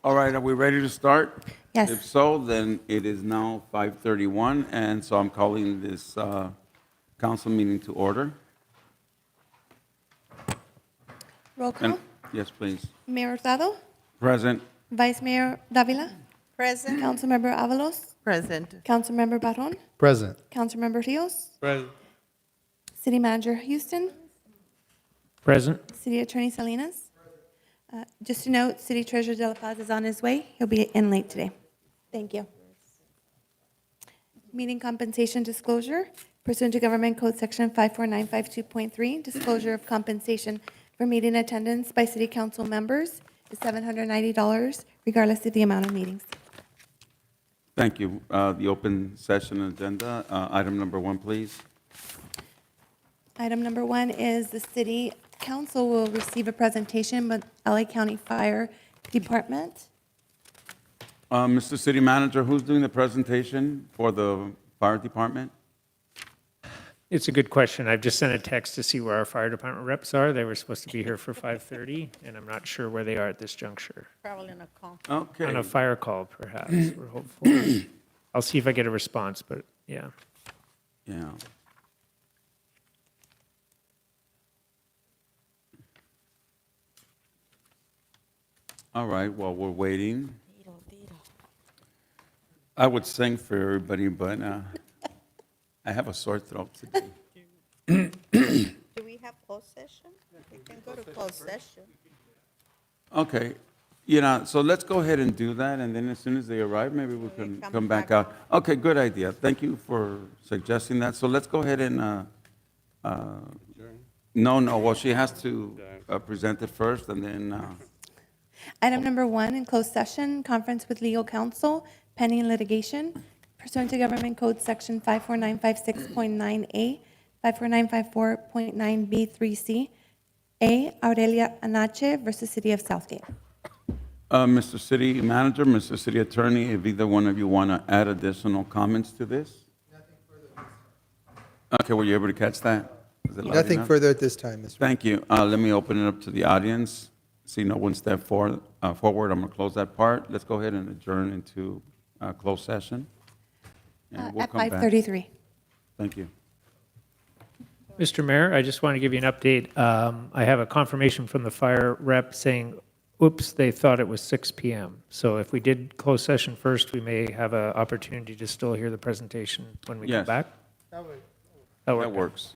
All right, are we ready to start? Yes. If so, then it is now 5:31, and so I'm calling this council meeting to order. Roll call. And yes, please. Mayor Hurtado, Present. Vice Mayor Davila, Present. Councilmember Avalos, Present. Councilmember Barron, Present. Councilmember Rios, Present. City Manager Houston, Present. City Attorney Salinas. Just to note, City Treasurer De La Paz is on his way. He'll be in late today. Thank you. Meeting compensation disclosure pursuant to Government Code Section 54952.3, disclosure of compensation for meeting attendance by city council members is $790 regardless of the amount of meetings. Thank you. The open session agenda, item number 1, please. Item number 1 is the city council will receive a presentation with LA County Fire Department. Mr. City Manager, who's doing the presentation for the fire department? It's a good question. I've just sent a text to see where our fire department reps are. They were supposed to be here for 5:30, and I'm not sure where they are at this juncture. Probably in a call. Okay. On a fire call, perhaps, we're hopeful. I'll see if I get a response, but yeah. Yeah. All right, while we're waiting, I would sing for everybody, but I have a sore throat today. Do we have closed session? We can go to closed session. Okay, so let's go ahead and do that, and then as soon as they arrive, maybe we can come come back back. out. Okay, good idea. Thank you for suggesting that. So let's go ahead and, no, well, she has to present it first, and then, Item number 1, in closed session, conference with legal counsel pending litigation pursuant to Government Code Section 54956.9A, 54954.9B3C, A, Aurelia Anache versus City of Southgate. Mr. City Manager, Mr. City Attorney, if either one of you want to add additional comments to this? Okay, were you able to catch that? Was it loud Nothing enough? further at this time, Mr. Thank you. Let me open it up to the audience. See no one step forward. I'm going to close that part. Let's go ahead and adjourn into closed session. And we'll At come back. 5:33. Thank you. Mr. Mayor, I just want to give you an update. I have a confirmation from the fire rep saying, oops, they thought it was 6 PM. So if we did closed session first, we may have an opportunity to still hear the presentation when we come Yes. back. That works.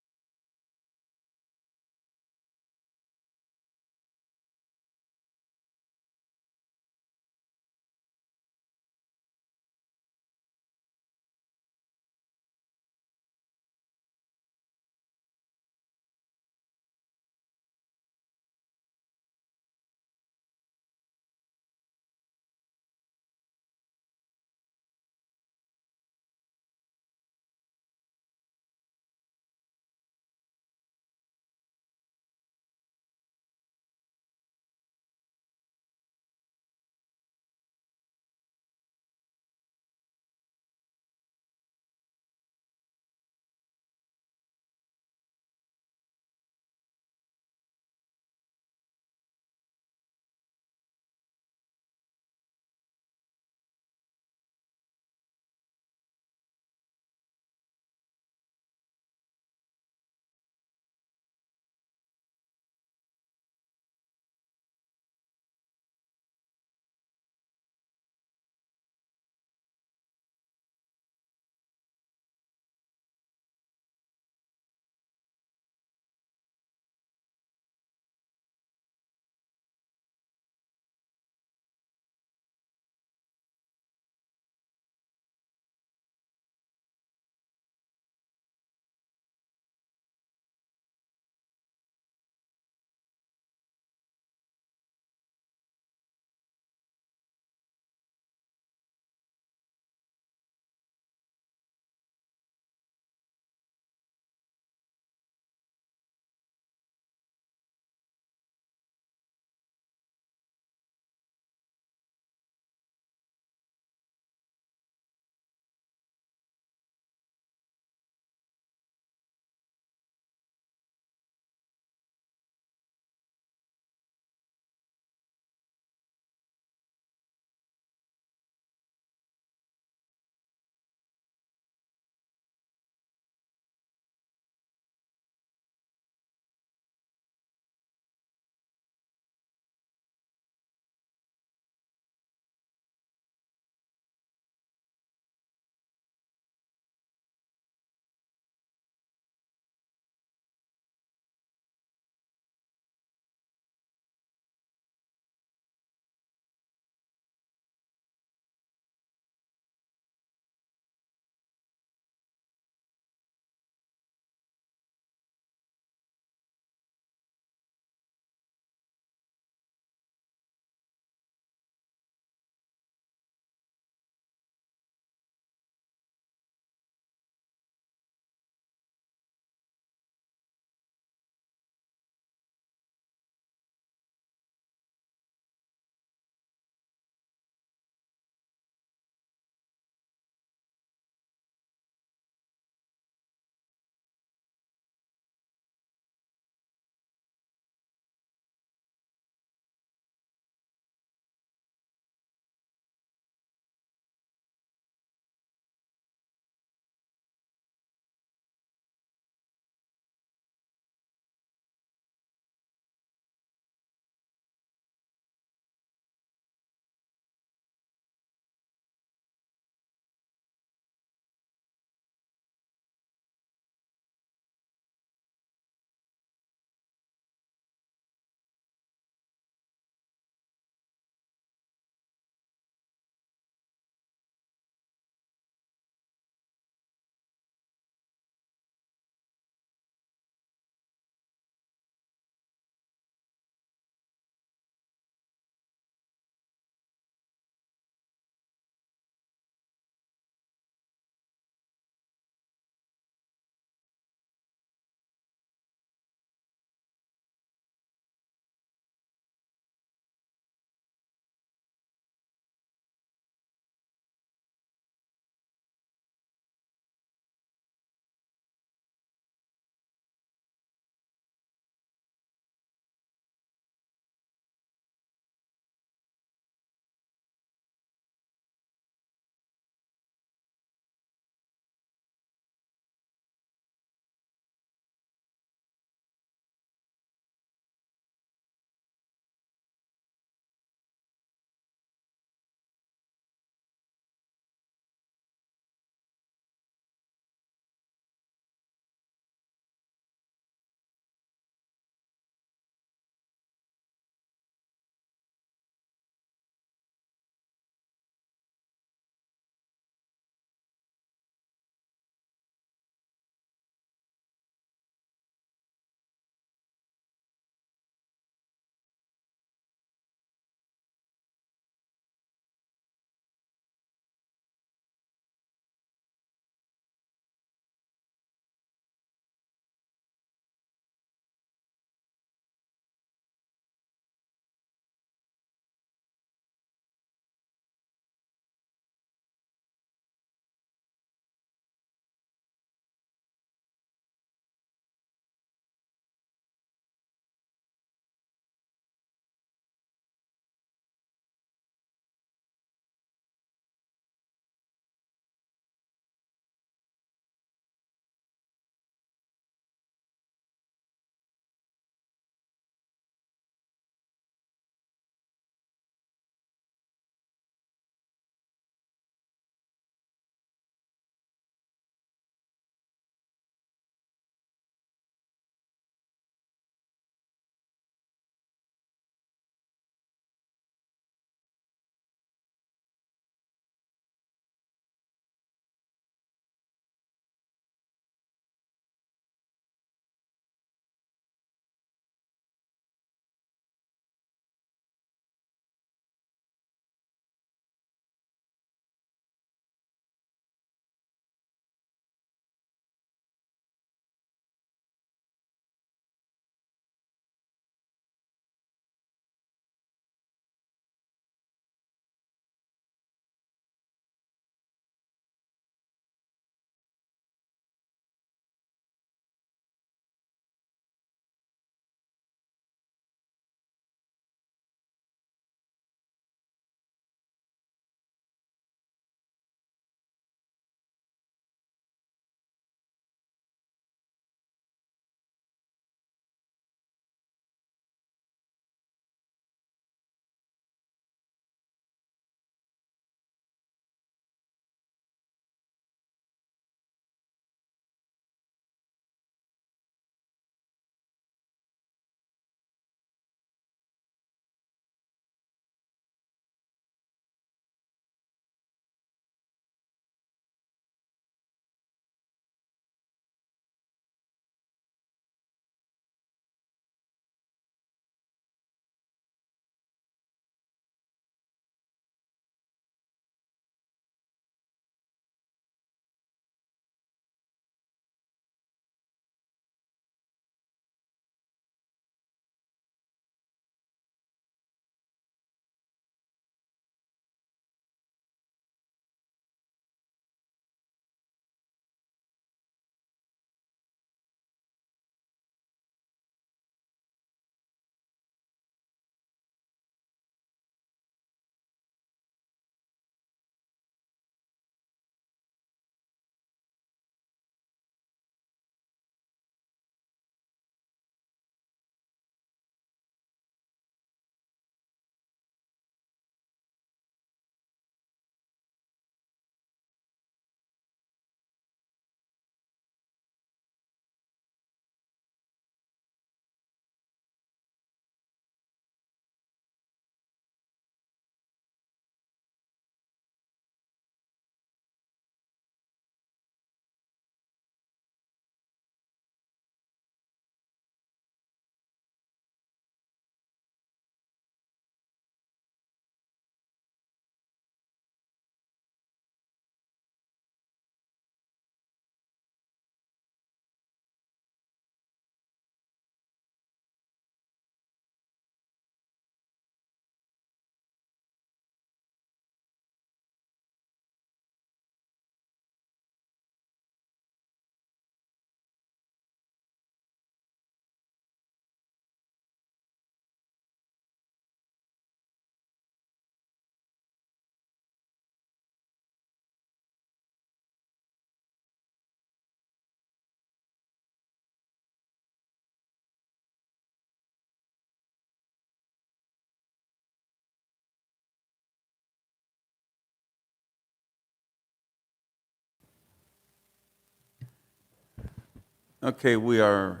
Okay, we are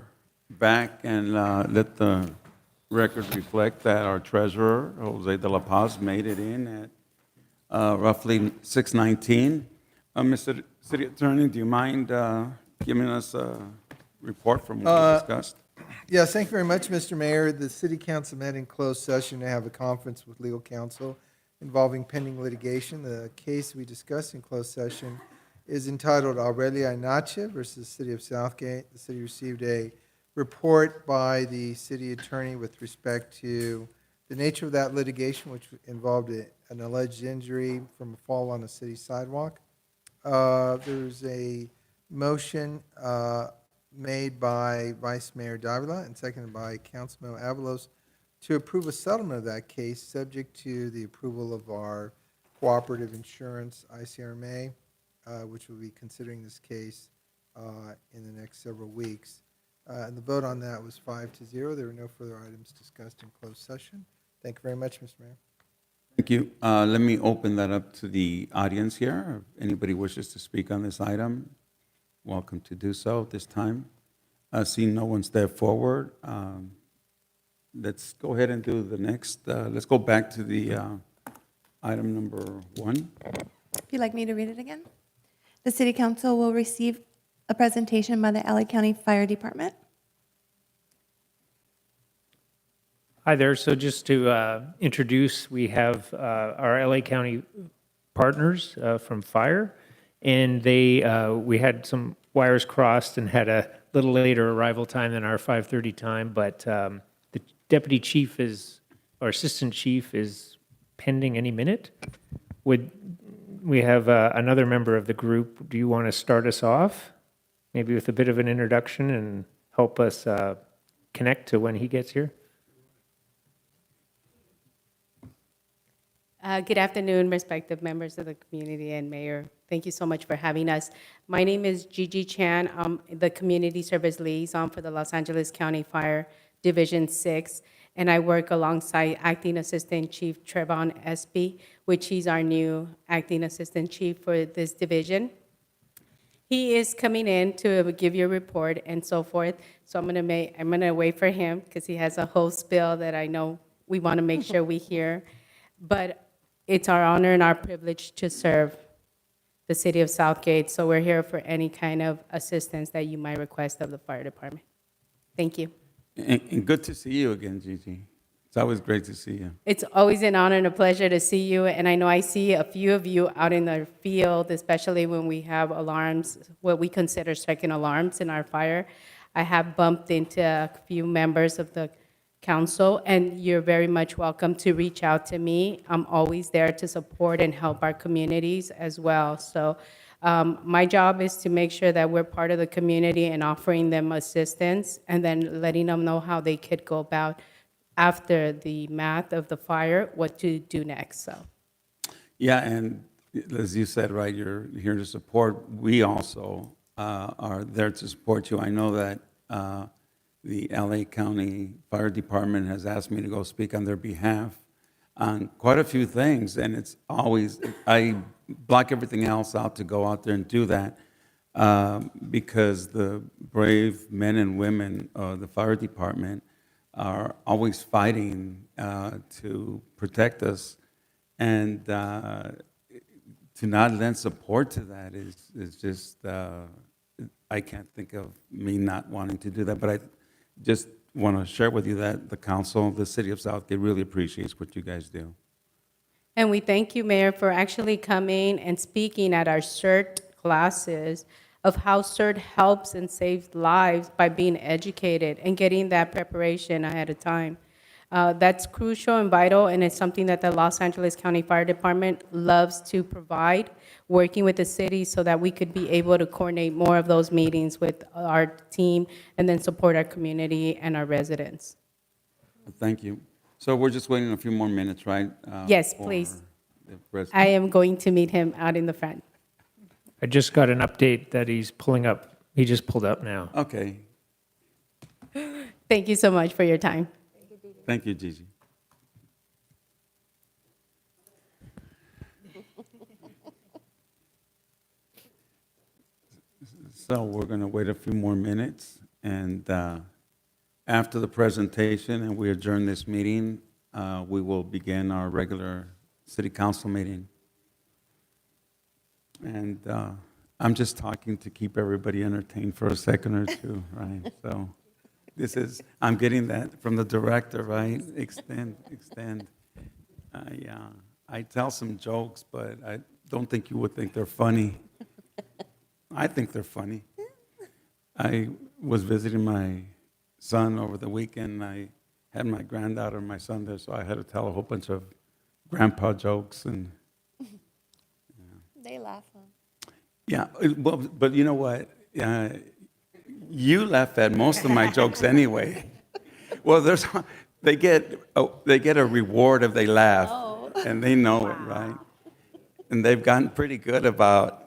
back, and let the records reflect that our treasurer, Jose de la Paz, made it in at roughly 6:19. Mr. City Attorney, do you mind giving us a report from what we discussed? Yes, thank you very much, Mr. Mayor. The city council met in closed session to have a conference with legal counsel involving pending litigation. The case we discussed in closed session is entitled Aurelia Inache versus City of Southgate. The city received a report by the city attorney with respect to the nature of that litigation, which involved an alleged injury from a fall on a city sidewalk. There's a motion made by Vice Mayor Davila and seconded by Councilman Avalos to approve a settlement of that case, subject to the approval of our cooperative insurance, ICRMA, which will be considering this case in the next several weeks. And the vote on that was 5-0. There were no further items discussed in closed session. Thank you very much, Mr. Mayor. Thank you. Let me open that up to the audience here. If anybody wishes to speak on this item, welcome to do so at this time. Seeing no one step forward, let's go ahead and do the next. Let's go back to the item number 1. If you'd like me to read it again. The city council will receive a presentation by the LA County Fire Department. Hi there. So just to introduce, we have our LA County partners from fire, and we had some wires crossed and had a little later arrival time than our 5:30 time, but the deputy chief or assistant chief is pending any minute. Would we have another member of the group? Do you want to start us off, maybe with a bit of an introduction and help us connect to when he gets here? Good afternoon, respective members of the community and Mayor. Thank you so much for having us. My name is Gigi Chan. I'm the Community Service Liaison for the Los Angeles County Fire Division 6, and I work alongside Acting Assistant Chief Trevon Espy, which he's our new Acting Assistant Chief for this division. He is coming in to give you a report and so forth, so I'm gonna wait for him because he has a whole spiel that I know we want to make sure we hear. But it's our honor and our privilege to serve the city of Southgate, so we're here for any kind of assistance that you might request of the fire department. Thank you. And good to see you again, Gigi. It's always great to see you. It's always an honor and a pleasure to see you, and I know I see a few of you out in the field, especially when we have alarms, what we consider second alarms in our fire. I have bumped into a few members of the council, and you're very much welcome to reach out to me. I'm always there to support and help our communities as well. So my job is to make sure that we're part of the community and offering them assistance, and then letting them know how they could go about after the math of the fire, what to do next. So Yeah, and as you said, right, you're here to support. We also are there to support you. I know that the LA County Fire Department has asked me to go speak on their behalf on quite a few things, and it's always, I block everything else out to go out there and do that because the brave men and women of the fire department are always fighting to protect us, and to not lend support to that is just, I can't think of me not wanting to do that, but I just want to share with you that the council, the city of Southgate really appreciates what you guys do. and we thank you, Mayor, for actually coming and speaking at our CERT classes of how CERT helps and saves lives by being educated and getting that preparation ahead of time. That's crucial and vital, and it's something that the Los Angeles County Fire Department loves to provide, working with the city so that we could be able to coordinate more of those meetings with our team and then support our community and our residents. Thank you. So we're just waiting a few more minutes, right? Yes, for please. the president. I am going to meet him out in the front. I just got an update that he's pulling up. He just pulled up now. Okay, Thank you so much for your time. thank you, Gigi. So we're going to wait a few more minutes, and after the presentation and we adjourn this meeting, we will begin our regular city council meeting. And I'm just talking to keep everybody entertained for a second or two, right? So I'm getting that from the director, right? Extend. I tell some jokes, but I don't think you would think they're funny. I think they're funny. I was visiting my son over the weekend. I had my granddaughter and my son there, so I had to tell a whole bunch of grandpa jokes. And They laugh. yeah, well, but you know what? You laugh at most of my jokes anyway. Well, they get a reward if they laugh, and they know it, right? And they've gotten pretty good about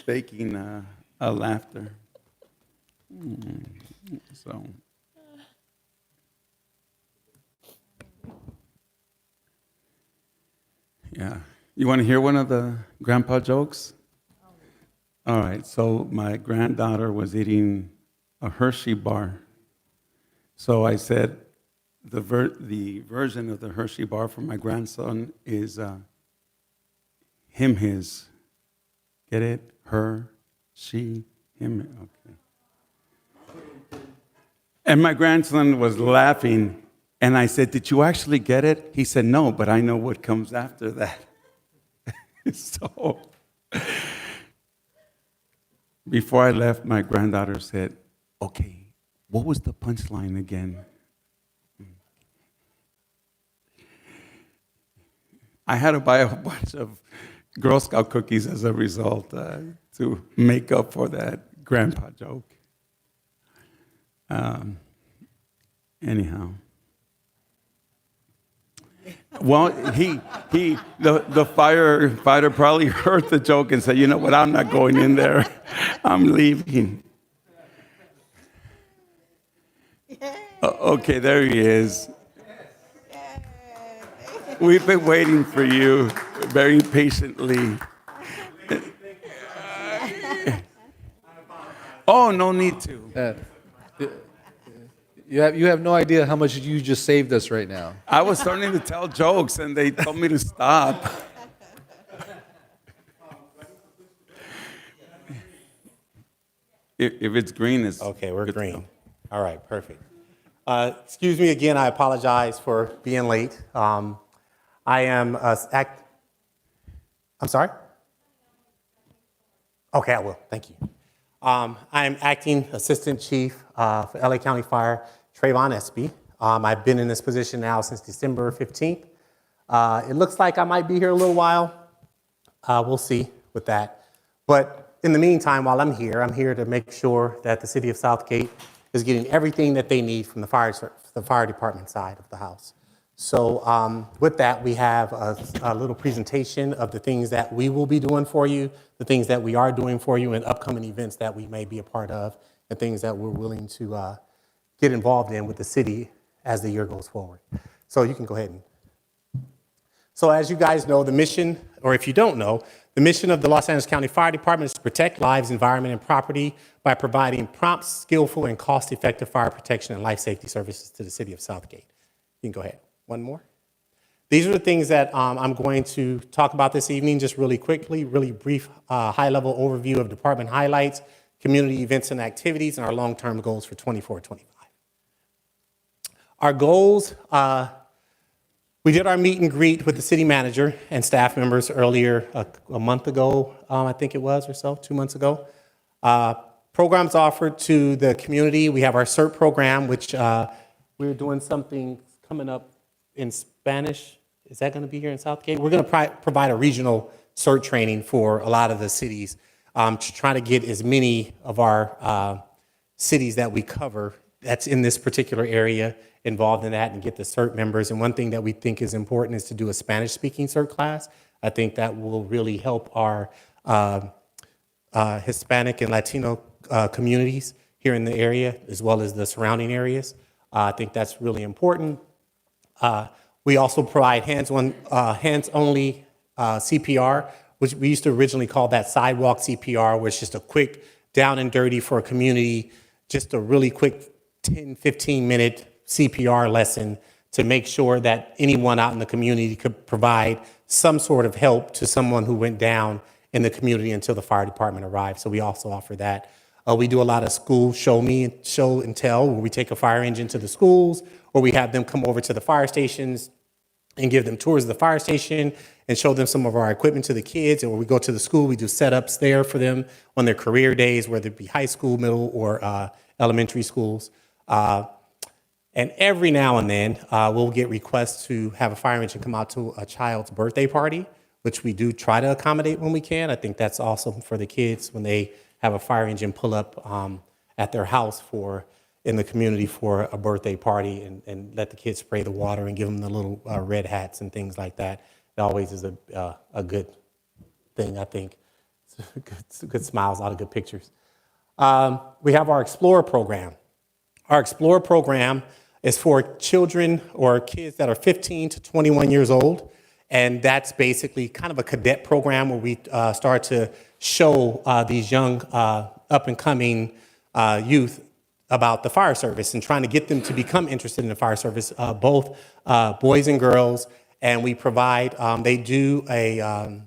faking a laughter. So. Yeah. You want to hear one of the grandpa jokes? All right. So my granddaughter was eating a Hershey bar. So I said the version of the Hershey bar for my grandson is him, his. Get it? Her, she, him. Okay. And my grandson was laughing, and I said, "Did you actually get it?" He said, "No, but I know what comes after that." So before I left, my granddaughter said, "Okay, what was the punchline again?" I had to buy a bunch of Girl Scout cookies as a result to make up for that grandpa joke. Anyhow. Well, the firefighter probably heard the joke and said, "You know what, I'm not going in there. I'm leaving." Okay, there he is. We've been waiting for you very patiently. Oh, no need to. You have no idea how much you just saved us right now. I was starting to tell jokes, and they told me to stop. If it's green, it's Okay, we're good to green. go. All right, perfect. Excuse me again, I apologize for being late. I am I'm sorry? Okay, I will, thank you. I am Acting Assistant Chief for LA County Fire, Trayvon Espy. I've been in this position now since December 15th. It looks like I might be here a little while. We'll see with that. But in the meantime, while I'm here to make sure that the city of Southgate is getting everything that they need from the fire department side of the house. So with that, we have a little presentation of the things that we will be doing for you, the things that we are doing for you, and upcoming events that we may be a part of, and things that we're willing to get involved in with the city as the year goes forward. So you can go ahead and. So as you guys know, the mission, or if you don't know, the mission of the Los Angeles County Fire Department is to protect lives, environment, and property by providing prompt, skillful, and cost-effective fire protection and life safety services to the city of Southgate. You can go ahead. One more. These are the things that I'm going to talk about this evening, just really quickly, really brief, high-level overview of department highlights, community events and activities, and our long-term goals for 24-25. Our goals, we did our meet and greet with the city manager and staff members earlier, a month ago, I think it was, or so, 2 months ago. Programs offered to the community. We have our CERT program, which we're doing something coming up in Spanish. Is that going to be here in Southgate? We're going to provide a regional CERT training for a lot of the cities to try to get as many of our cities that we cover that's in this particular area involved in that and get the CERT members. And one thing that we think is important is to do a Spanish-speaking CERT class. I think that will really help our Hispanic and Latino communities here in the area, as well as the surrounding areas. I think that's really important. We also provide hands-only CPR, which we used to originally call that sidewalk CPR, where it's just a quick down and dirty for a community, just a really quick 10, 15-minute CPR lesson to make sure that anyone out in the community could provide some sort of help to someone who went down in the community until the fire department arrived. So we also offer that. We do a lot of school show and tell, where we take a fire engine to the schools, or we have them come over to the fire stations and give them tours of the fire station and show them some of our equipment to the kids. And when we go to the school, we do setups there for them on their career days, whether it be high school, middle, or elementary schools. And every now and then, we'll get requests to have a fire engine come out to a child's birthday party, which we do try to accommodate when we can. I think that's awesome for the kids when they have a fire engine pull up at their house in the community for a birthday party, and let the kids spray the water and give them the little red hats and things like that. It always is a good thing, I think. It's good smiles, a lot of good pictures. We have our Explorer program. Our Explorer program is for children or kids that are 15 to 21 years old. And that's basically kind of a cadet program where we start to show these young up-and-coming youth about the fire service and trying to get them to become interested in the fire service, both boys and girls. And we provide, they do a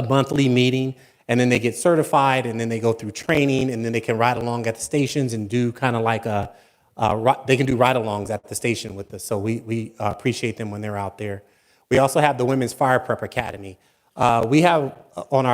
monthly meeting, and then they get certified, and then they go through training, and then they can ride along at the stations and do kind of like they can do ride-alongs at the station with us. So we appreciate them when they're out there. We also have the Women's Fire Prep Academy. We have an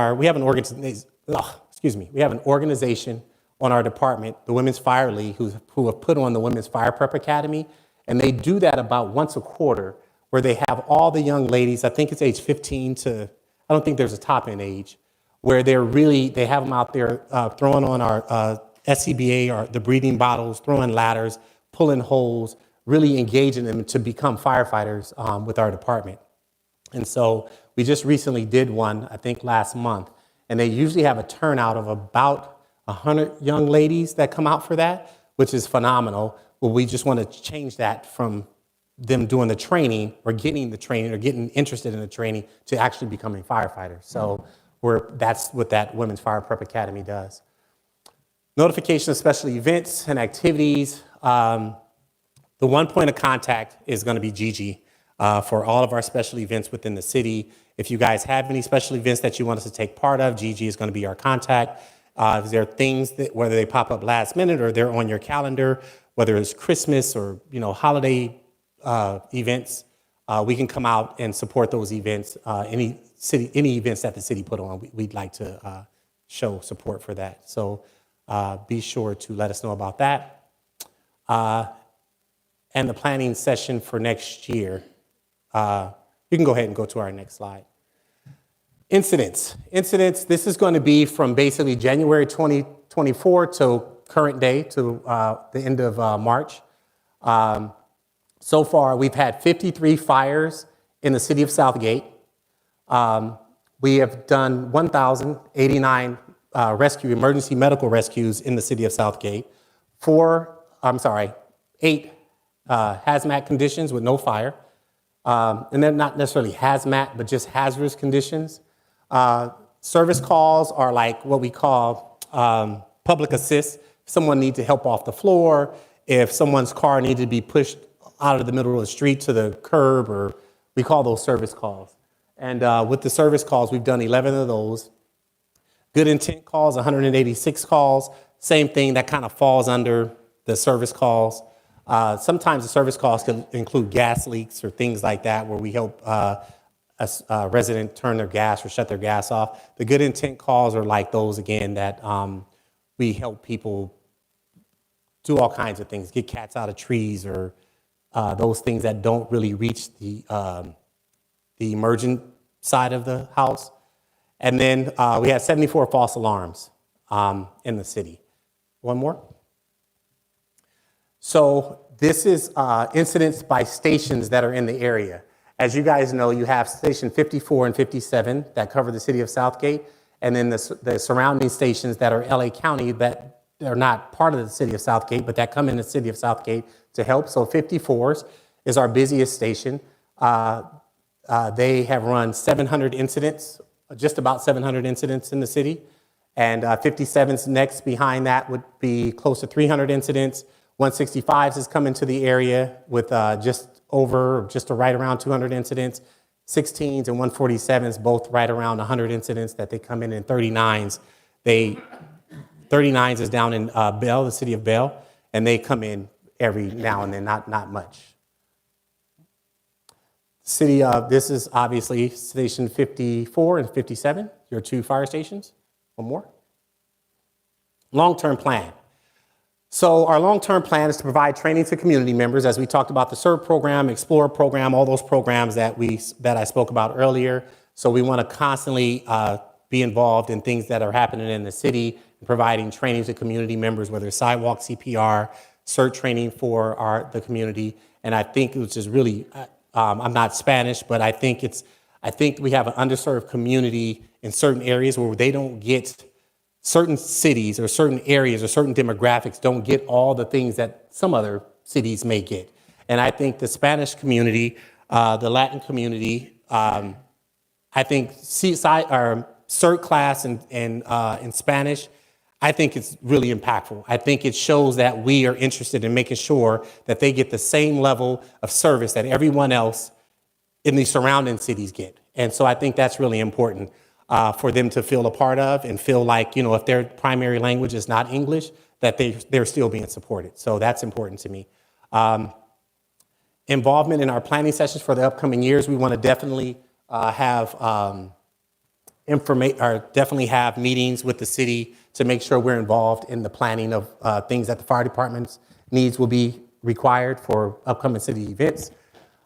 organization on our department, the Women's Fire League, who have put on the Women's Fire Prep Academy, and they do that about once a quarter, where they have all the young ladies, I think it's age 15 to, I don't think there's a top-end age, where they have them out there throwing on our SCBA, or the breathing bottles, throwing ladders, pulling holes, really engaging them to become firefighters with our department. And so we just recently did one, I think last month, and they usually have a turnout of about 100 young ladies that come out for that, which is phenomenal. Well, we just want to change that from them doing the training or getting the training or getting interested in the training to actually becoming firefighters. So that's what that Women's Fire Prep Academy does. Notification of special events and activities. The one point of contact is going to be Gigi for all of our special events within the city. If you guys have any special events that you want us to take part of, Gigi is going to be our contact. If there are things that, whether they pop up last minute or they're on your calendar, whether it's Christmas or holiday events, we can come out and support those events. Any events that the city put on, we'd like to show support for that. So be sure to let us know about that. And the planning session for next year. You can go ahead and go to our next slide. Incidents, this is going to be from basically January 2024 to current day, to the end of March. So far, we've had 53 fires in the city of Southgate. We have done 1,089 emergency medical rescues in the city of Southgate. 8 hazmat conditions with no fire. And they're not necessarily hazmat, but just hazardous conditions. Service calls are like what we call public assist. If someone needs to help off the floor, if someone's car needs to be pushed out of the middle of the street to the curb, or we call those service calls. And with the service calls, we've done 11 of those. Good intent calls, 186 calls. Same thing, that kind of falls under the service calls. Sometimes the service calls can include gas leaks or things like that, where we help a resident turn their gas or shut their gas off. The good intent calls are like those, again, that we help people do all kinds of things, get cats out of trees, or those things that don't really reach the emergent side of the house. And then we had 74 false alarms in the city. One more. So this is incidents by stations that are in the area. As you guys know, you have station 54 and 57 that cover the city of Southgate, and then the surrounding stations that are LA County that are not part of the city of Southgate, but that come in the city of Southgate to help. So 54s is our busiest station. They have run 700 incidents, just about 700 incidents in the city. And 57's next behind that would be close to 300 incidents. 165s is coming to the area with just right around 200 incidents. 16s and 147s both right around 100 incidents that they come in 39s. 39s is down in Bell, the city of Bell, and they come in every now and then, not much. City, this is obviously Station 54 and 57, your 2 fire stations. One more. Long-term plan. So our long-term plan is to provide training to community members, as we talked about the SERV program, Explorer program, all those programs that I spoke about earlier. So we want to constantly be involved in things that are happening in the city, providing training to community members, whether it's sidewalk CPR, CERT training for the community. And I think, which is really, I'm not Spanish, but I think we have an underserved community in certain areas where they don't get, certain cities or certain areas or certain demographics don't get all the things that some other cities may get. And I think the Spanish community, the Latin community, I think CERT class in Spanish, I think it's really impactful. I think it shows that we are interested in making sure that they get the same level of service that everyone else in the surrounding cities get. And so I think that's really important for them to feel a part of and feel like, if their primary language is not English, that they're still being supported. So that's important to me. Involvement in our planning sessions for the upcoming years, we want to definitely definitely have meetings with the city to make sure we're involved in the planning of things that the fire department's needs will be required for upcoming city events.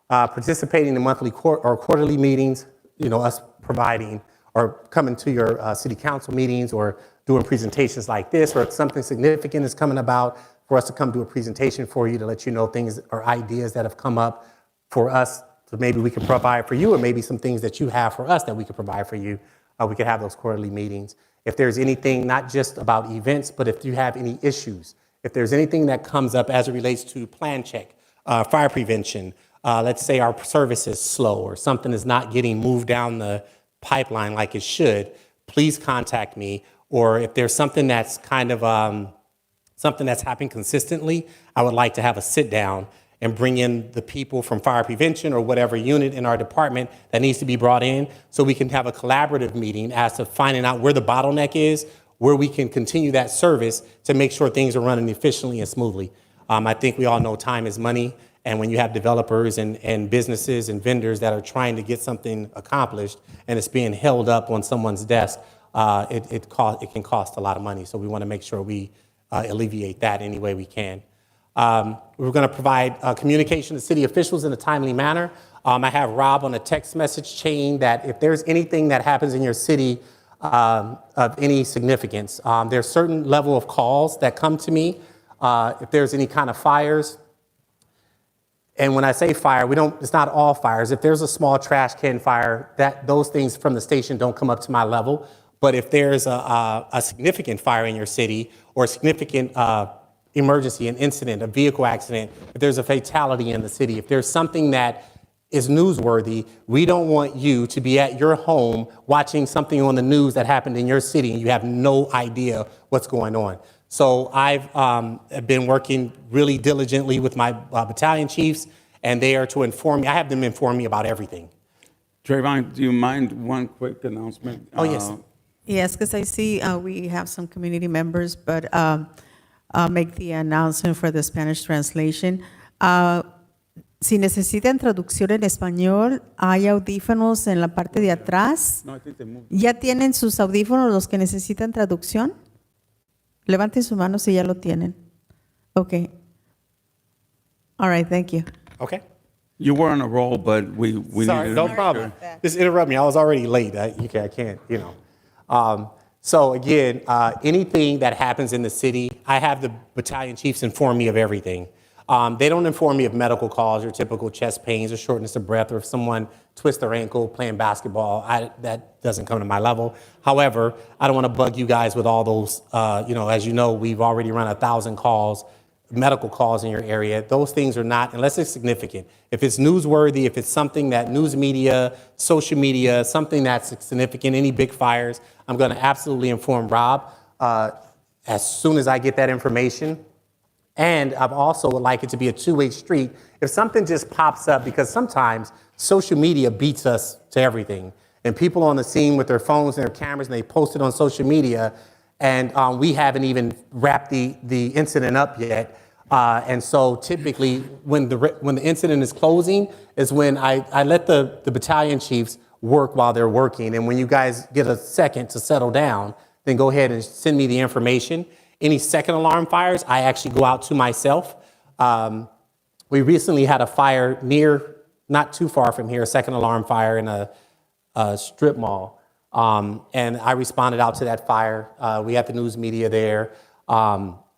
Participating in monthly or quarterly meetings, us providing or coming to your city council meetings or doing presentations like this, or if something significant is coming about, for us to come do a presentation for you to let you know things or ideas that have come up for us, so maybe we can provide for you, or maybe some things that you have for us that we could provide for you. We could have those quarterly meetings. If there's anything, not just about events, but if you have any issues, if there's anything that comes up as it relates to plan check, fire prevention, let's say our service is slow or something is not getting moved down the pipeline like it should, please contact me. Or if there's something that's kind of something that's happening consistently, I would like to have a sit down and bring in the people from fire prevention or whatever unit in our department that needs to be brought in, so we can have a collaborative meeting as to finding out where the bottleneck is, where we can continue that service to make sure things are running efficiently and smoothly. I think we all know time is money, and when you have developers and businesses and vendors that are trying to get something accomplished and it's being held up on someone's desk, it can cost a lot of money. So we want to make sure we alleviate that any way we can. We're going to provide communication to city officials in a timely manner. I have Rob on a text message chain that if there's anything that happens in your city of any significance, there's certain level of calls that come to me. If there's any kind of fires, and when I say fire, it's not all fires. If there's a small trash can fire, those things from the station don't come up to my level. But if there's a significant fire in your city or a significant emergency, an incident, a vehicle accident, if there's a fatality in the city, if there's something that is newsworthy, we don't want you to be at your home watching something on the news that happened in your city and you have no idea what's going on. So I've been working really diligently with my battalion chiefs, and they are to inform me. I have them inform me about everything. Trayvon, do you mind one quick announcement? Oh, yes. Yes, because I see we have some community members, but I'll make the announcement for the Spanish translation. Si necesitan traducción en español, hay audífonos en la parte de atrás. No, I think they moved. ¿Ya tienen sus audífonos los que necesitan traducción? Levanten su mano si ya lo tienen. Okay. All right, thank you. Okay. You were on a roll, but we Sorry, needed no to make problem. sure. Just interrupt me. I was already late. I can't, So again, anything that happens in the city, I have the battalion chiefs inform me of everything. They don't inform me of medical calls or typical chest pains or shortness of breath, or if someone twists their ankle playing basketball. That doesn't come to my level. However, I don't want to bug you guys with all those, as you know, we've already run 1,000 calls, medical calls in your area. Those things are not, unless it's significant. If it's newsworthy, if it's something that news media, social media, something that's significant, any big fires, I'm going to absolutely inform Rob as soon as I get that information. And I've also would like it to be a two-way street. If something just pops up, because sometimes social media beats us to everything, and people on the scene with their phones and their cameras, and they post it on social media, and we haven't even wrapped the incident up yet. And so typically, when the incident is closing, is when I let the battalion chiefs work while they're working. And when you guys get a second to settle down, then go ahead and send me the information. Any second alarm fires, I actually go out to myself. We recently had a fire not too far from here, a second alarm fire in a strip mall. And I responded out to that fire. We had the news media there.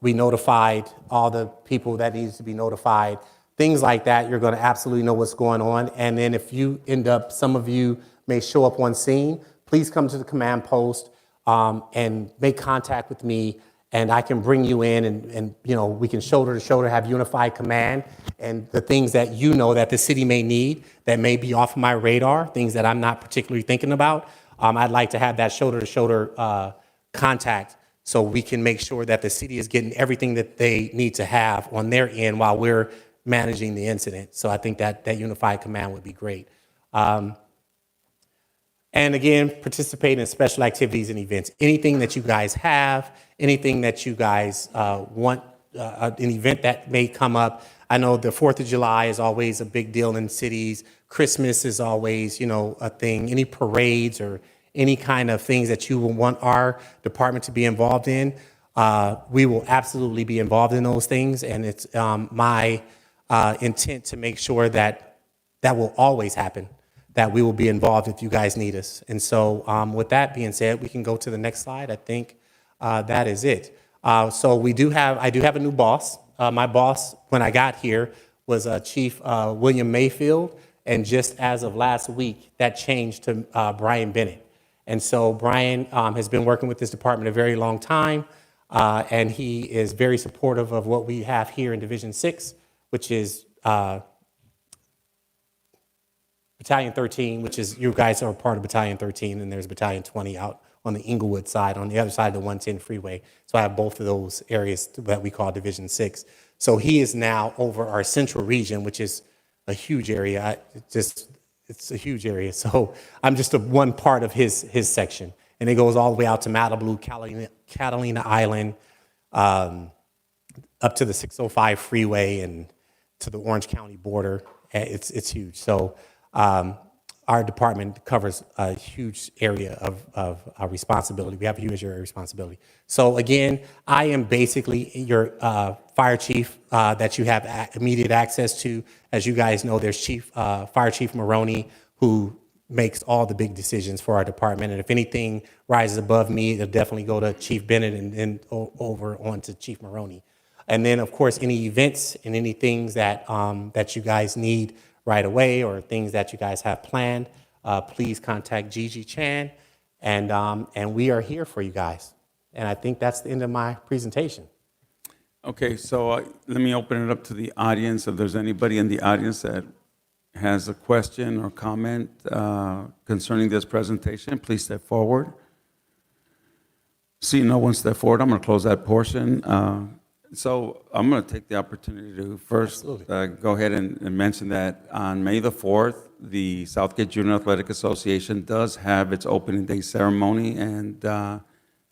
We notified all the people that needs to be notified. Things like that, you're going to absolutely know what's going on. And then if you some of you may show up on scene, please come to the command post and make contact with me. And I can bring you in and we can shoulder to shoulder have unified command, and the things that you know that the city may need that may be off my radar, things that I'm not particularly thinking about. I'd like to have that shoulder to shoulder contact so we can make sure that the city is getting everything that they need to have on their end while we're managing the incident. So I think that unified command would be great. And again, participate in special activities and events. Anything that you guys have, anything that you guys want, an event that may come up. I know the 4th of July is always a big deal in cities. Christmas is always, a thing. Any parades or any kind of things that you will want our department to be involved in, we will absolutely be involved in those things. And it's my intent to make sure that that will always happen, that we will be involved if you guys need us. And so with that being said, we can go to the next slide. I think that is it. So I do have a new boss. My boss, when I got here, was Chief William Mayfield. And just as of last week, that changed to Brian Bennett. And so Brian has been working with this department a very long time. And he is very supportive of what we have here in Division 6, which is Battalion 13, which is, you guys are part of Battalion 13, and there's Battalion 20 out on the Inglewood side, on the other side of the 110 freeway. So I have both of those areas that we call Division 6. So he is now over our central region, which is a huge area. It's a huge area. So I'm just one part of his section. And it goes all the way out to Malibu, Catalina Island, up to the 605 freeway and to the Orange County border. It's huge. So our department covers a huge area of our responsibility. We have a huge area of responsibility. So again, I am basically your fire chief that you have immediate access to. As you guys know, there's Fire Chief Maroney, who makes all the big decisions for our department. And if anything rises above me, it'll definitely go to Chief Bennett and then over on to Chief Maroney. And then, of course, any events and any things that that you guys need right away, or things that you guys have planned, please contact Gigi Chan, and we are here for you guys. And I think that's the end of my presentation. Okay, so let me open it up to the audience. If there's anybody in the audience that has a question or comment concerning this presentation, please step forward. See no one step forward, I'm going to close that portion. So I'm going to take the opportunity to first go ahead and mention that on May the 4th, the Southgate Junior Athletic Association does have its opening day ceremony, and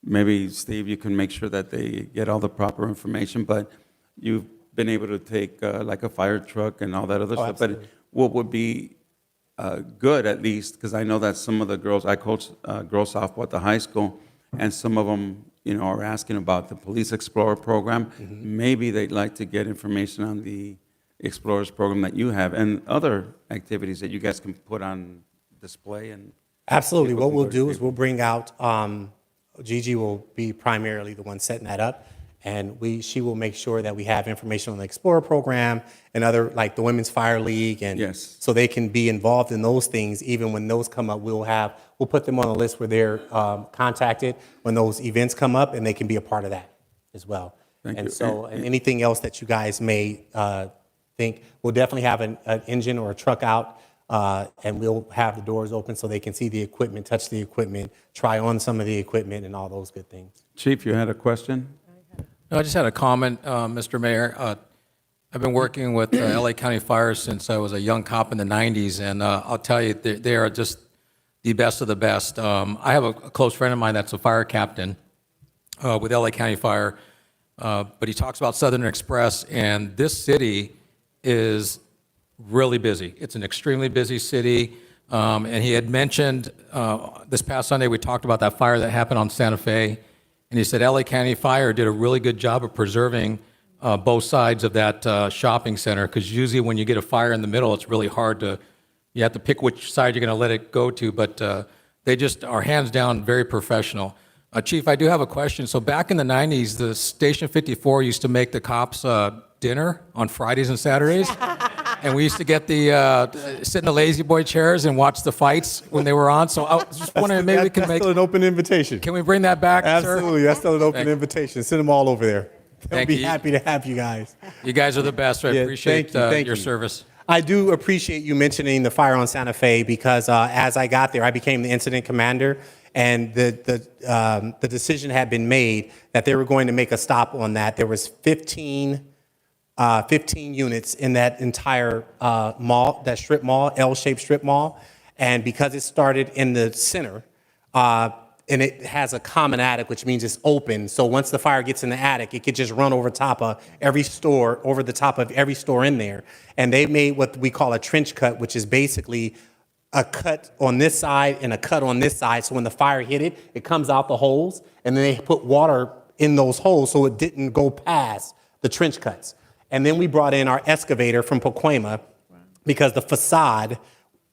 maybe, Steve, you can make sure that they get all the proper information, but you've been able to take like a fire truck and all that other stuff. Absolutely. But what would be good, at least, because I know that some of the girls, I coach girls softball at the high school, and some of them, are asking about the Police Explorer program. Mm-hmm. Maybe they'd like to get information on the Explorers program that you have and other activities that you guys can put on display. And Absolutely. What we'll do is we'll bring out, Gigi will be primarily the one setting that up, and she will make sure that we have information on the Explorer program and other, like the Women's Fire League, and Yes. so they can be involved in those things. Even when those come up, we'll put them on a list where they're contacted when those events come up, and they can be a part of that as well. Thank and you. so, and anything else that you guys may think, we'll definitely have an engine or a truck out and we'll have the doors open so they can see the equipment, touch the equipment, try on some of the equipment, and all those good things. Chief, you had a question? No, I just had a comment, Mr. Mayor. I've been working with LA County Fire since I was a young cop in the 90s, and I'll tell you, they are just the best of the best. I have a close friend of mine that's a fire captain with LA County Fire, but he talks about Southern Express, and this city is really busy. It's an extremely busy city, and he had mentioned this past Sunday, we talked about that fire that happened on Santa Fe, and he said LA County Fire did a really good job of preserving both sides of that shopping center, because usually when you get a fire in the middle, it's really hard to, you have to pick which side you're going to let it go to, but they just are hands down very professional. Chief, I do have a question. So back in the 90s, the Station 54 used to make the cops dinner on Fridays and Saturdays. And we used to get the, sit in the lazy boy chairs and watch the fights when they were on. So I was just wondering, maybe we can That's make, still an open invitation. can we bring that back, sir? Absolutely, that's still an open Thank- invitation. Send them all over there. They'll Thank be you. happy to have you guys. You guys are the best. I Yeah, appreciate thank your you. service. I do appreciate you mentioning the fire on Santa Fe, because as I got there, I became the incident commander, and the decision had been made that they were going to make a stop on that. There was 15 units in that entire mall, that strip mall, L-shaped strip mall, and because it started in the center, and it has a common attic, which means it's open. So once the fire gets in the attic, it could just run over top of every store, over the top of every store in there. And they made what we call a trench cut, which is basically a cut on this side and a cut on this side. So when the fire hit it, it comes out the holes, and then they put water in those holes so it didn't go past the trench cuts. And then we brought in our excavator from Pacoima, because the facade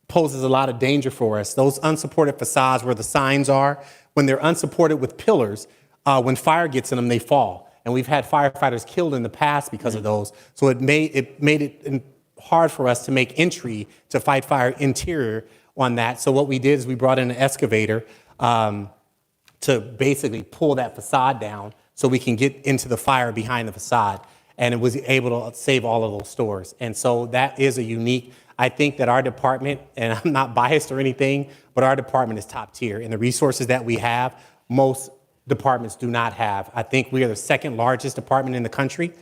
poses a lot of danger for us. Those unsupported facades where the signs are, when they're unsupported with pillars, when fire gets in them, they fall. And we've had firefighters killed in the past because of those. So it made it hard for us to make entry to fight fire interior on that. So what we did is we brought in an excavator to basically pull that facade down so we can get into the fire behind the facade. And it was able to save all of those stores. And so that is a unique, I think that our department, and I'm not biased or anything, but our department is top tier. And the resources that we have, most departments do not have. I think we are the second largest department in the country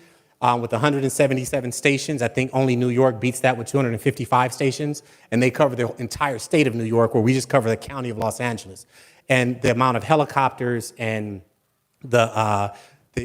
with 177 stations. I think only New York beats that with 255 stations. And they cover the entire state of New York, where we just cover the county of Los Angeles. And the amount of helicopters and the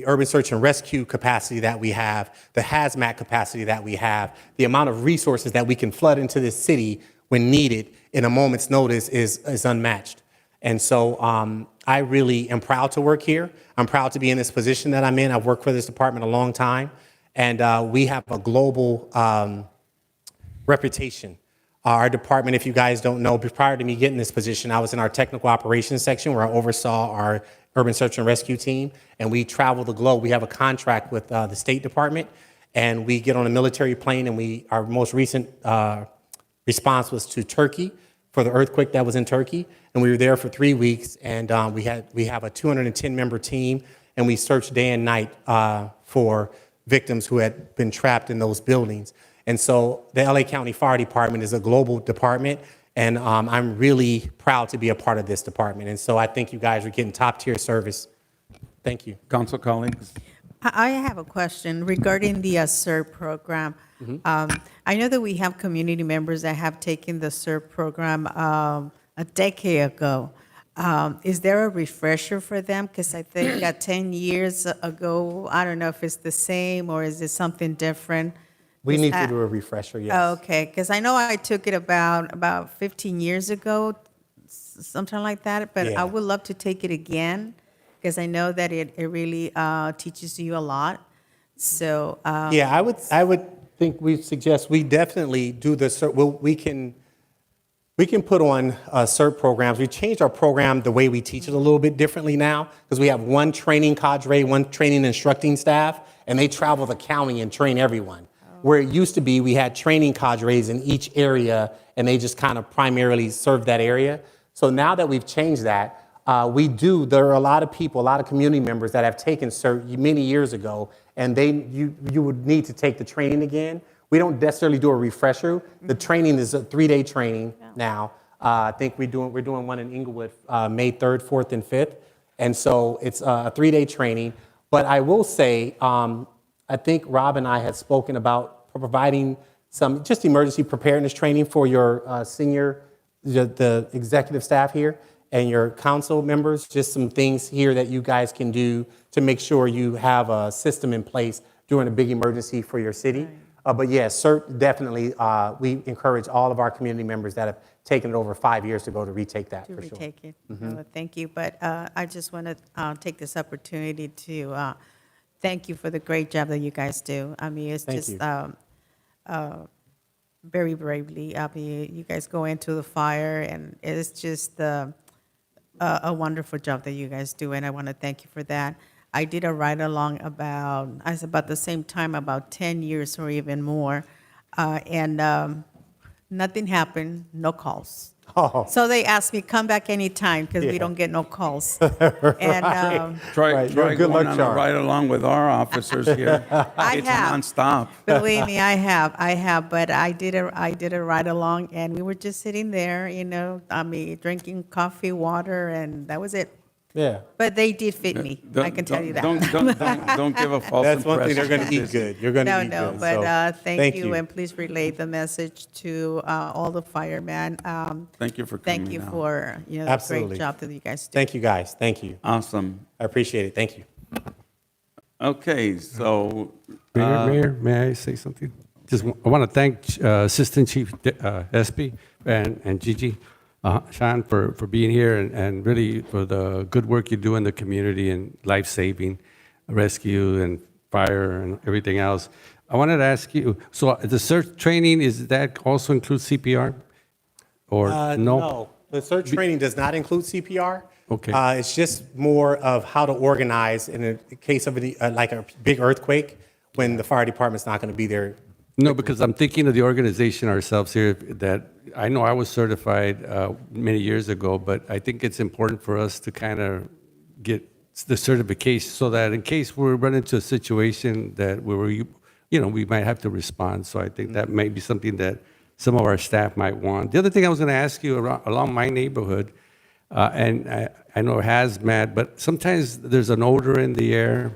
urban search and rescue capacity that we have, the hazmat capacity that we have, the amount of resources that we can flood into this city when needed in a moment's notice is unmatched. And so I really am proud to work here. I'm proud to be in this position that I'm in. I've worked for this department a long time, and we have a global reputation. Our department, if you guys don't know, prior to me getting this position, I was in our technical operations section where I oversaw our urban search and rescue team, and we travel the globe. We have a contract with the State Department, and we get on a military plane, and our most recent response was to Turkey for the earthquake that was in Turkey, and we were there for 3 weeks, and we have a 210-member team, and we searched day and night for victims who had been trapped in those buildings. And so the LA County Fire Department is a global department, and I'm really proud to be a part of this department. And so I think you guys are getting top-tier service. Thank you. Council colleagues? I have a question regarding the CERT program. I know that we have community members that have taken the CERT program a decade ago. Is there a refresher for them? Because I think 10 years ago, I don't know if it's the same or is it something different? We need to Is- do a refresher, yes. Okay, because I know I took it about 15 years ago, something like that, but Yeah. I would love to take it again, because I know that it really teaches you a lot. So, Yeah, I would think we suggest we definitely do the CERT. Well, we can put on CERT programs. We changed our program the way we teach it a little bit differently now, because we have one training cadre, one training instructing staff, and they travel the county and train everyone. Where it used to be, we had training cadres in each area, and they just kind of primarily served that area. So now that we've changed that, there are a lot of people, a lot of community members that have taken CERT many years ago, and you would need to take the training again. We don't necessarily do a refresher. The training is a 3-day training now. I think we're doing one in Inglewood, May 3rd, 4th, and 5th. And so it's a 3-day training. But I will say, I think Rob and I had spoken about providing some just emergency preparedness training for your the executive staff here and your council members, just some things here that you guys can do to make sure you have a system in place during a big emergency for your city. But yes, definitely, we encourage all of our community members that have taken it over 5 years to go to retake that, To for sure. retake it. Thank you. But I just want to take this opportunity to thank you for the great job that you guys do. I mean, it's Thank just you. very bravely. I mean, you guys go into the fire, and it's just a wonderful job that you guys do, and I want to thank you for that. I did a ride-along about the same time, about 10 years or even more, and nothing happened, no calls. Oh, So they asked me, come back anytime, because we don't get no calls. And Try, Right, try you're a good going luck on a charm. ride along with our officers here. I It's have. nonstop. believe me, I have, but I did a ride along, and we were just sitting there, I mean, drinking coffee, water, and that was it. yeah. But they did fit me, I can tell you that. Don't give a false That's one thing, impression. they're going to eat good. You're going to eat No, good. but so thank you, and please relay the message to all the firemen. Thank you for coming Thank you out. for, the Absolutely. great job that you guys do. Thank you, guys. Thank you. Awesome. I appreciate it. Thank you. Okay, so, Mayor, may I say something? I want to thank Assistant Chief Espy and Gigi Shan for being here and really for the good work you do in the community and life-saving, rescue and fire and everything else. I wanted to ask you, so the search training, is that also include CPR? Or no? No, the search training does not include CPR. Okay. It's just more of how to organize in a case of like a big earthquake when the fire department's not going to be there. No, because I'm thinking of the organization ourselves here, that I know I was certified many years ago, but I think it's important for us to kind of get the certification so that in case we run into a situation that we might have to respond. So I think that may be something that some of our staff might want. The other thing I was going to ask you along my neighborhood, and I know hazmat, but sometimes there's an odor in the air.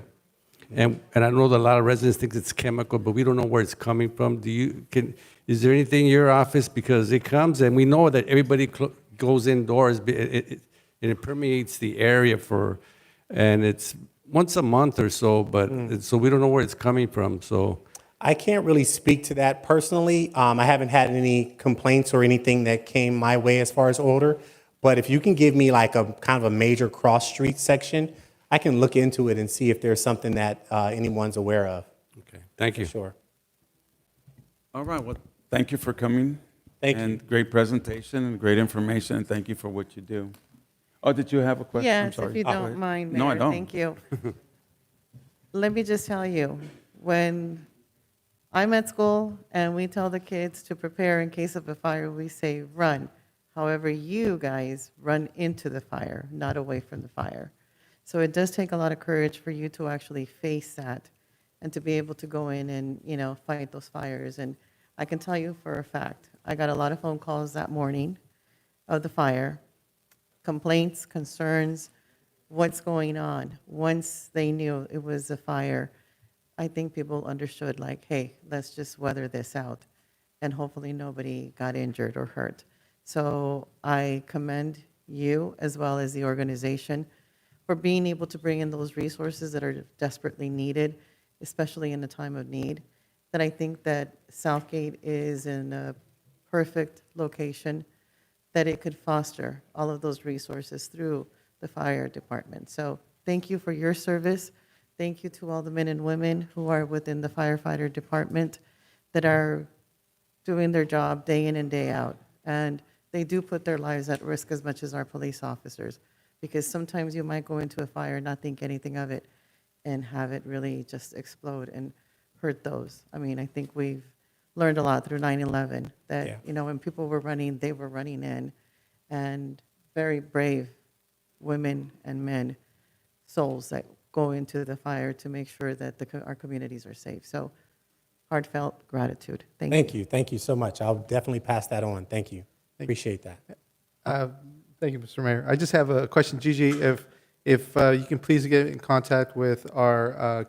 And I know that a lot of residents think it's chemical, but we don't know where it's coming from. Is there anything in your office, because it comes and we know that everybody goes indoors, and it permeates the area and it's once a month or so, but so we don't know where it's coming from. So I can't really speak to that personally. I haven't had any complaints or anything that came my way as far as odor. But if you can give me like a kind of a major cross street section, I can look into it and see if there's something that anyone's aware of. okay, thank you. Sure. all right, well, thank you for coming. Thank you. And great presentation and great information, and thank you for what you do. Oh, did you have a question? I'm Yes, sorry. if you Go don't ahead. mind, No, I Mayor. don't. Thank you. Let me just tell you, when I'm at school and we tell the kids to prepare in case of a fire, we say run. However, you guys run into the fire, not away from the fire. So it does take a lot of courage for you to actually face that and to be able to go in and, fight those fires. And I can tell you for a fact, I got a lot of phone calls that morning of the fire, complaints, concerns, what's going on. Once they knew it was a fire, I think people understood, like, hey, let's just weather this out. And hopefully nobody got injured or hurt. So I commend you as well as the organization for being able to bring in those resources that are desperately needed, especially in a time of need. That I think that Southgate is in a perfect location, that it could foster all of those resources through the fire department. So thank you for your service. Thank you to all the men and women who are within the firefighter department that are doing their job day in and day out. And they do put their lives at risk as much as our police officers, because sometimes you might go into a fire, not think anything of it, and have it really just explode and hurt those. I mean, I think we've learned a lot through 9/11 that, Yeah. when people were running, they were running in, and very brave women and men, souls that go into the fire to make sure that our communities are safe. So heartfelt gratitude. Thank you. Thank you. Thank you so much. I'll definitely pass that on. Thank you. Appreciate that. Thank you, Mr. Mayor. I just have a question, Gigi, if you can please get in contact with our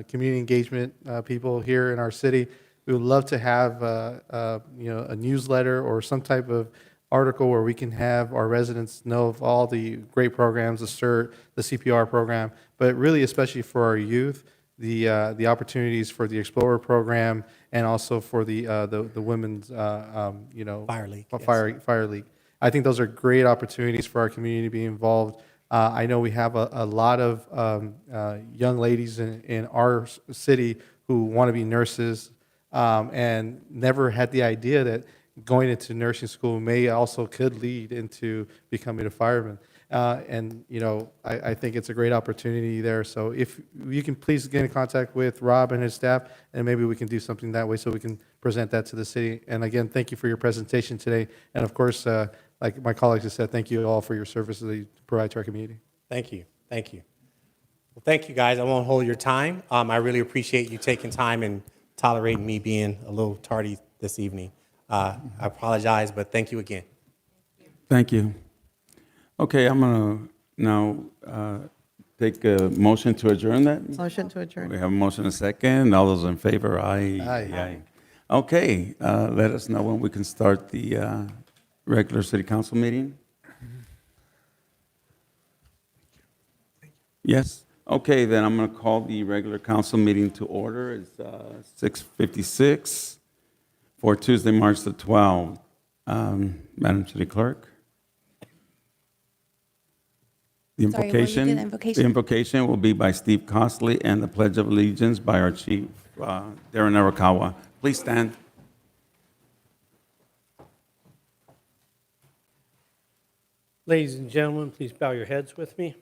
community engagement people here in our city. We would love to have, a newsletter or some type of article where we can have our residents know of all the great programs, the CERT, the CPR program, but really especially for our youth, the opportunities for the Explorer program and also for the women's, Fire League, yes. Fire League. I think those are great opportunities for our community to be involved. I know we have a lot of young ladies in our city who want to be nurses and never had the idea that going into nursing school may also could lead into becoming a fireman. I think it's a great opportunity there. So if you can please get in contact with Rob and his staff, and maybe we can do something that way so we can present that to the city. And again, thank you for your presentation today. And of course, like my colleagues have said, thank you all for your services that you provide to our community. Thank you. Thank you. Well, thank you, guys. I won't hold your time. I really appreciate you taking time and tolerating me being a little tardy this evening. I apologize, but thank you again. Thank you. Okay, I'm going to now take a motion to adjourn that. Motion to adjourn. We have a motion and a second. All those in favor, aye. Aye. Okay, let us know when we can start the regular city council meeting. Yes? Okay, then I'm going to call the regular council meeting to order. It's 6:56 for Tuesday, March the 12th. Madam City Clerk? The Sorry, will you do the invocation? The invocation will be by Steve Costley and the Pledge of Allegiance by our Chief, Darren Arakawa. Please stand. Ladies and gentlemen, please bow your heads with me.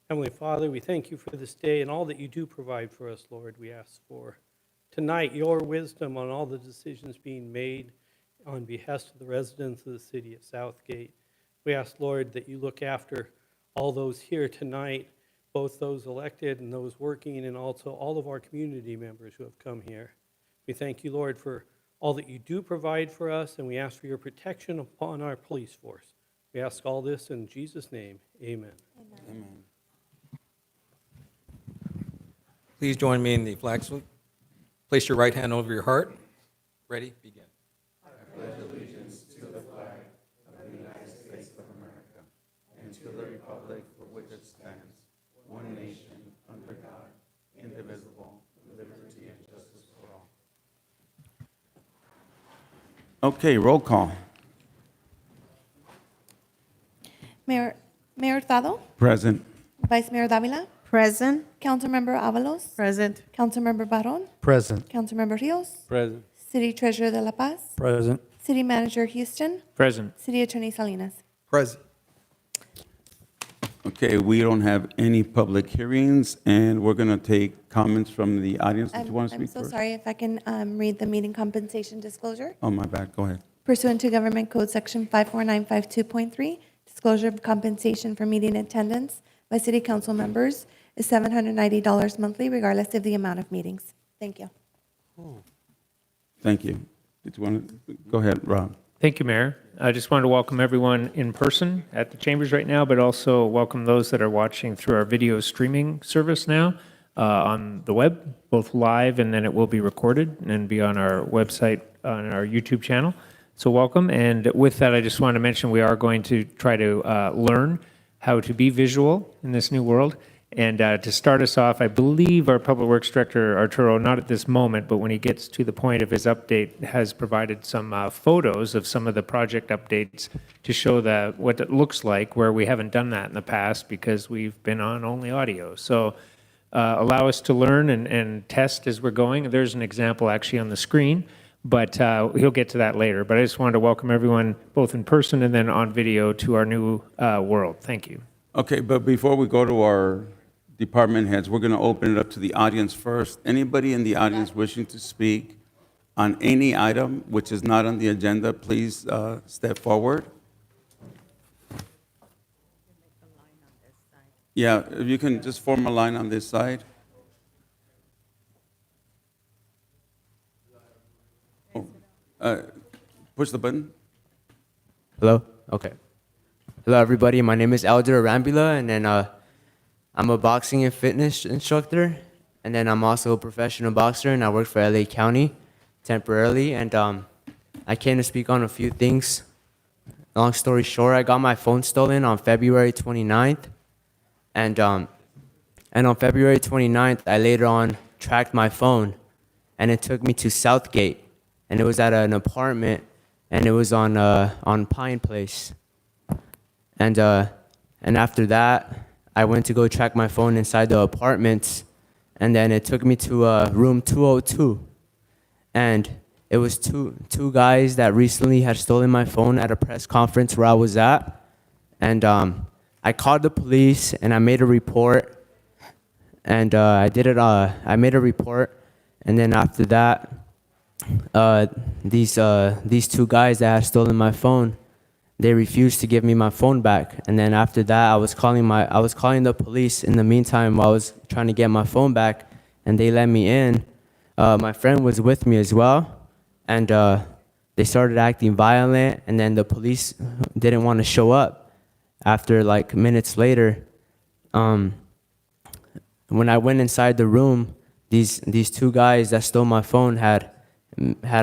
Heavenly Father, we thank you for this day and all that you do provide for us, Lord. We ask for tonight your wisdom on all the decisions being made on behest of the residents of the city of Southgate. We ask, Lord, that you look after all those here tonight, both those elected and those working, and also all of our community members who have come here. We thank you, Lord, for all that you do provide for us, and we ask for your protection upon our police force. We ask all this in Jesus' name. Amen. Amen. Please join me in the flag salute. Place your right hand over your heart. Ready? Begin. Okay, roll call. Mayor Hurtado, Present. Vice Mayor Davila, Present. Councilmember Avalos, Present. Councilmember Barron, Present. Councilmember Rios, Present. City Treasurer De La Paz, Present. City Manager Houston, Present. City Attorney Salinas. Present. Okay, we don't have any public hearings, and we're going to take comments from the audience. Did you want to I'm speak so first? sorry if I can read the meeting compensation disclosure. Oh, my bad, go ahead. Pursuant to Government Code Section 54952.3, disclosure of compensation for meeting attendance by city council members is $790 monthly, regardless of the amount of meetings. Thank you. Thank you. Did you want to, go ahead, Rob. Thank you, Mayor. I just wanted to welcome everyone in person at the chambers right now, but also welcome those that are watching through our video streaming service now on the web, both live and then it will be recorded and be on our website, on our YouTube channel. So welcome. And with that, I just want to mention we are going to try to learn how to be visual in this new world. And to start us off, I believe our Public Works Director, Arturo, not at this moment, but when he gets to the point of his update, has provided some photos of some of the project updates to show what it looks like, where we haven't done that in the past because we've been on only audio. So allow us to learn and test as we're going. There's an example actually on the screen, but he'll get to that later. But I just wanted to welcome everyone, both in person and then on video, to our new world. Thank you. Okay, but before we go to our department heads, we're going to open it up to the audience first. Anybody in the audience wishing to speak on any item which is not on the agenda, please step forward. Yeah, if you can just form a line on this side. Push the button. Hello? Okay. Hello, everybody. My name is Elder Arambula, and then I'm a boxing and fitness instructor, and then I'm also a professional boxer, and I work for LA County temporarily, and I came to speak on a few things. Long story short, I got my phone stolen on February 29th, and on February 29th, I later on tracked my phone, and it took me to Southgate, and it was at an apartment, and it was on Pine Place. And after that, I went to go track my phone inside the apartments, and then it took me to room 202. And it was two guys that recently had stolen my phone at a press conference where I was at. And I called the police, and I made a report. And I made a report, and then after that, these two guys that had stolen my phone, they refused to give me my phone back. And then after that, I was calling the police in the meantime while I was trying to get my phone back, and they let me in. My friend was with me as well, and they started acting violent, and then the police didn't want to show up. After like minutes later, when I went inside the room, these two guys that stole my phone had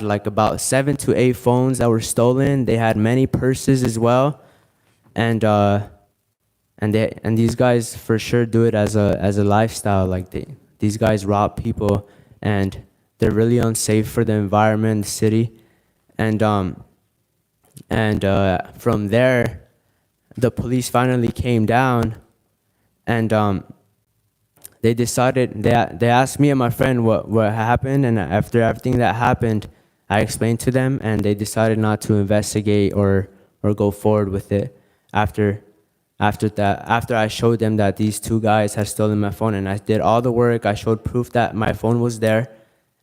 like about 7 to 8 phones that were stolen. They had many purses as well, and these guys for sure do it as a lifestyle. Like these guys rob people, and they're really unsafe for the environment, the city, and from there, the police finally came down, and they decided, they asked me and my friend what happened, and after everything that happened, I explained to them, and they decided not to investigate or go forward with it. After I showed them that these two guys had stolen my phone, and I did all the work, I showed proof that my phone was there,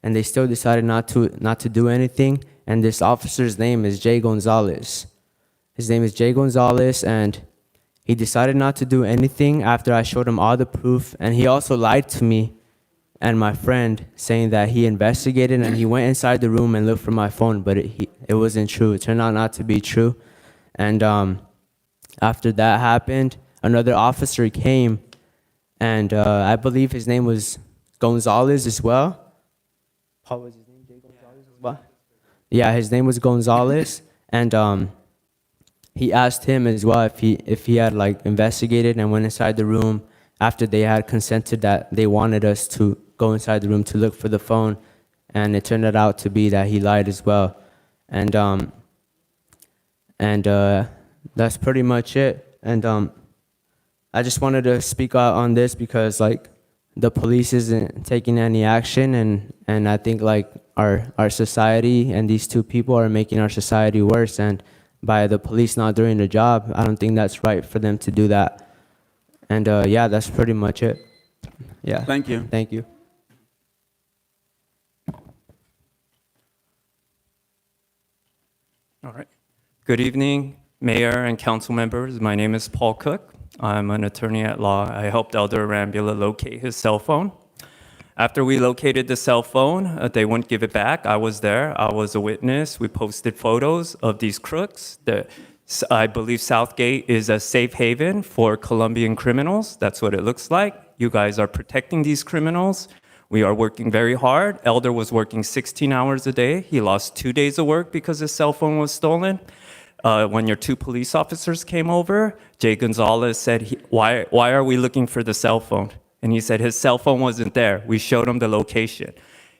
and they still decided not to do anything. And this officer's name is Jay Gonzalez. His name is Jay Gonzalez, and he decided not to do anything after I showed him all the proof, and he also lied to me and my friend, saying that he investigated and he went inside the room and looked for my phone, but it wasn't true. It turned out not to be true. And after that happened, another officer came, and I believe his name was Gonzalez as well. How was his name? Jay Gonzalez as well? Yeah, his name was Gonzalez, and he asked him as well if he had like investigated and went inside the room after they had consented that they wanted us to go inside the room to look for the phone, and it turned out to be that he lied as well. And that's pretty much it. And I just wanted to speak out on this because like the police isn't taking any action, and I think like our society and these two people are making our society worse, and by the police not doing their job, I don't think that's right for them to do that. And yeah, that's pretty much it. Yeah. Thank you. Thank you. All right. Good evening, Mayor and council members. My name is Paul Cook. I'm an attorney at law. I helped Elder Arambula locate his cell phone. After we located the cell phone, they wouldn't give it back. I was there. I was a witness. We posted photos of these crooks. I believe Southgate is a safe haven for Colombian criminals. That's what it looks like. You guys are protecting these criminals. We are working very hard. Elder was working 16 hours a day. He lost 2 days of work because his cell phone was stolen. When your 2 police officers came over, Jay Gonzalez said, why are we looking for the cell phone? And he said his cell phone wasn't there. We showed him the location.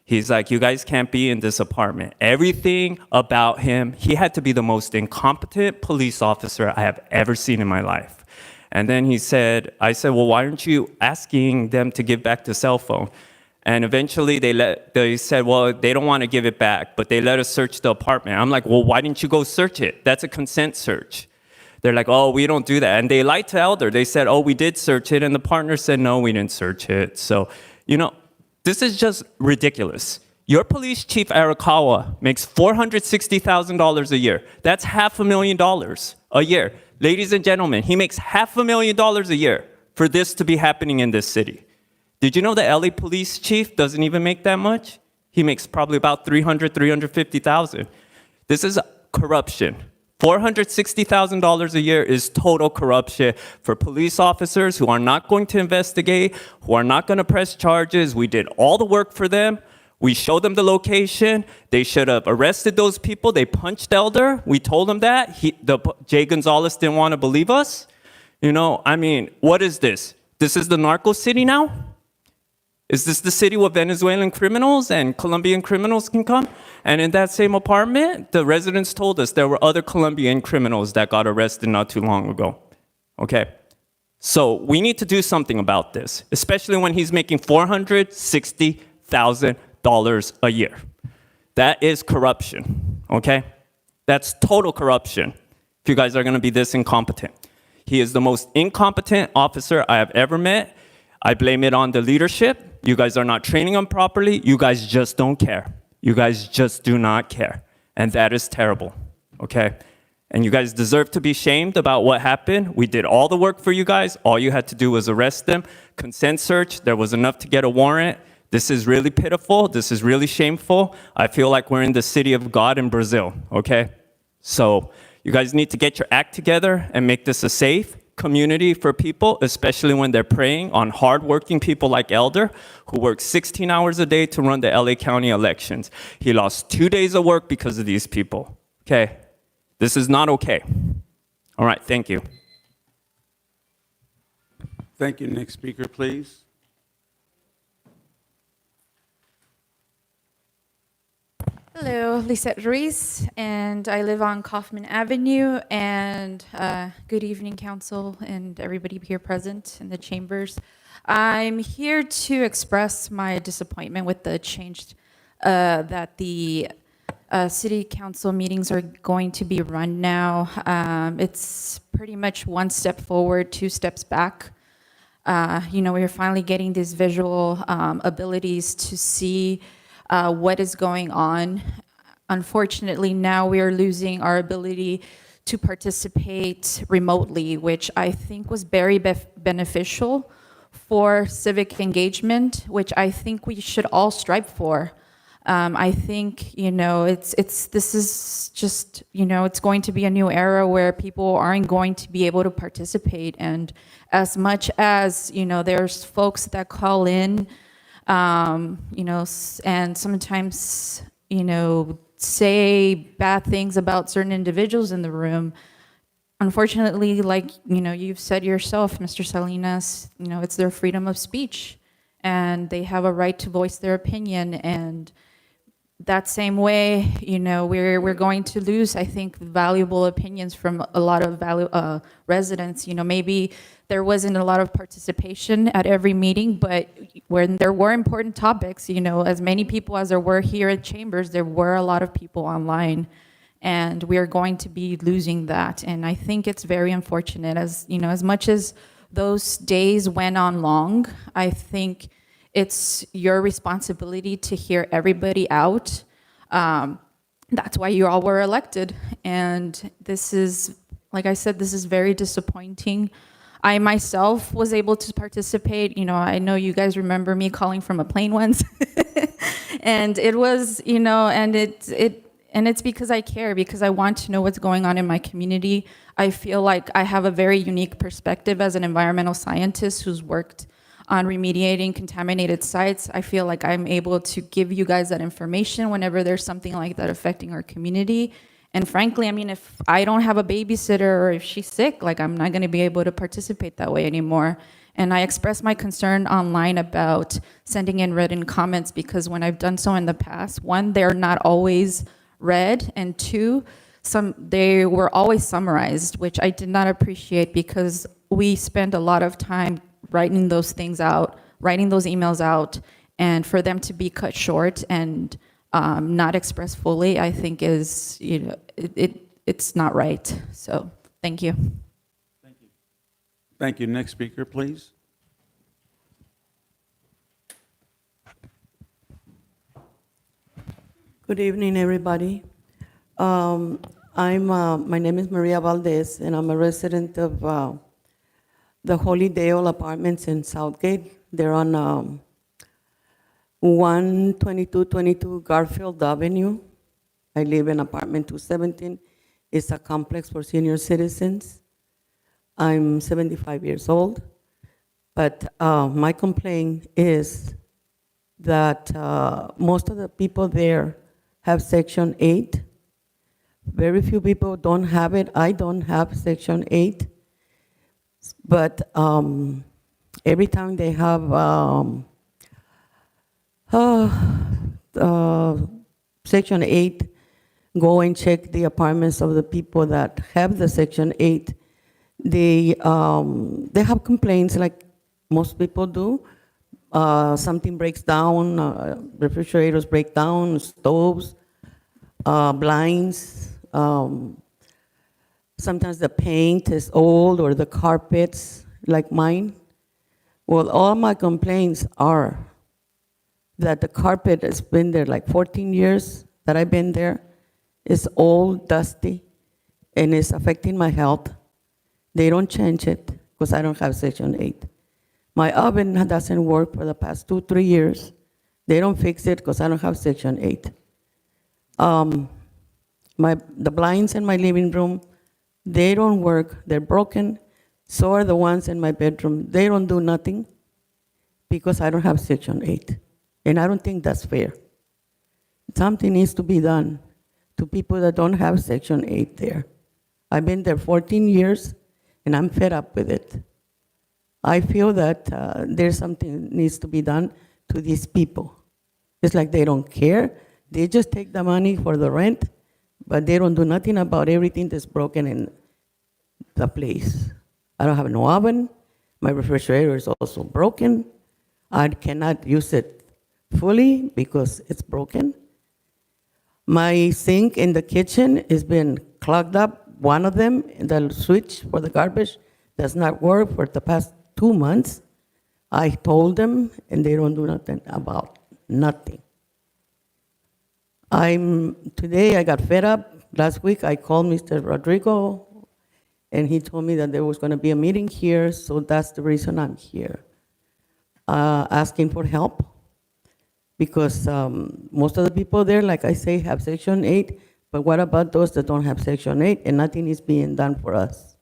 He's like, you guys can't be in this apartment. Everything about him, he had to be the most incompetent police officer I have ever seen in my life. And then I said, well, why aren't you asking them to give back the cell phone? And eventually they said, well, they don't want to give it back, but they let us search the apartment. I'm like, well, why didn't you go search it? That's a consent search. They're like, oh, we don't do that. And they lied to Elder. They said, oh, we did search it. And the partner said, no, we didn't search it. So, this is just ridiculous. Your police chief, Arakawa, makes $460,000 a year. That's $500,000 a year. Ladies and gentlemen, he makes $500,000 a year for this to be happening in this city. Did you know the LA police chief doesn't even make that much? He makes probably about $350,000. This is corruption. $460,000 a year is total corruption for police officers who are not going to investigate, who are not going to press charges. We did all the work for them. We showed them the location. They should have arrested those people. They punched Elder. We told them that. Jay Gonzalez didn't want to believe us. You know, I mean, what is this? This is the narco city now? Is this the city where Venezuelan criminals and Colombian criminals can come? And in that same apartment, the residents told us there were other Colombian criminals that got arrested not too long ago. Okay? So we need to do something about this, especially when he's making $460,000 a year. That is corruption, okay? That's total corruption if you guys are gonna be this incompetent. He is the most incompetent officer I have ever met. I blame it on the leadership. You guys are not training him properly. You guys just don't care. You guys just do not care. And that is terrible, okay? And you guys deserve to be shamed about what happened. We did all the work for you guys. All you had to do was arrest them. Consent search, there was enough to get a warrant. This is really pitiful. This is really shameful. I feel like we're in the city of God in Brazil, okay? So you guys need to get your act together and make this a safe community for people, especially when they're preying on hardworking people like Elder, who works 16 hours a day to run the LA County elections. He lost 2 days of work because of these people, okay? This is not okay. All right, thank you. Thank you. Next speaker, please. Hello, Lisette Ruiz, and I live on Kaufman Avenue. And good evening, council, and everybody here present in the chambers. I'm here to express my disappointment with the change that the city council meetings are going to be run now. It's pretty much one step forward, two steps back. You know, we're finally getting these visual abilities to see what is going on. Unfortunately, now we are losing our ability to participate remotely, which I think was very beneficial for civic engagement, which I think we should all strive for. I think, you know, this is just, you know, it's going to be a new era where people aren't going to be able to participate. And as much as, you know, there's folks that call in, you know, and sometimes, you know, say bad things about certain individuals in the room. Unfortunately, like, you know, you've said yourself, Mr. Salinas, you know, it's their freedom of speech and they have a right to voice their opinion. And that same way, you know, we're going to lose, I think, valuable opinions from a lot of residents. You know, maybe there wasn't a lot of participation at every meeting, but when there were important topics, you know, as many people as there were here at Chambers, there were a lot of people online, and we are going to be losing that. And I think it's very unfortunate, as, you know, as much as those days went on long, I think it's your responsibility to hear everybody out. That's why you all were elected. And this is, like I said, this is very disappointing. I myself was able to participate. You know, I know you guys remember me calling from a plane once. And it was, you know, and it's because I care, because I want to know what's going on in my community. I feel like I have a very unique perspective as an environmental scientist who's worked on remediating contaminated sites. I feel like I'm able to give you guys that information whenever there's something like that affecting our community. And frankly, I mean, if I don't have a babysitter or if she's sick, like, I'm not going to be able to participate that way anymore. And I expressed my concern online about sending in written comments, because when I've done so in the past, one, they're not always read, and two, they were always summarized, which I did not appreciate, because we spend a lot of time writing those things out, writing those emails out, and for them to be cut short and not expressed fully, I think is, you know, it's not right. So, thank you. Thank you. Thank you. Next speaker, please. Good evening, everybody. My name is Maria Valdez, and I'm a resident of the Holy Dale Apartments in Southgate. They're on 12222 Garfield Avenue. I live in apartment 217. It's a complex for senior citizens. I'm 75 years old, but my complaint is that most of the people there have Section 8. Very few people don't have it. I don't have Section 8. But every time they have Section 8, go and check the apartments of the people that have the Section 8. They have complaints like most people do. Something breaks down, refrigerators break down, stoves, blinds. Sometimes the paint is old or the carpets, like mine. Well, all my complaints are that the carpet has been there like 14 years that I've been there. It's old, dusty, and it's affecting my health. They don't change it because I don't have Section 8. My oven doesn't work for the past 2-3 years. They don't fix it because I don't have Section 8. The blinds in my living room, they don't work. They're broken. So are the ones in my bedroom. They don't do nothing because I don't have Section 8. And I don't think that's fair. Something needs to be done to people that don't have Section 8 there. I've been there 14 years, and I'm fed up with it. I feel that there's something needs to be done to these people. It's like they don't care. They just take the money for the rent, but they don't do nothing about everything that's broken in the place. I don't have no oven. My refrigerator is also broken. I cannot use it fully because it's broken. My sink in the kitchen has been clogged up. One of them, the switch for the garbage, does not work for the past 2 months. I told them, and they don't do nothing about nothing. Today I got fed up. Last week I called Mr. Rodrigo, and he told me that there was going to be a meeting here, so that's the reason I'm here, asking for help. Because most of the people there, like I say, have Section 8, but what about those that don't have Section 8 and nothing is being done for us?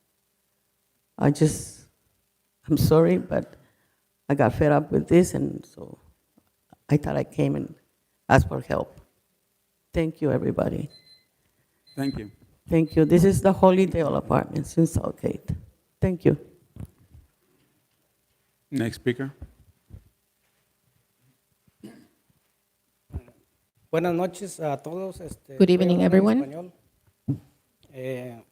I'm sorry, but I got fed up with this, and so I thought I came and asked for help. Thank you, everybody. Thank you. Thank you. This is the Holydale Apartments in Southgate. Thank you. Next speaker. Buenas noches a todos. Good evening, voy a hablar en everyone. español.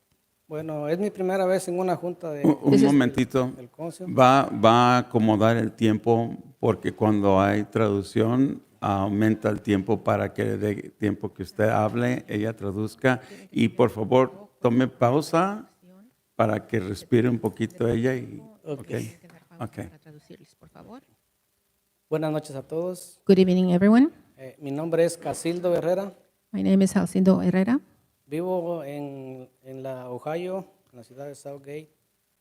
Bueno, es mi primera vez en una junta de Un momentito. del CONSEO. Va a acomodar el tiempo porque cuando hay traducción aumenta el tiempo para que le dé tiempo que usted hable, ella traduzca. Y por favor, tome pausa para que respire un poquito ella. Okay. Buenas noches a todos. Good evening, everyone. Mi nombre es Casildo Herrera. My name is Jacinto Herrera. Vivo en la Ohio, en la ciudad de Southgate.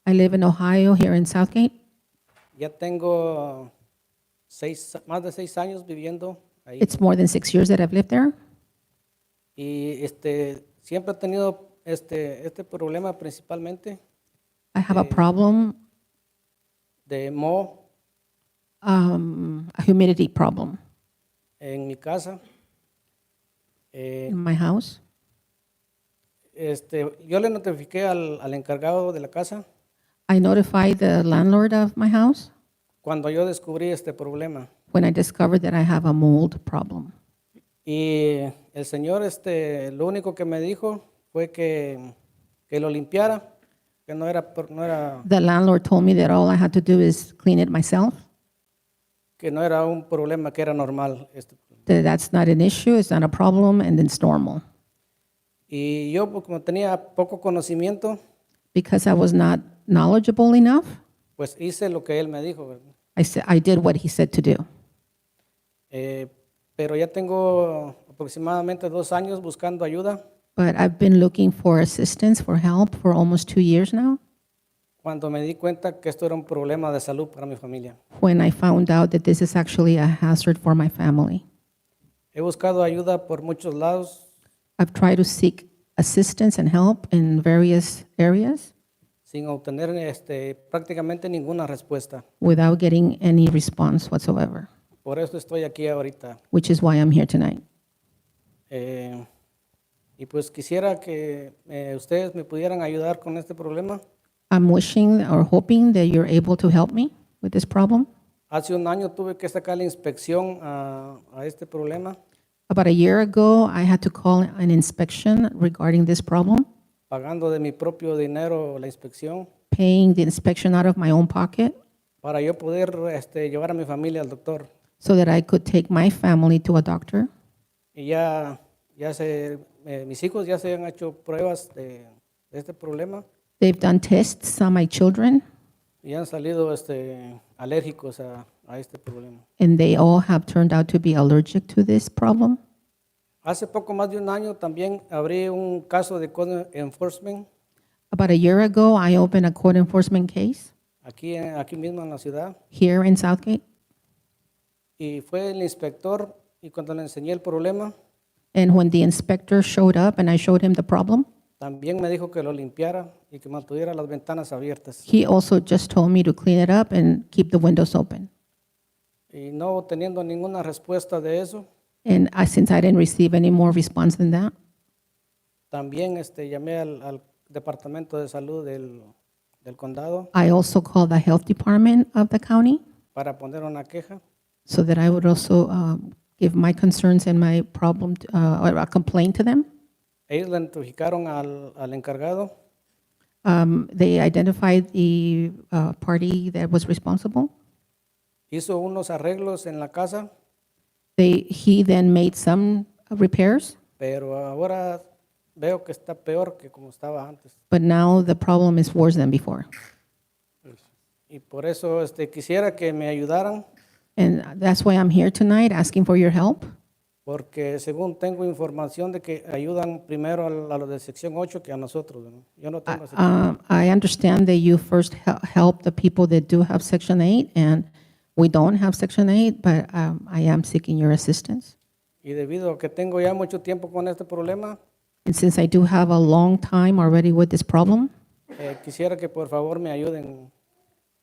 I live in Ohio, here in Southgate. Ya tengo más de 6 años viviendo ahí. It's more than 6 years that I've lived there. Y siempre he tenido este problema principalmente I have a problem, de moho a humidity problem en mi casa. in my house. Yo le notifiqué al encargado de la casa I notified the landlord of my house cuando yo descubrí este problema. when I discovered that I have a mold problem. Y el señor lo único que me dijo fue que lo limpiara, que no era The landlord told me that all I had to do is clean it myself, un problema, que era normal. that that's not an issue, it's not a problem, and it's normal. Y yo, pues, como tenía poco conocimiento, Because I was not knowledgeable enough, pues hice lo que él me dijo, ¿verdad? I did what he said to do. Pero ya tengo aproximadamente 2 años buscando ayuda. But I've been looking for assistance, for help, for almost 2 years now. Cuando me di cuenta que esto era un problema de salud para mi familia. When I found out that this is actually a hazard for my family. He buscado ayuda por muchos lados. I've tried to seek assistance and help in various areas sin obtener prácticamente ninguna respuesta. without getting any response whatsoever, Por eso estoy aquí ahorita. which is why I'm here tonight. Y pues quisiera que ustedes me pudieran ayudar con este problema. I'm wishing or hoping that you're able to help me with this problem. Hace un año tuve que sacar la inspección a este problema, About a year ago, I had to call an inspection regarding this problem, pagando de mi propio dinero la inspección paying the inspection out of my own pocket para yo poder llevar a mi familia al doctor. so that I could take my family to a doctor. Y mis hijos ya se han hecho pruebas de este problema They've done tests on my children, y han salido alérgicos a este problema. and they all have turned out to be allergic to this problem. Hace poco más de un año también abrí un caso de code enforcement About a year ago, I opened a court enforcement case aquí mismo en la ciudad here in Southgate, y fue el inspector y cuando le enseñé el problema and when the inspector showed up and I showed him the problem, también me dijo que lo limpiara y que mantuviera las ventanas abiertas. he also just told me to clean it up and keep the windows open. Y no teniendo ninguna respuesta de eso, And since I didn't receive any more response than that, también llamé al departamento de salud del condado I also called the health department of the county para poner una queja. so that I would also give my concerns and my problem, or a complaint to them. Ellos le notificaron al encargado They identified the party that was responsible. hizo unos arreglos en la casa, He then made some repairs, pero ahora veo que está peor que como estaba antes. but now the problem is worse than before. Y por eso quisiera que me ayudaran, And that's why I'm here tonight asking for your help. porque según tengo información de que ayudan primero a los de sección 8 que a nosotros, ¿no? Yo no tengo sección. I understand that you first help the people that do have Section 8, and we don't have Section 8, but I am seeking your assistance. Y debido a que tengo ya mucho tiempo con este problema, And since I do have a long time already with this problem, quisiera que por favor me ayuden.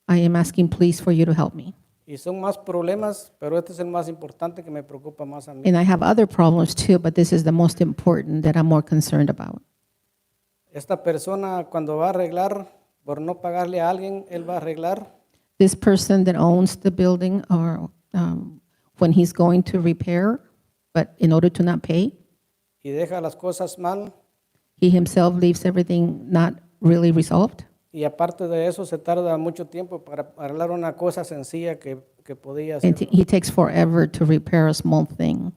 I am asking please for you to help me. Y son más problemas, pero este es el más importante que me preocupa más a mí. And I have other problems too, but this is the most important that I'm more concerned about. Esta persona cuando va a arreglar, por no pagarle a alguien, él va a arreglar This person that owns the building, or when he's going to repair, but in order to not pay, y deja las cosas mal. he himself leaves everything not really resolved. Y aparte de eso, se tarda mucho tiempo para arreglar una cosa sencilla que podía And hacer. he takes forever to repair a small thing.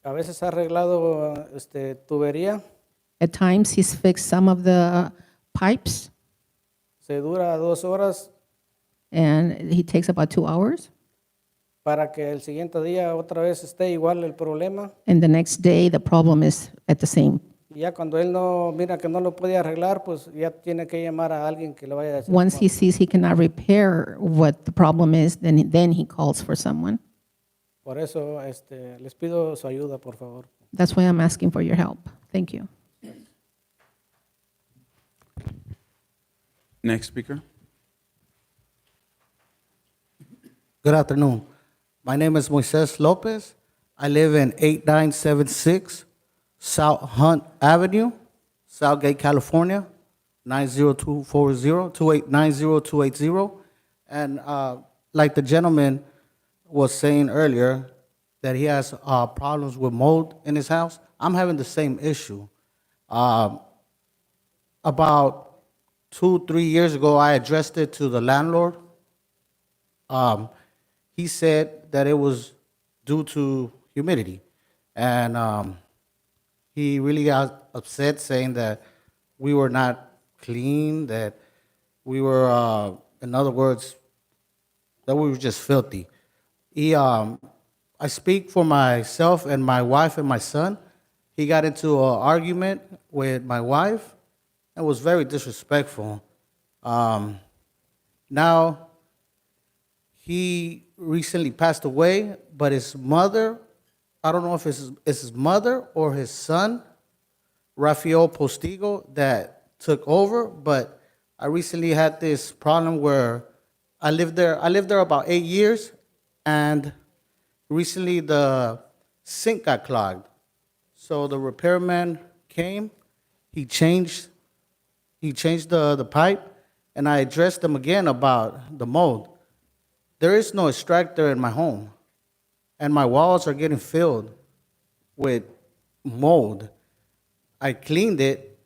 A veces ha arreglado tubería, At times, he's fixed some of the pipes, se dura 2 horas and he takes about 2 hours. para que el siguiente día otra vez esté igual el problema. And the next day, the problem is at the same. Y ya cuando él no mira que no lo puede arreglar, pues ya tiene que llamar a alguien que le vaya a decir. Once he sees he cannot repair what the problem is, then he calls for someone. Por eso les pido su ayuda, por favor. That's why I'm asking for your help. Thank you. Next speaker. Good afternoon. My name is Moises Lopez. I live in 8976 South Hunt Avenue, Southgate, California, 90240, 2890280. And like the gentleman was saying earlier, that he has problems with mold in his house, I'm having the same issue. About 2-3 years ago, I addressed it to the landlord. He said that it was due to humidity. And he really got upset, saying that we were not clean, that we were, in other words, that we were just filthy. I speak for myself and my wife and my son. He got into an argument with my wife and was very disrespectful. Now, he recently passed away, but his mother I don't know if it's his mother or his son, Rafael Postigo, that took over, but I recently had this problem where I lived there about 8 years, and recently the sink got clogged. So the repairman came, he changed the pipe, and I addressed him again about the mold. There is no extractor in my home, and my walls are getting filled with mold. I cleaned it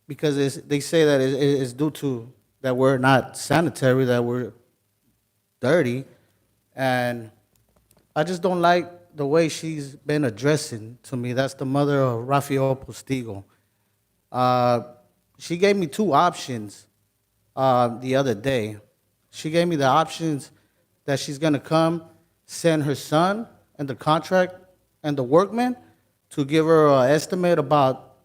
because they say that it's due to that we're not sanitary, that we're dirty, and I just don't like the way she's been addressing to me. That's the mother of Rafael Postigo. She gave me two options the other day. She gave me the options that she's gonna come, send her son and the contract and the workman to give her an estimate about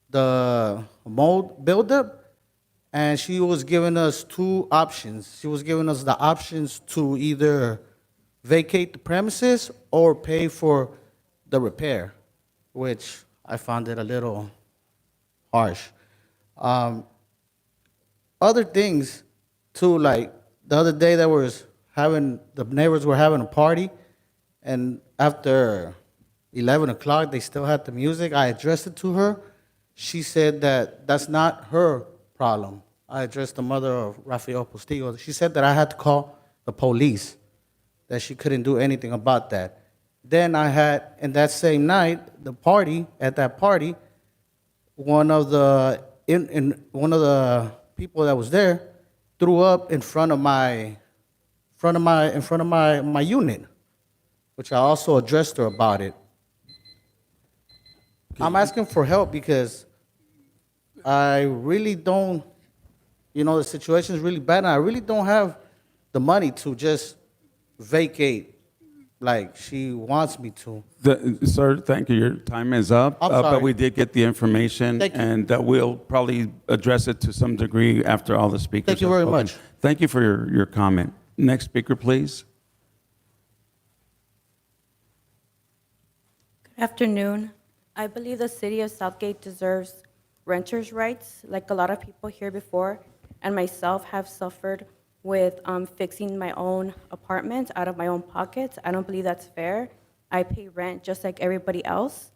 the mold buildup, and she was giving us two options. She was giving us the options to either vacate the premises or pay for the repair, which I found it a little harsh. Other things too, like the other day the neighbors were having a party, and after 11 o'clock, they still had the music. I addressed it to her. She said that that's not her problem. I addressed the mother of Rafael Postigo. She said that I had to call the police, that she couldn't do anything about that. Then I had, in that same night, at that party, one of the people that was there threw up in front of my unit, which I also addressed her about it. I'm asking for help because I really don't, the situation is really bad, and I really don't have the money to just vacate like she wants me to. Sir, thank you. Your time is up. I'm sorry. But we did get the information, Thank you. and we'll probably address it to some degree after all the speakers. Thank you have very spoken. much. Thank you for your comment. Next speaker, please. Good afternoon. I believe the city of Southgate deserves renters' rights, like a lot of people here before, and myself have suffered with fixing my own apartment out of my own pockets. I don't believe that's fair. I pay rent just like everybody else.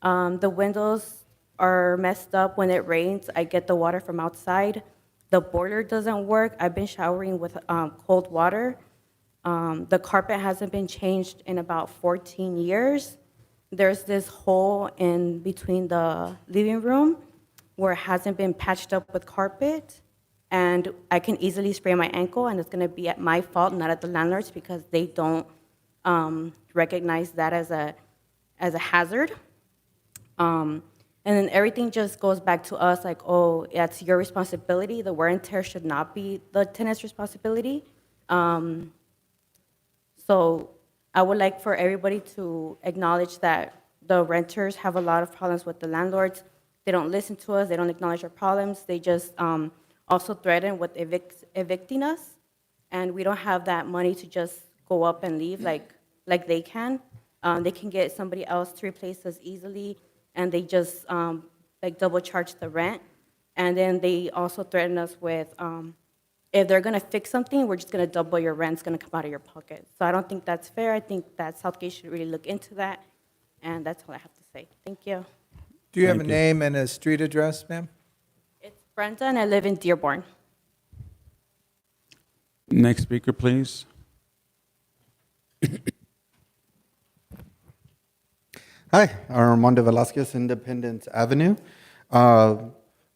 The windows are messed up when it rains. I get the water from outside. The boiler doesn't work. I've been showering with cold water. The carpet hasn't been changed in about 14 years. There's this hole in between the living room where it hasn't been patched up with carpet, and I can easily sprain my ankle, and it's gonna be at my fault, not at the landlords, because they don't recognize that as a hazard. And then everything just goes back to us like, oh, that's your responsibility. The wear and tear should not be the tenant's responsibility. So I would like for everybody to acknowledge that the renters have a lot of problems with the landlords. They don't listen to us. They don't acknowledge our problems. They just also threaten with evicting us, and we don't have that money to just go up and leave like they can. They can get somebody else to replace us easily, and they just double charge the rent. And then they also threaten us with, if they're gonna fix something, we're just gonna double your rent, it's gonna come out of your pocket. So I don't think that's fair. I think that Southgate should really look into that, and that's all I have to say. Thank you. Do you have a Thank you. name and a street address, ma'am? It's Brenda, and I live in Dearborn. Next speaker, please. Hi, Armando Velasquez, Independence Avenue.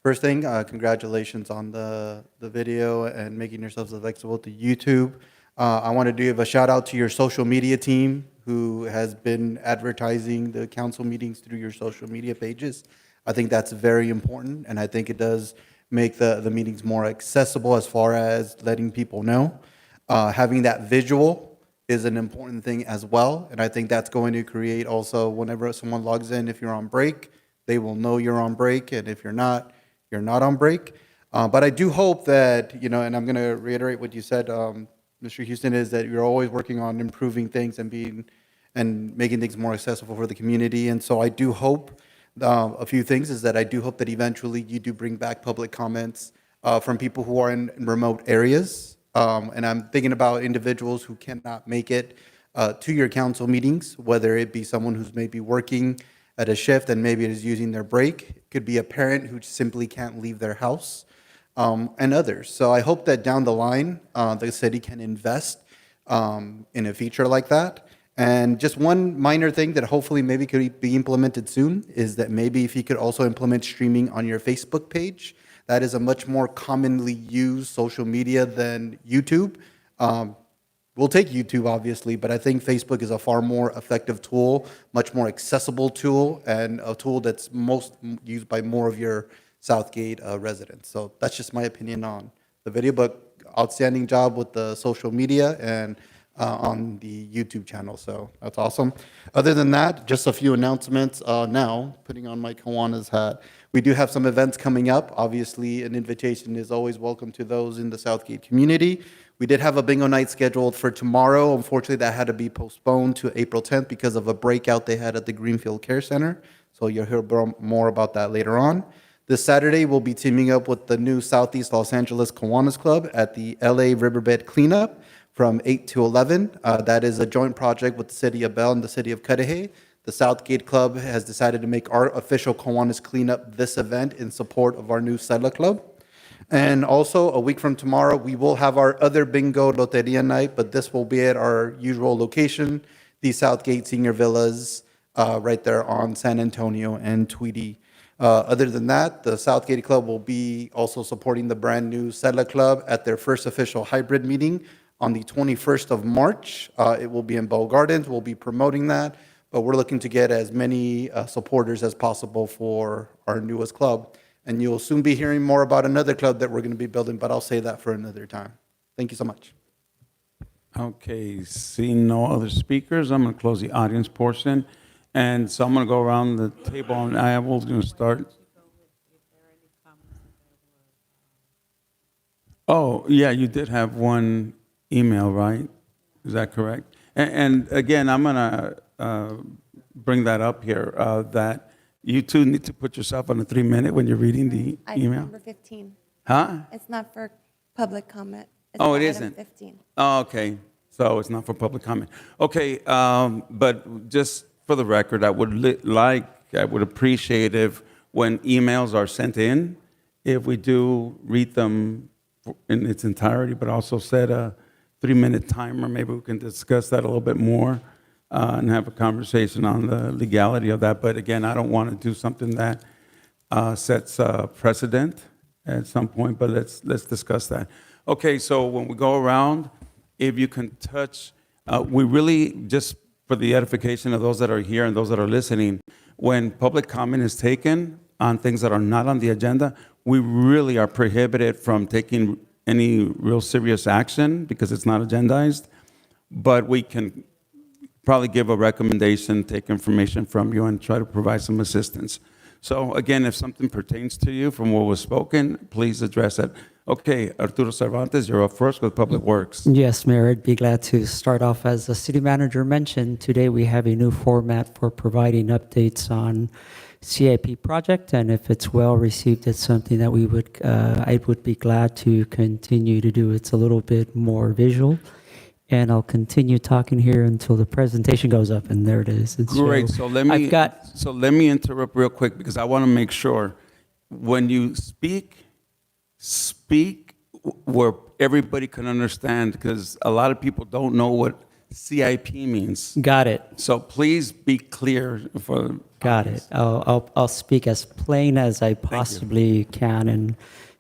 First thing, congratulations on the video and making yourselves available to YouTube. I want to give a shout out to your social media team who has been advertising the council meetings through your social media pages. I think that's very important, and I think it does make the meetings more accessible as far as letting people know. Having that visual is an important thing as well, and I think that's going to create also, whenever someone logs in, if you're on break, they will know you're on break, and if you're not on break. But I do hope that, and I'm going to reiterate what you said, Mr. Houston, is that you're always working on improving things and being and making things more accessible for the community. And so I do hope, a few things is that I do hope that eventually you do bring back public comments from people who are in remote areas. And I'm thinking about individuals who cannot make it to your council meetings, whether it be someone who's maybe working at a shift and maybe is using their break. It could be a parent who simply can't leave their house, and others. So I hope that down the line, the city can invest in a feature like that. And just one minor thing that hopefully maybe could be implemented soon is that maybe if you could also implement streaming on your Facebook page. That is a much more commonly used social media than YouTube. We'll take YouTube, obviously, but I think Facebook is a far more effective tool, much more accessible tool, and a tool that's most used by more of your Southgate residents. So that's just my opinion on the video, but outstanding job with the social media and on the YouTube channel. So that's awesome. Other than that, just a few announcements now, putting on my Kiwanis hat. We do have some events coming up. Obviously, an invitation is always welcome to those in the Southgate community. We did have a bingo night scheduled for tomorrow. Unfortunately, that had to be postponed to April 10th because of a breakout they had at the Greenfield Care Center. So you'll hear more about that later on. This Saturday, we'll be teaming up with the new Southeast Los Angeles Kiwanis Club at the LA Riverbed Cleanup from 8 to 11. That is a joint project with the City of Bell and the City of Cudahy. The Southgate Club has decided to make our official Kiwanis cleanup this event in support of our new Settler Club. And also, a week from tomorrow, we will have our other bingo loteria night, but this will be at our usual location, the Southgate Senior Villas, right there on San Antonio and Tweedy. Other than that, the Southgate Club will be also supporting the brand new Settler Club at their first official hybrid meeting on the 21st of March. It will be in Bow Gardens. We'll be promoting that, but we're looking to get as many supporters as possible for our newest club. And you'll soon be hearing more about another club that we're going to be building, but I'll say that for another time. Thank you so much. Okay, seeing no other speakers, I'm going to close the audience portion. And so I'm going to go around the table, and I was going to start. Oh, yeah, you did have one email, right? Is that correct? And again, I'm going to bring that up here, that you two need to put yourself on a 3-minute when you're reading the Item email. number 15. Huh? It's not for public comment. It's Oh, it item isn't? 15. Oh, okay. So it's not for public comment. Okay, but just for the record, I would appreciate if when emails are sent in, if we do read them in its entirety, but also set a 3-minute timer. Maybe we can discuss that a little bit more and have a conversation on the legality of that. But again, I don't want to do something that sets a precedent at some point, but let's discuss that. Okay, so when we go around, if you can touch, we really, just for the edification of those that are here and those that are listening, when public comment is taken on things that are not on the agenda, we really are prohibited from taking any real serious action because it's not agendized, but we can probably give a recommendation, take information from you, and try to provide some assistance. So again, if something pertains to you from what was spoken, please address it. Okay, Arturo Cervantes, you're up first with Public Works. Yes, Mayor, I'd be glad to start off. As the city manager mentioned, today we have a new format for providing updates on CIP project, and if it's well received, it's something that I would be glad to continue to do. It's a little bit more visual, and I'll continue talking here until the presentation goes up, and there it is. And Great. So let me interrupt real quick because I want to make sure when you speak where everybody can understand, because a lot of people don't know what CIP means. Got it. So please be clear for. Got it. I'll speak as plain as I possibly can and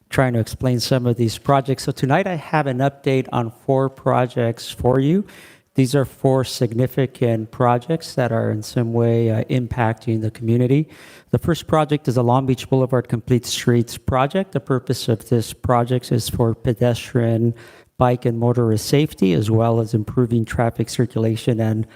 trying to explain some of these projects. So tonight I have an update on 4 projects for you. These are 4 significant projects that are in some way impacting the community. The first project is the Long Beach Boulevard Complete Streets project. The purpose of this project is for pedestrian, bike, and motorist safety, as well as improving traffic circulation and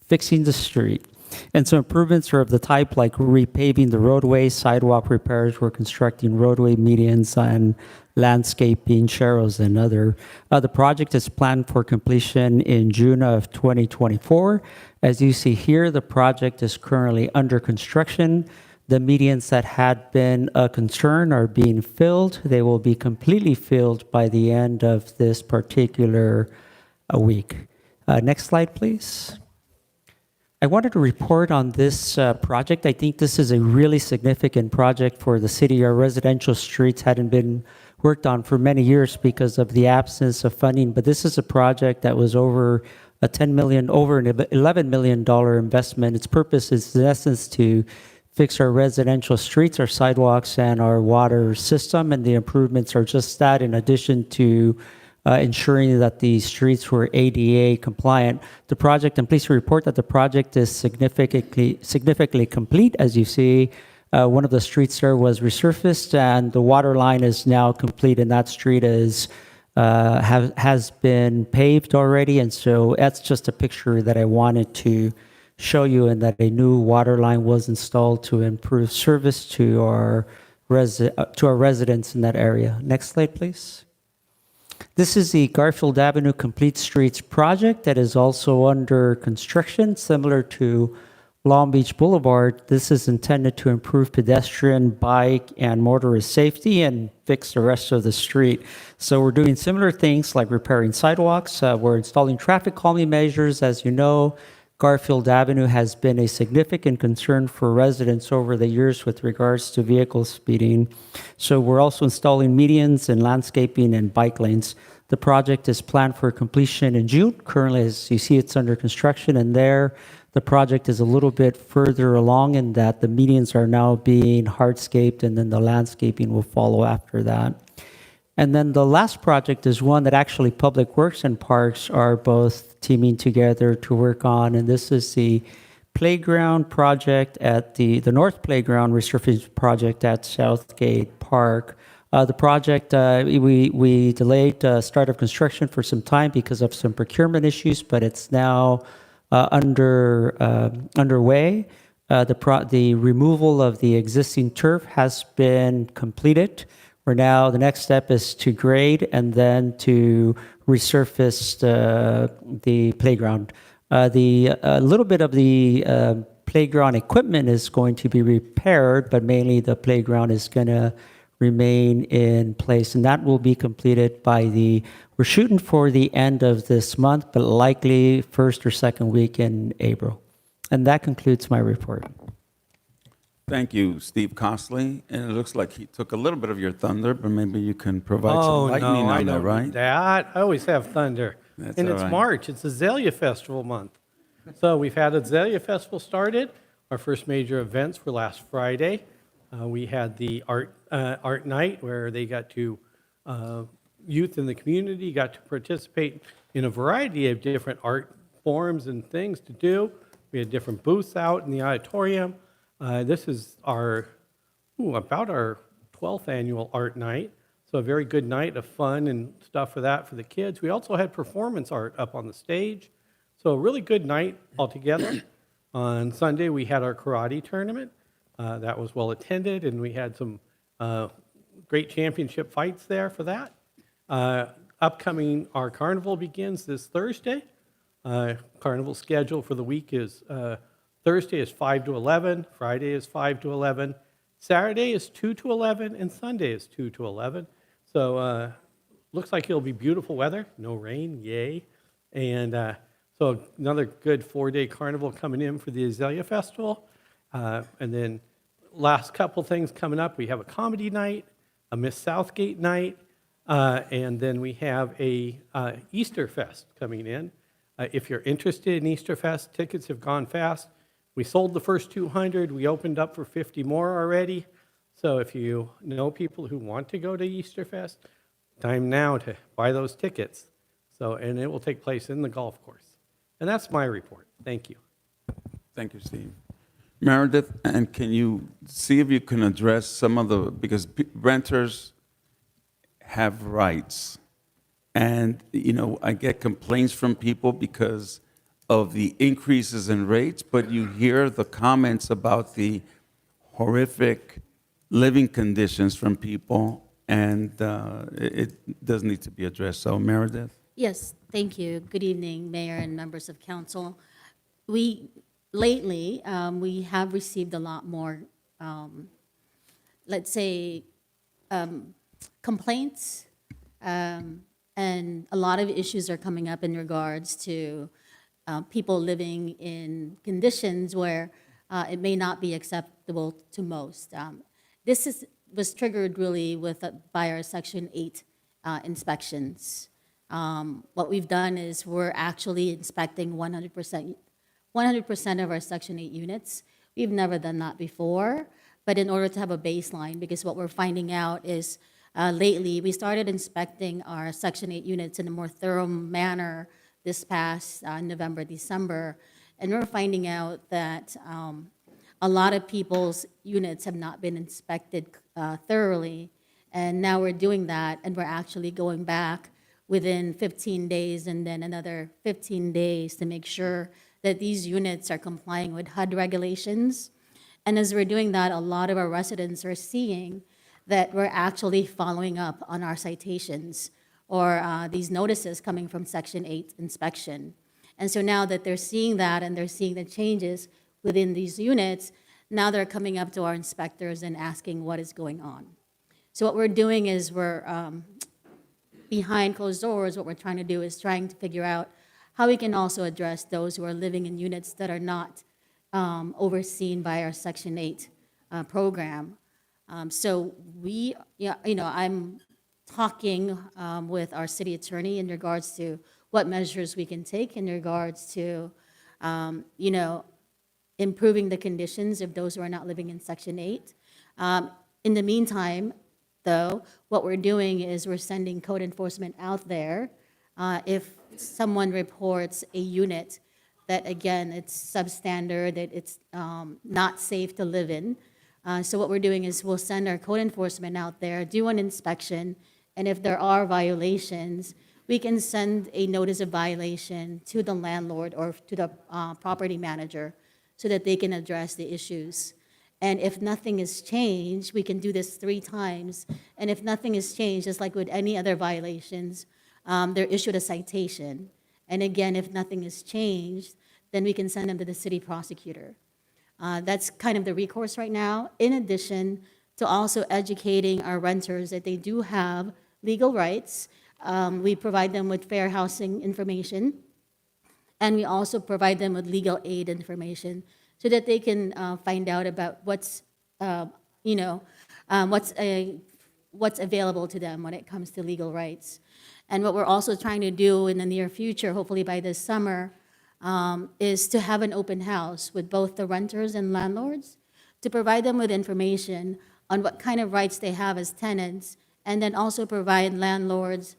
fixing the street. And so improvements are of the type like repaving the roadway, sidewalk repairs, we're constructing roadway medians and landscaping, sharrows, and other. The project is planned for completion in June of 2024. As you see here, the project is currently under construction. The medians that had been a concern are being filled. They will be completely filled by the end of this particular week. Next slide, please. I wanted to report on this project. I think this is a really significant project for the city. Our residential streets hadn't been worked on for many years because of the absence of funding, but this is a project that was over a $10 million, over an $11 million investment. Its purpose is, in essence, to fix our residential streets, our sidewalks, and our water system, and the improvements are just that, in addition to ensuring that the streets were ADA compliant. The project, I'm pleased to report that the project is significantly complete. As you see, one of the streets there was resurfaced, and the water line is now complete, and that street has been paved already. And so that's just a picture that I wanted to show you, and that a new water line was installed to improve service to our residents in that area. Next slide, please. This is the Garfield Avenue Complete Streets project that is also under construction, similar to Long Beach Boulevard. This is intended to improve pedestrian, bike, and motorist safety and fix the rest of the street. So we're doing similar things like repairing sidewalks. We're installing traffic calming measures. As you know, Garfield Avenue has been a significant concern for residents over the years with regards to vehicle speeding. So we're also installing medians and landscaping and bike lanes. The project is planned for completion in June. Currently, as you see, it's under construction, and there the project is a little bit further along in that the medians are now being hardscaped, and then the landscaping will follow after that. And then the last project is one that actually Public Works and Parks are both teaming together to work on, and this is the playground project at the North Playground resurfacing project at Southgate Park. The project, we delayed start of construction for some time because of some procurement issues, but it's now underway. The removal of the existing turf has been completed. The next step is to grade and then to resurface the playground. A little bit of the playground equipment is going to be repaired, but mainly the playground is going to remain in place, and that will be completed we're shooting for the end of this month, but likely first or second week in April. And that concludes my report. Thank you, Steve Costley. And it looks like he took a little bit of your thunder, but maybe you can provide some lightning on that, right? That. I always have thunder. That's And all it's right. March. It's Azalea Festival month. So we've had Azalea Festival started. Our first major events were last Friday. We had the art night where they got to, youth in the community got to participate in a variety of different art forms and things to do. We had different booths out in the auditorium. This is about our 12th annual art night. So a very good night of fun and stuff for that for the kids. We also had performance art up on the stage. So a really good night altogether. On Sunday, we had our karate tournament. That was well attended, and we had some great championship fights there for that. Upcoming, our carnival begins this Thursday. Carnival schedule for the week is Thursday is 5 to 11, Friday is 5 to 11, Saturday is 2 to 11, and Sunday is 2 to 11. So looks like it'll be beautiful weather, no rain, yay. And so another good 4-day carnival coming in for the Azalea Festival. And then last couple things coming up, we have a comedy night, a Miss Southgate night, and then we have a Easter Fest coming in. If you're interested in Easter Fest, tickets have gone fast. We sold the first 200. We opened up for 50 more already. So if you know people who want to go to Easter Fest, time now to buy those tickets. And it will take place in the golf course. And that's my report. Thank you. Thank you, Steve. Meredith, and can you see if you can address some of because renters have rights. And, I get complaints from people because of the increases in rates, but you hear the comments about the horrific living conditions from people and it does need to be addressed. So Meredith? Yes, thank you. Good evening, Mayor and members of council. Lately, we have received a lot more, let's say, complaints, and a lot of issues are coming up in regards to people living in conditions where it may not be acceptable to most. Was triggered really by our Section 8 inspections. What we've done is we're actually inspecting 100% of our Section 8 units. We've never done that before, but in order to have a baseline, because what we're finding out is lately, we started inspecting our Section 8 units in a more thorough manner this past November, December, and we're finding out that a lot of people's units have not been inspected thoroughly, and now we're doing that, and we're actually going back within 15 days and then another 15 days to make sure that these units are complying with HUD regulations. And as we're doing that, a lot of our residents are seeing that we're actually following up on our citations or these notices coming from Section 8 inspection. And so now that they're seeing that and they're seeing the changes within these units, now they're coming up to our inspectors and asking what is going on. So what we're doing is we're, behind closed doors, what we're trying to do is trying to figure out how we can also address those who are living in units that are not overseen by our Section 8 program. So I'm talking with our city attorney in regards to what measures we can take in regards to, improving the conditions of those who are not living in Section 8. In the meantime, though, what we're doing is we're sending code enforcement out there. If someone reports a unit that, again, it's substandard, that it's not safe to live in, so what we're doing is we'll send our code enforcement out there, do an inspection, and if there are violations, we can send a notice of violation to the landlord or to the property manager so that they can address the issues. And if nothing is changed, we can do this 3 times. And if nothing is changed, just like with any other violations, they're issued a citation. And again, if nothing is changed, then we can send them to the city prosecutor. That's kind of the recourse right now, in addition to also educating our renters that they do have legal rights. We provide them with fair housing information, and we also provide them with legal aid information so that they can find out about what's available to them when it comes to legal rights. And what we're also trying to do in the near future, hopefully by this summer, is to have an open house with both the renters and landlords to provide them with information on what kind of rights they have as tenants, and then also provide landlords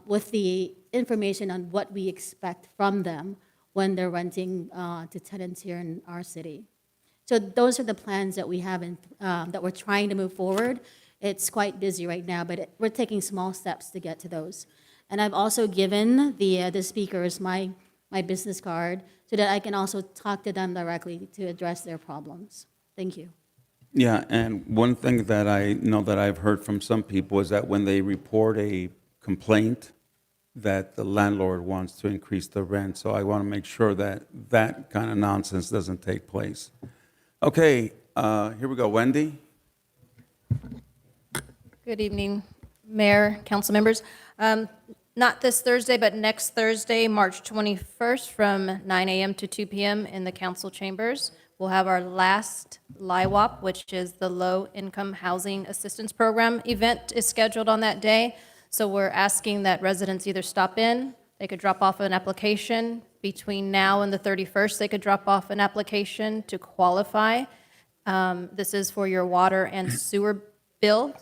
with the information on what we expect from them when they're renting to tenants here in our city. So those are the plans that we have that we're trying to move forward. It's quite busy right now, but we're taking small steps to get to those. And I've also given the speakers my business card so that I can also talk to them directly to address their problems. Thank you. Yeah, and one thing that I know that I've heard from some people is that when they report a complaint, that the landlord wants to increase the rent. So I want to make sure that that kind of nonsense doesn't take place. Okay, here we go. Wendy? Good evening, Mayor, council members. Not this Thursday, but next Thursday, March 21st, from 9 a.m. to 2 p.m. in the council chambers. We'll have our last LIWOP, which is the Low Income Housing Assistance Program event is scheduled on that day. So we're asking that residents either stop in, they could drop off an application. Between now and the 31st, they could drop off an application to qualify. This is for your water and sewer bill.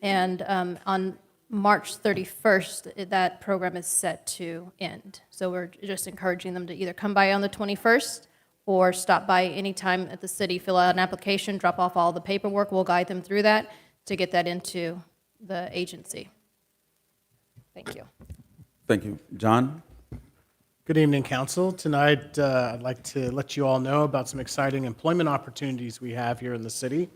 And on March 31st, that program is set to end. So we're just encouraging them to either come by on the 21st or stop by anytime at the city, fill out an application, drop off all the paperwork. We'll guide them through that to get that into the agency. Thank you. Thank you. John? Good evening, Council. Tonight, I'd like to let you all know about some exciting employment opportunities we have here in the city.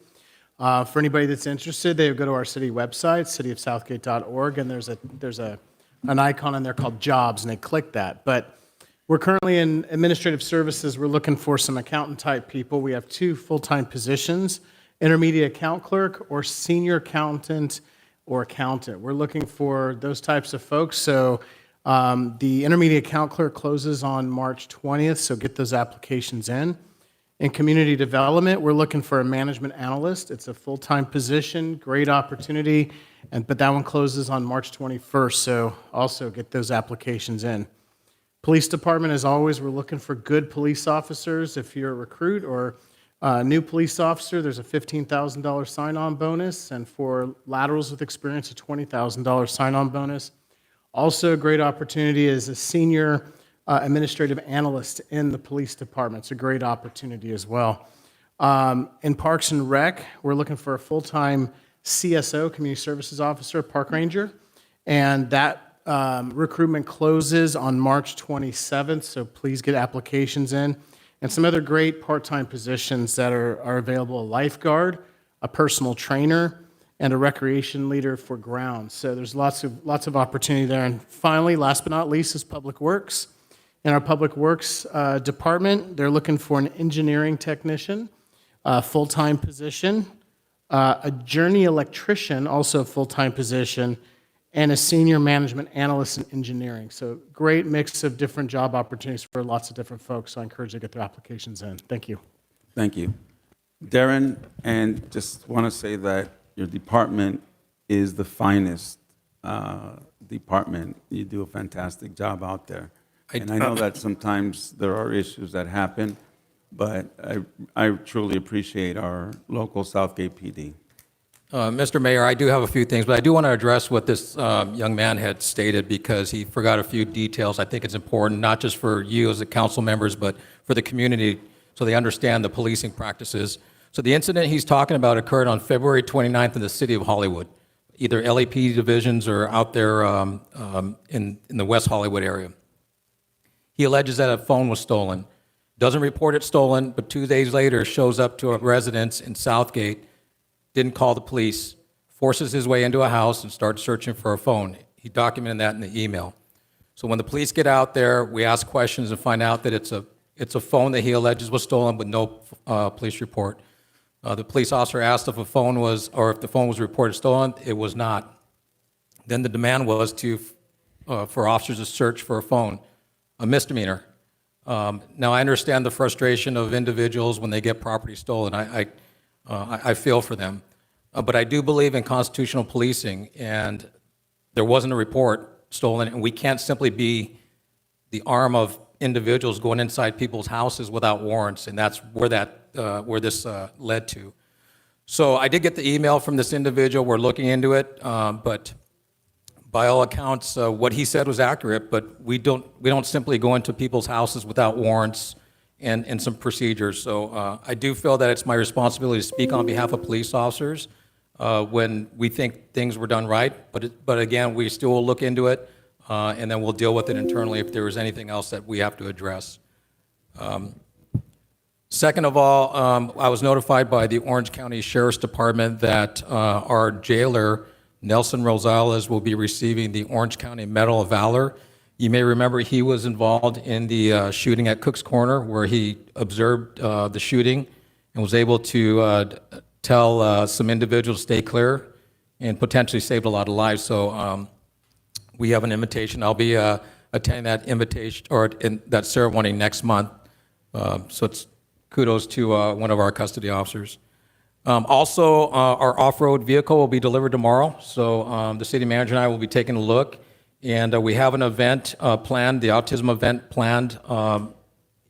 For anybody that's interested, they would go to our city website, cityofsouthgate.org, and there's an icon in there called Jobs, and they click that. But we're currently in administrative services. We're looking for some accountant-type people. We have 2 full-time positions, intermediate account clerk or senior accountant or accountant. We're looking for those types of folks. So the intermediate account clerk closes on March 20th, so get those applications in. In community development, we're looking for a management analyst. It's a full-time position, great opportunity, but that one closes on March 21st, so also get those applications in. Police department, as always, we're looking for good police officers. If you're a recruit or a new police officer, there's a $15,000 sign-on bonus, and for laterals with experience, a $20,000 sign-on bonus. Also, a great opportunity is a senior administrative analyst in the police department. It's a great opportunity as well. In Parks and Rec, we're looking for a full-time CSO, Community Services Officer, Park Ranger, and that recruitment closes on March 27th, so please get applications in. And some other great part-time positions that are available: a lifeguard, a personal trainer, and a recreation leader for grounds. So there's lots of opportunity there. And finally, last but not least, is Public Works. In our Public Works department, they're looking for an engineering technician, a full-time position, a journey electrician, also a full-time position, and a senior management analyst in engineering. So great mix of different job opportunities for lots of different folks. So I encourage you to get their applications in. Thank you. Thank you. Darren, and just want to say that your department is the finest department. You do a fantastic job out there. And I know that sometimes there are issues that happen, but I truly appreciate our local Southgate PD. Mr. Mayor, I do have a few things, but I do want to address what this young man had stated because he forgot a few details. I think it's important, not just for you as the council members, but for the community so they understand the policing practices. So the incident he's talking about occurred on February 29th in the city of Hollywood, either LAPD divisions or out there in the West Hollywood area. He alleges that a phone was stolen, doesn't report it stolen, but 2 days later shows up to a residence in Southgate, didn't call the police, forces his way into a house and starts searching for a phone. He documented that in the email. So when the police get out there, we ask questions and find out that it's a phone that he alleges was stolen with no police report. The police officer asked if the phone was reported stolen. It was not. Then the demand was for officers to search for a phone, a misdemeanor. Now I understand the frustration of individuals when they get property stolen. I feel for them, but I do believe in constitutional policing, and there wasn't a report stolen, and we can't simply be the arm of individuals going inside people's houses without warrants, and that's where this led to. So I did get the email from this individual. We're looking into it, but by all accounts, what he said was accurate. But we don't simply go into people's houses without warrants and some procedures. So I do feel that it's my responsibility to speak on behalf of police officers when we think things were done right. But again, we still will look into it, and then we'll deal with it internally if there is anything else that we have to address. Second of all, I was notified by the Orange County Sheriff's Department that our jailer, Nelson Rosales, will be receiving the Orange County Medal of Valor. You may remember he was involved in the shooting at Cook's Corner, where he observed the shooting and was able to tell some individuals to stay clear and potentially saved a lot of lives. So we have an invitation. I'll be attending that invitation or in that ceremony next month. So it's kudos to one of our custody officers. Also, our off-road vehicle will be delivered tomorrow. So the city manager and I will be taking a look. And we have an event planned, the autism event planned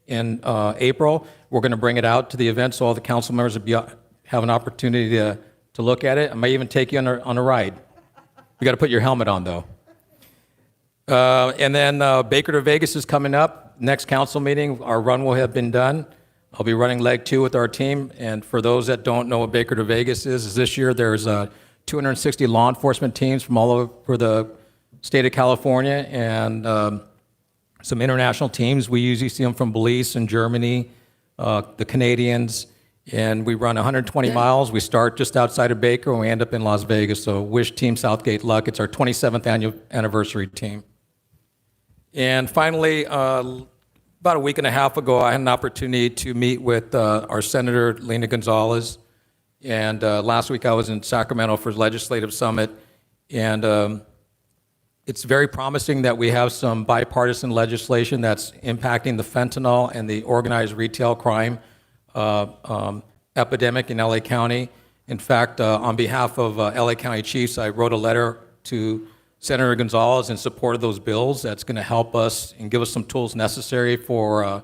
in April. We're going to bring it out to the event so all the council members will have an opportunity to look at it. I may even take you on a ride. You got to put your helmet on, though. And then Baker to Vegas is coming up. Next council meeting, our run will have been done. I'll be running leg 2 with our team. And for those that don't know what Baker to Vegas is this year there's 260 law enforcement teams from all over the state of California and some international teams. We usually see them from Belize and Germany, the Canadians, And we run 120 miles. We start just outside of Baker, and we end up in Las Vegas. So wish Team Southgate luck. It's our 27th annual anniversary team. And finally, about a week and a half ago, I had an opportunity to meet with our Senator Lena Gonzalez. And last week I was in Sacramento for Legislative Summit. And it's very promising that we have some bipartisan legislation that's impacting the fentanyl and the organized retail crime epidemic in LA County. In fact, on behalf of LA County Chiefs, I wrote a letter to Senator Gonzalez in support of those bills. That's going to help us and give us some tools necessary for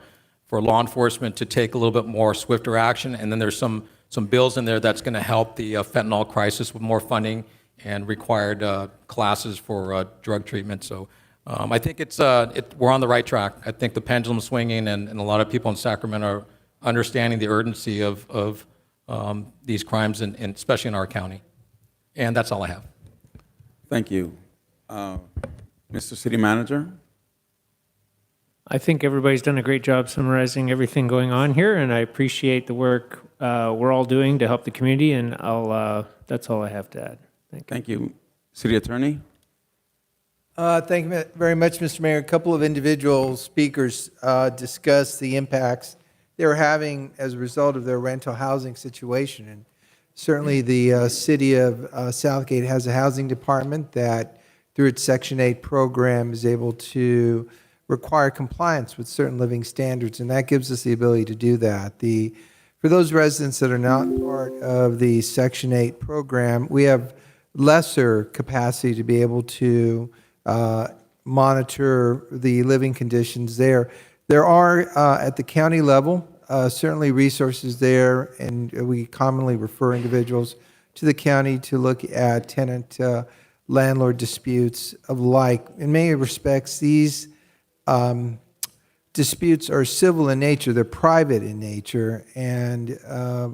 law enforcement to take a little bit more swifter action. And then there's some bills in there that's going to help the fentanyl crisis with more funding and required classes for drug treatment. So I think we're on the right track. I think the pendulum's swinging, and a lot of people in Sacramento are understanding the urgency of these crimes, and especially in our county. And that's all I have. Thank you. Mr. City Manager? I think everybody's done a great job summarizing everything going on here, and I appreciate the work we're all doing to help the community, and that's all I have to add. Thank you. City Attorney? Thank you very much, Mr. Mayor. A couple of individual speakers discussed the impacts they're having as a result of their rental housing situation. And certainly the city of Southgate has a housing department that, through its Section 8 program, is able to require compliance with certain living standards, and that gives us the ability to do that. For those residents that are not part of the Section 8 program, we have lesser capacity to be able to monitor the living conditions there. There are, at the county level, certainly resources there, and we commonly refer individuals to the county to look at tenant-landlord disputes of like. In many respects, these disputes are civil in nature, they're private in nature, and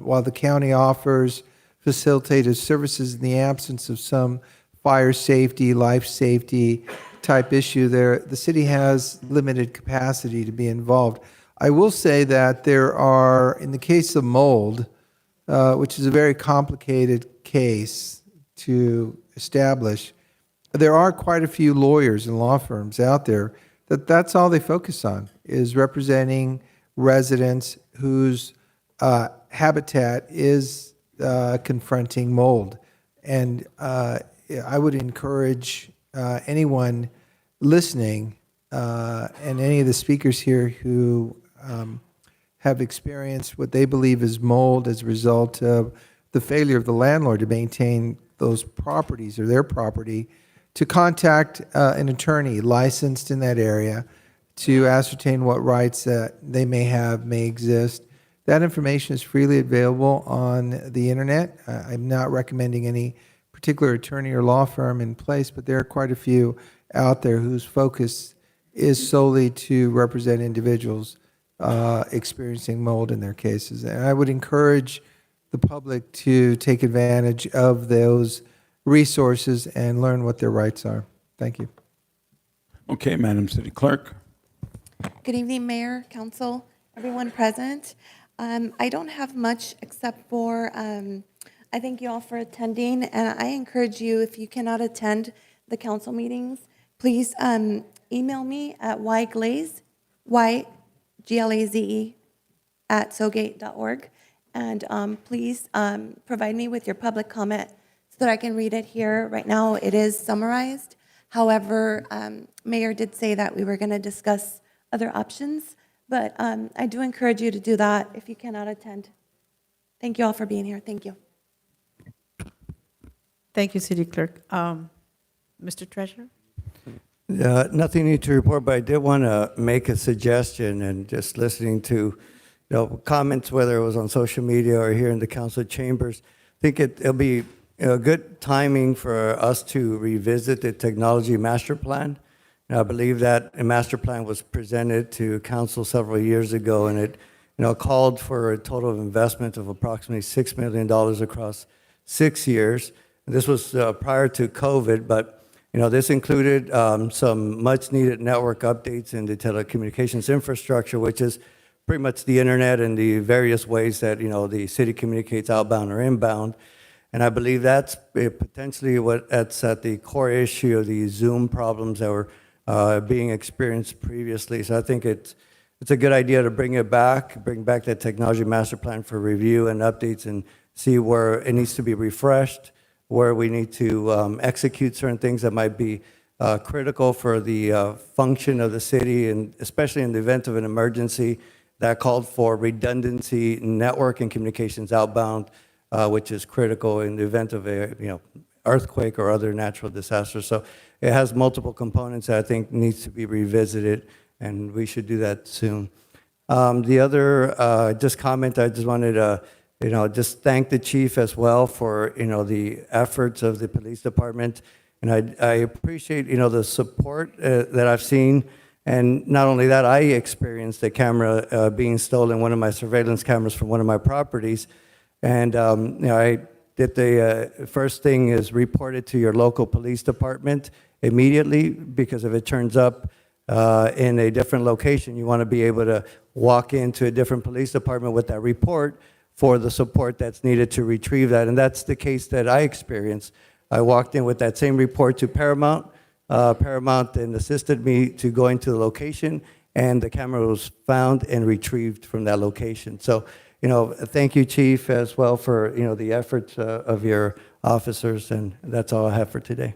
while the county offers facilitated services in the absence of some fire safety, life safety type issue there, the city has limited capacity to be involved. I will say that there are, in the case of mold, which is a very complicated case to establish, there are quite a few lawyers and law firms out there that's all they focus on, is representing residents whose habitat is confronting mold. And I would encourage anyone listening and any of the speakers here who have experienced what they believe is mold as a result of the failure of the landlord to maintain those properties or their property, to contact an attorney licensed in that area to ascertain what rights that they may exist. That information is freely available on the internet. I'm not recommending any particular attorney or law firm in place, but there are quite a few out there whose focus is solely to represent individuals experiencing mold in their cases. And I would encourage the public to take advantage of those resources and learn what their rights are. Thank you. Okay, Madam City Clerk. Good evening, Mayor, Council, everyone present. I don't have much except for I thank you all for attending, and I encourage you, if you cannot attend the council meetings, please email me at yglaze, Y-G-L-A-Z-E, @sogate.org, and please provide me with your public comment so that I can read it here. Right now, it is summarized. However, Mayor did say that we were going to discuss other options, but I do encourage you to do that if you cannot attend. Thank you all for being here. Thank you. Thank you, City Clerk. Mr. Treasurer? Nothing new to report, but I did want to make a suggestion, and just listening to comments, whether it was on social media or here in the council chambers, I think it'll be a good timing for us to revisit the technology master plan. And I believe that a master plan was presented to council several years ago, and it called for a total investment of approximately $6 million across 6 years. This was prior to COVID, but this included some much-needed network updates in the telecommunications infrastructure, which is pretty much the internet and the various ways that, the city communicates outbound or inbound. And I believe that's potentially that's at the core issue of the Zoom problems that were being experienced previously. So I think it's a good idea to bring back that technology master plan for review and updates and see where it needs to be refreshed, where we need to execute certain things that might be critical for the function of the city, and especially in the event of an emergency that called for redundancy, network and communications outbound, which is critical in the event of a earthquake or other natural disasters. So it has multiple components that I think needs to be revisited, and we should do that soon. The other just comment, I just wanted to just thank the chief as well for the efforts of the police department, and I appreciate the support that I've seen. And not only that, I experienced a camera being stolen, one of my surveillance cameras from one of my properties. And I did the first thing is report it to your local police department immediately, because if it turns up in a different location, you want to be able to walk into a different police department with that report for the support that's needed to retrieve that. And that's the case that I experienced. I walked in with that same report to Paramount. Paramount then assisted me to go into the location, and the camera was found and retrieved from that location. So, thank you, Chief, as well for, the efforts of your officers, and that's all I have for today.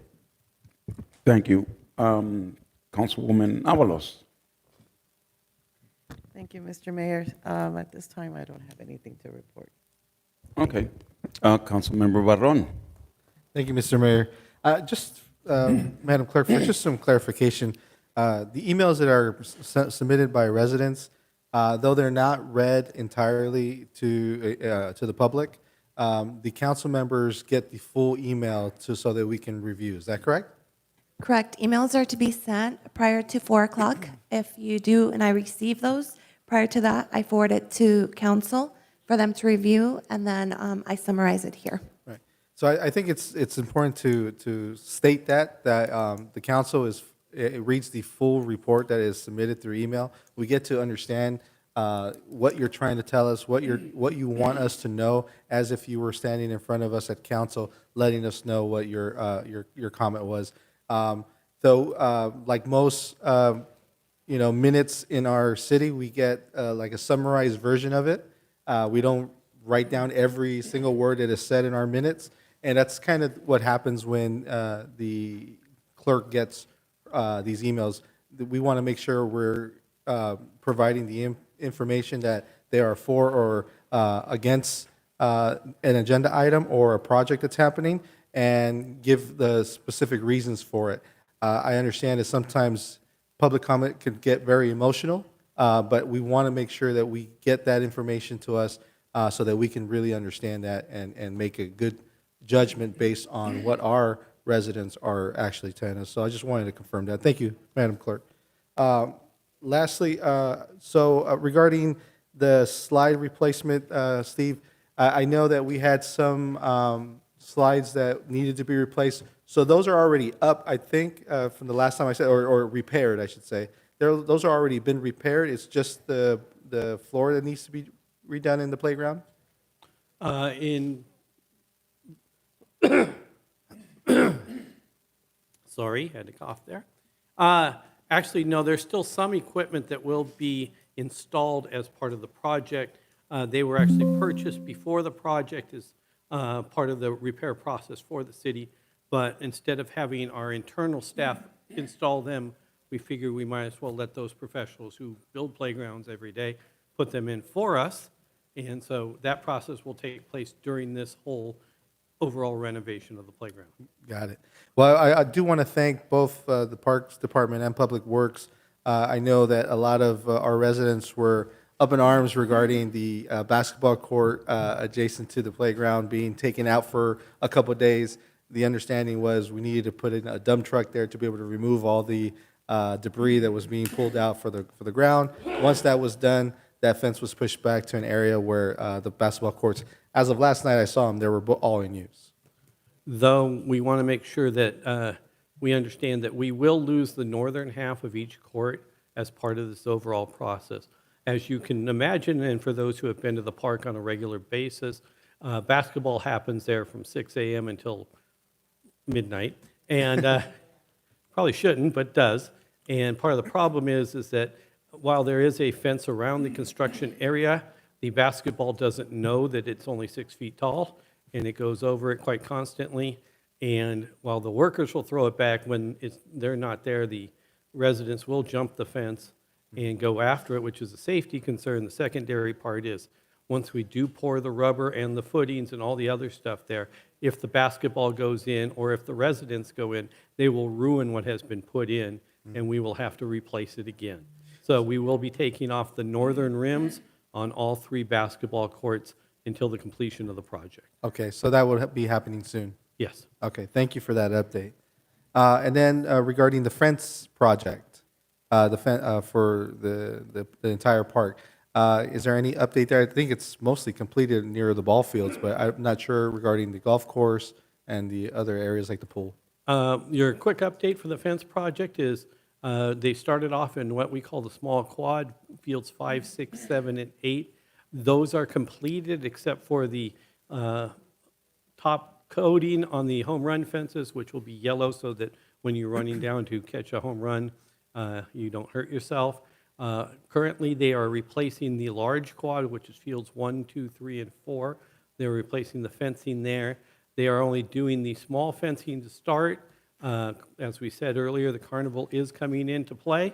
Thank you. Councilwoman Avalos. Thank you, Mr. Mayor. At this time, I don't have anything to report. Okay. Councilmember Barron. Thank you, Mr. Mayor. Madam Clerk, for just some clarification, the emails that are submitted by residents, though they're not read entirely to the public, the council members get the full email so that we can review. Is that correct? Correct. Emails are to be sent prior to 4 o'clock. If you do, and I receive those, prior to that, I forward it to council for them to review, and then I summarize it here. Right. So I think it's important to state that the council it reads the full report that is submitted through email. We get to understand what you're trying to tell us, what you want us to know, as if you were standing in front of us at council, letting us know what your comment was. Like most minutes in our city, we get like a summarized version of it. We don't write down every single word that is said in our minutes, and that's kind of what happens when the clerk gets these emails. We want to make sure we're providing the information that they are for or against an agenda item or a project that's happening, and give the specific reasons for it. I understand that sometimes public comment can get very emotional, but we want to make sure that we get that information to us so that we can really understand that and make a good judgment based on what our residents are actually telling us. So I just wanted to confirm that. Thank you, Madam Clerk. Lastly, regarding the slide replacement, Steve, I know that we had some slides that needed to be replaced. So those are already up, I think, from the last time I said, or repaired, I should say. Those are already been repaired. It's just the floor that needs to be redone in the playground? Sorry, had to cough there. Actually, no, there's still some equipment that will be installed as part of the project. They were actually purchased before the project as part of the repair process for the city. But instead of having our internal staff install them, we figured we might as well let those professionals who build playgrounds every day put them in for us. And so that process will take place during this whole overall renovation of the playground. Got it. Well, I do want to thank both the Parks Department and Public Works. I know that a lot of our residents were up in arms regarding the basketball court adjacent to the playground being taken out for a couple of days. The understanding was we needed to put in a dump truck there to be able to remove all the debris that was being pulled out for the ground. Once that was done, that fence was pushed back to an area where the basketball courts, as of last night I saw them, they were all in use. Though we want to make sure that we understand that we will lose the northern half of each court as part of this overall process. as you can imagine, and for those who have been to the park on a regular basis, basketball happens there from 6 a.m. until midnight, and probably shouldn't, but does. And part of the problem is that while there is a fence around the construction area, the basketball doesn't know that it's only 6 feet tall, and it goes over it quite constantly. And while the workers will throw it back, when they're not there, the residents will jump the fence and go after it, which is a safety concern. The secondary part is, once we do pour the rubber and the footings and all the other stuff there, if the basketball goes in or if the residents go in, they will ruin what has been put in, and we will have to replace it again. So we will be taking off the northern rims on all 3 basketball courts until the completion of the project. Okay, so that will be happening soon? Yes. Okay, thank you for that update. And then regarding the fence project, for the entire park, is there any update there? I think it's mostly completed near the ball fields, but I'm not sure regarding the golf course and the other areas like the pool. Your quick update for the fence project is they started off in what we call the small quad, fields 5, 6, 7, and 8. Those are completed except for the top coating on the home run fences, which will be yellow so that when you're running down to catch a home run, you don't hurt yourself. Currently, they are replacing the large quad, which is fields 1, 2, 3, and 4. They're replacing the fencing there. They are only doing the small fencing to start. As we said earlier, the carnival is coming into play.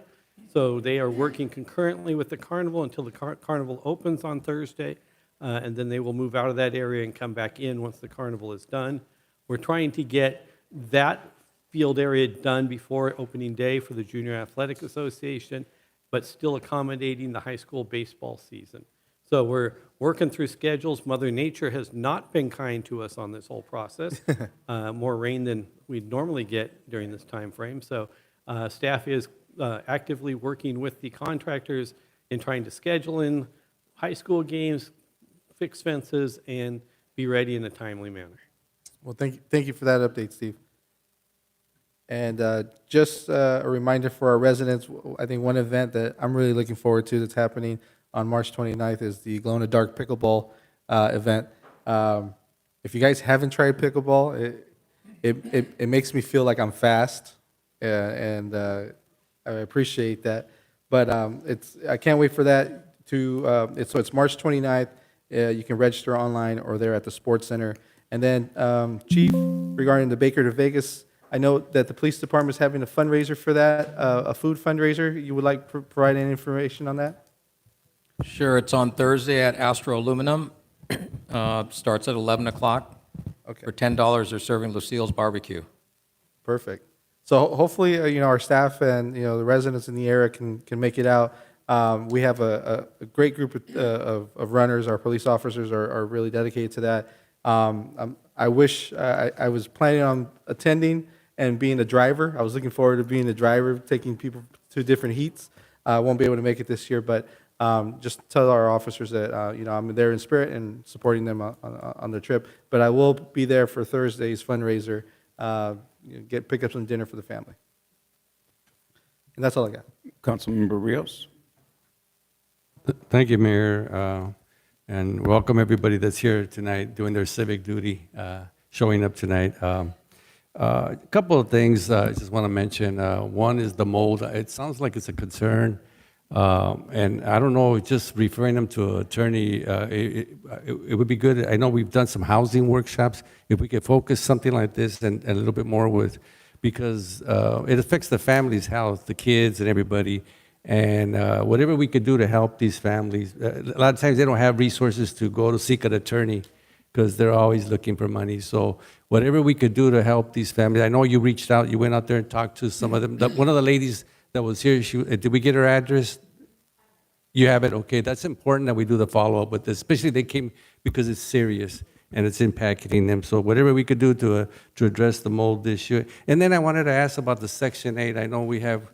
So they are working concurrently with the carnival until the carnival opens on Thursday. And then they will move out of that area and come back in once the carnival is done. We're trying to get that field area done before opening day for the Junior Athletic Association, but still accommodating the high school baseball season. So we're working through schedules. Mother Nature has not been kind to us on this whole process. More rain than we'd normally get during this time frame. So staff is actively working with the contractors in trying to schedule in high school games, fix fences, and be ready in a timely manner. Well, thank you for that update, Steve. And just a reminder for our residents, I think one event that I'm really looking forward to that's happening on March 29th is the Glow in the Dark Pickleball event. If you guys haven't tried pickleball, it makes me feel like I'm fast, and I appreciate that. But I can't wait for that. So it's March 29th. You can register online or there at the Sports Center. And then, Chief, regarding the Baker to Vegas, I know that the police department is having a fundraiser for that, a food fundraiser. You would like to provide any information on that? Sure, it's on Thursday at Astro Aluminum. Starts at 11 o'clock. Okay. For $10, they're serving Lucille's Barbecue. Perfect. So hopefully, our staff and, the residents in the area can make it out. We have a great group of runners. Our police officers are really dedicated to that. I wish I was planning on attending and being the driver. I was looking forward to being the driver, taking people to different heats. I won't be able to make it this year, but just tell our officers that I'm there in spirit and supporting them on the trip. But I will be there for Thursday's fundraiser. Pick up some dinner for the family. And that's all I got. Councilmember Rios. Thank you, Mayor, and welcome everybody that's here tonight doing their civic duty, showing up tonight. A couple of things I just want to mention. One is the mold. It sounds like it's a concern, and I don't know, just referring them to an attorney, it would be good. I know we've done some housing workshops. If we could focus something like this and a little bit more with, because it affects the family's health, the kids and everybody. And whatever we could do to help these families. A lot of times they don't have resources to go to seek an attorney because they're always looking for money. So whatever we could do to help these families. I know you reached out, you went out there and talked to some of them. One of the ladies that was here, did we get her address? You have it? Okay, that's important that we do the follow-up with this, especially they came because it's serious and it's impacting them. So whatever we could do to address the mold issue. And then I wanted to ask about the Section 8. I know we have,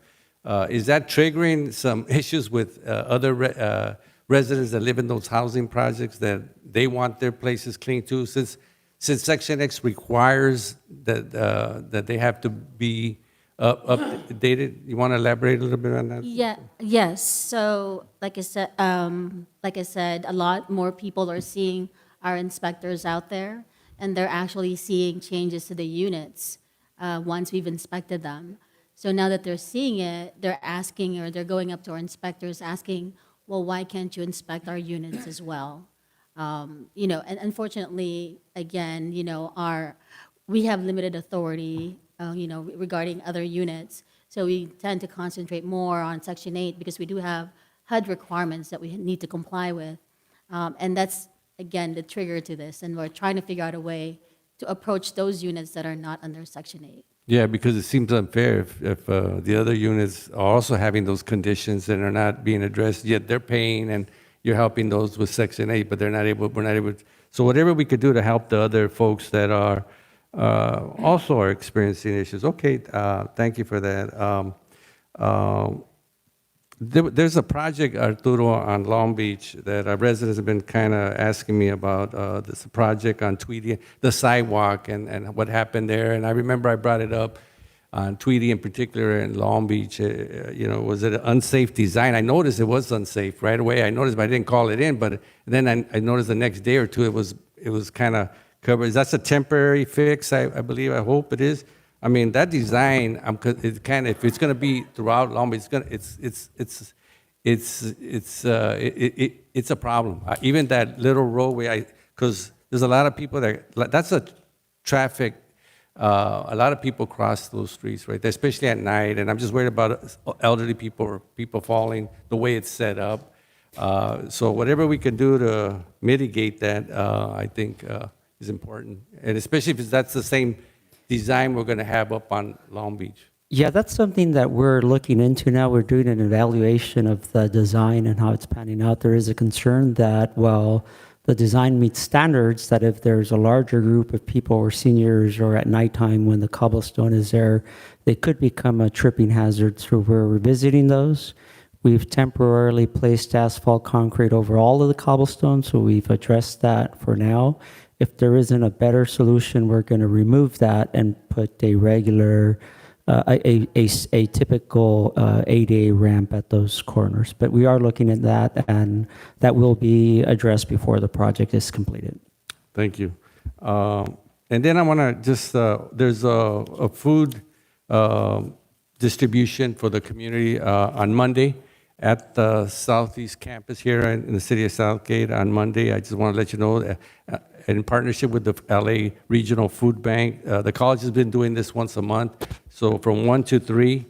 is that triggering some issues with other residents that live in those housing projects that they want their places clean too? Since Section X requires that they have to be updated. You want to elaborate a little bit on that? Yeah, yes. So, like I said, a lot more people are seeing our inspectors out there, and they're actually seeing changes to the units once we've inspected them. So now that they're seeing it, they're asking, or they're going up to our inspectors asking, well, why can't you inspect our units as well? You know, and unfortunately, again, you know, we have limited authority, you know, regarding other units. So we tend to concentrate more on Section 8 because we do have HUD requirements that we need to comply with. And that's, again, the trigger to this. And we're trying to figure out a way to approach those units that are not under Section 8. Yeah, because it seems unfair if the other units are also having those conditions and are not being addressed, yet they're paying and you're helping those with Section 8, but we're not able to. So whatever we could do to help the other folks that are also are experiencing issues. Okay, thank you for that. There's a project, Arturo, on Long Beach that our residents have been kind of asking me about. This project on Tweedy, the sidewalk and what happened there. And I remember I brought it up on Tweedy in particular in Long Beach. You know, was it an unsafe design? I noticed it was unsafe right away. I noticed, but I didn't call it in. But then I noticed the next day or two it was kind of covered. That's a temporary fix, I believe. I hope it is. I mean, that design, it kind of, if it's going to be throughout Long Beach, it's a problem. Even that little roadway, because there's a lot of people that's a traffic. A lot of people cross those streets right there, especially at night. And I'm just worried about elderly people or people falling the way it's set up. So whatever we can do to mitigate that, I think is important, and especially if that's the same design we're going to have up on Long Beach. Yeah, that's something that we're looking into now. We're doing an evaluation of the design and how it's panning out. There is a concern that, well, the design meets standards, that if there's a larger group of people or seniors or at nighttime when the cobblestone is there, they could become a tripping hazard. So we're revisiting those. We've temporarily placed asphalt concrete over all of the cobblestone, so we've addressed that for now. If there isn't a better solution, we're going to remove that and put a regular, a typical ADA ramp at those corners. But we are looking at that, and that will be addressed before the project is completed. Thank you. And then I want to just, there's a food distribution for the community on Monday at the Southeast Campus here in the city of Southgate on Monday. I just want to let you know, in partnership with the LA Regional Food Bank, the college has been doing this once a month. So from 1 to 3,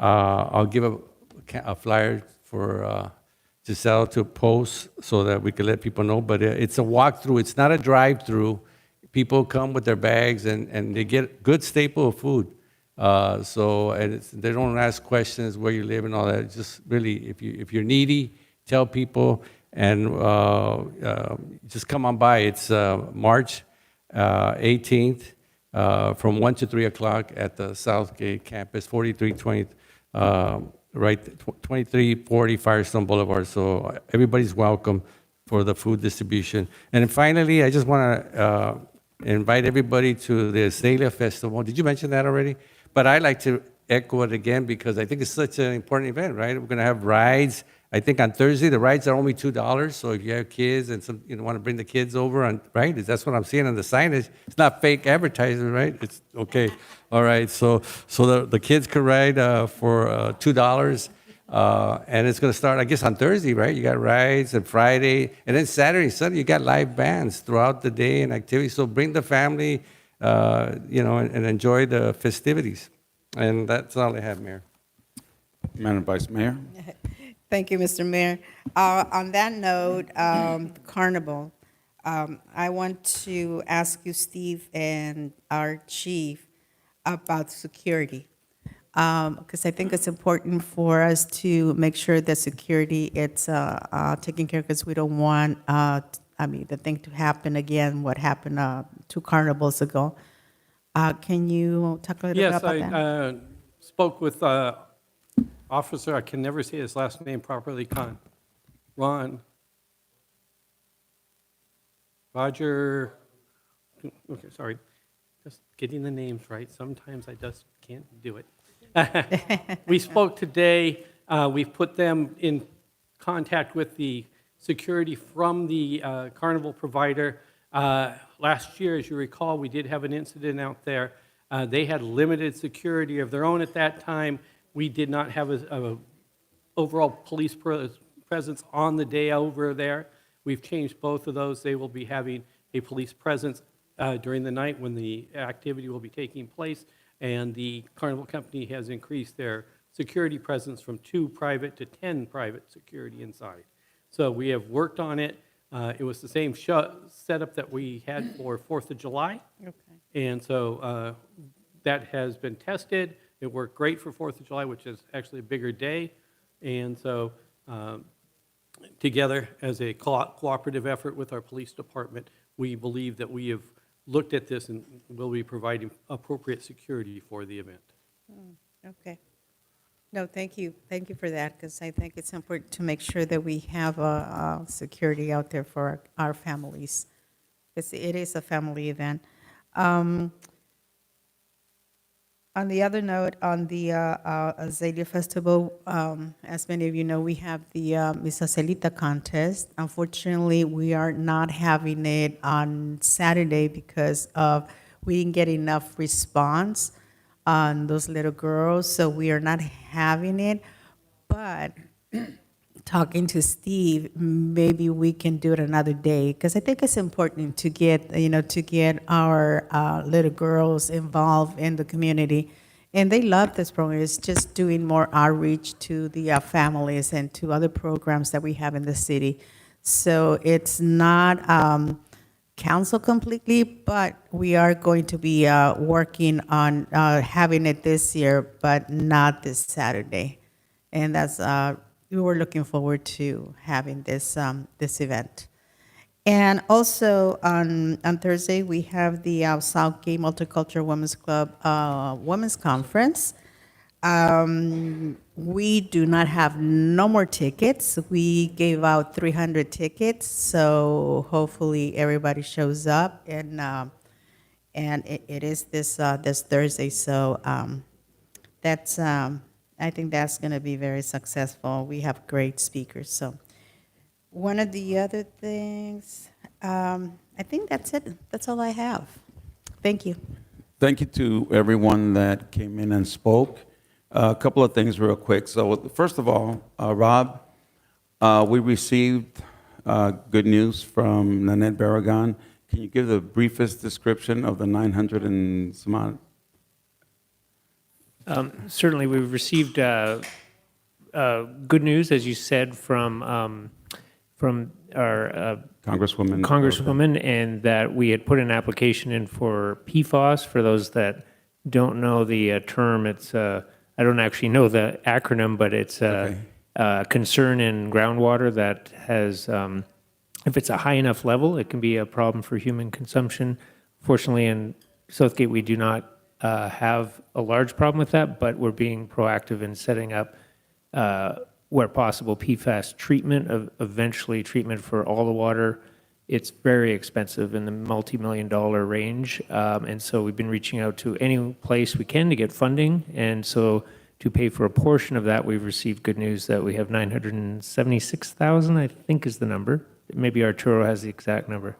I'll give a flyer for Giselle to post so that we can let people know. But it's a walkthrough. It's not a drive-through. People come with their bags and they get good staple of food. And they don't ask questions where you live and all that. It's just really, if you're needy, tell people and just come on by. It's March 18th from 1 to 3 o'clock at the Southgate campus, 4320, 2340 Firestone Boulevard. So everybody's welcome for the food distribution. And then finally, I just want to invite everybody to the Azalea Festival. Did you mention that already? But I like to echo it again because I think it's such an important event, right? We're going to have rides. I think on Thursday, the rides are only $2. So if you have kids and want to bring the kids over, right? That's what I'm seeing on the signage. It's not fake advertising, right? It's okay. All right. So the kids can ride for $2. And it's going to start, I guess, on Thursday, right? You got rides and Friday. And then Saturday, Sunday, you got live bands throughout the day and activities. So bring the family, and enjoy the festivities. And that's all I have, Mayor. Madam Vice Mayor? Thank you, Mr. Mayor. On that note, Carnival, I want to ask you, Steve, and our chief about security. Because I think it's important for us to make sure that security it's taken care of, because we don't want, the thing to happen again, what happened 2 carnivals ago. Can you talk a little bit about that? Yes, I spoke with officer, I can never say his last name properly, Roger, okay, sorry, just getting the names right. Sometimes I just can't do it. We spoke today. We've put them in contact with the security from the carnival provider. Last year, as you recall, we did have an incident out there. They had limited security of their own at that time. We did not have a overall police presence on the day over there. We've changed both of those. They will be having a police presence during the night when the activity will be taking place, and the Carnival Company has increased their security presence from 2 private to 10 private security inside. So we have worked on it. It was the same setup that we had for 4th of July. Okay. And so that has been tested. It worked great for 4th of July, which is actually a bigger day. And so together, as a cooperative effort with our police department, we believe that we have looked at this and will be providing appropriate security for the event. Okay. No, thank you. Thank you for that, because I think it's important to make sure that we have security out there for our families. It is a family event. On the other note, on the Azalea Festival, as many of you know, we have the Miss Acelita contest. Unfortunately, we are not having it on Saturday because we didn't get enough response on those little girls, so we are not having it. But talking to Steve, maybe we can do it another day, because I think it's important to get, to get our little girls involved in the community. And they love this program. It's just doing more outreach to the families and to other programs that we have in the city. So it's not canceled completely, but we are going to be working on having it this year, but not this Saturday. And that's we were looking forward to having this this event. And also on Thursday, we have the Southgate Multicultural Women's Club Women's Conference. We do not have no more tickets. We gave out 300 tickets, so hopefully everybody shows up. And it is this Thursday, so that's. I think that's going to be very successful. We have great speakers. So one of the other things, I think that's it. That's all I have. Thank you. Thank you to everyone that came in and spoke. A couple of things real quick. So first of all, Rob, we received good news from Nanette Barragan. Can you give the briefest description of the 900 and some odd? Certainly, we've received good news, as you said, from our Congresswoman, and that we had put an application in for PFAS. For those that don't know the term, it's I don't actually know the acronym, but it's a concern in groundwater that has, if it's a high enough level, it can be a problem for human consumption. Fortunately, in Southgate, we do not have a large problem with that, but we're being proactive in setting up, where possible, PFAS treatment, eventually treatment for all the water. It's very expensive, in the multi-million-dollar range, and so we've been reaching out to any place we can to get funding, and so to pay for a portion of that, we've received good news that we have $976,000, I think is the number. Maybe Arturo has the exact number.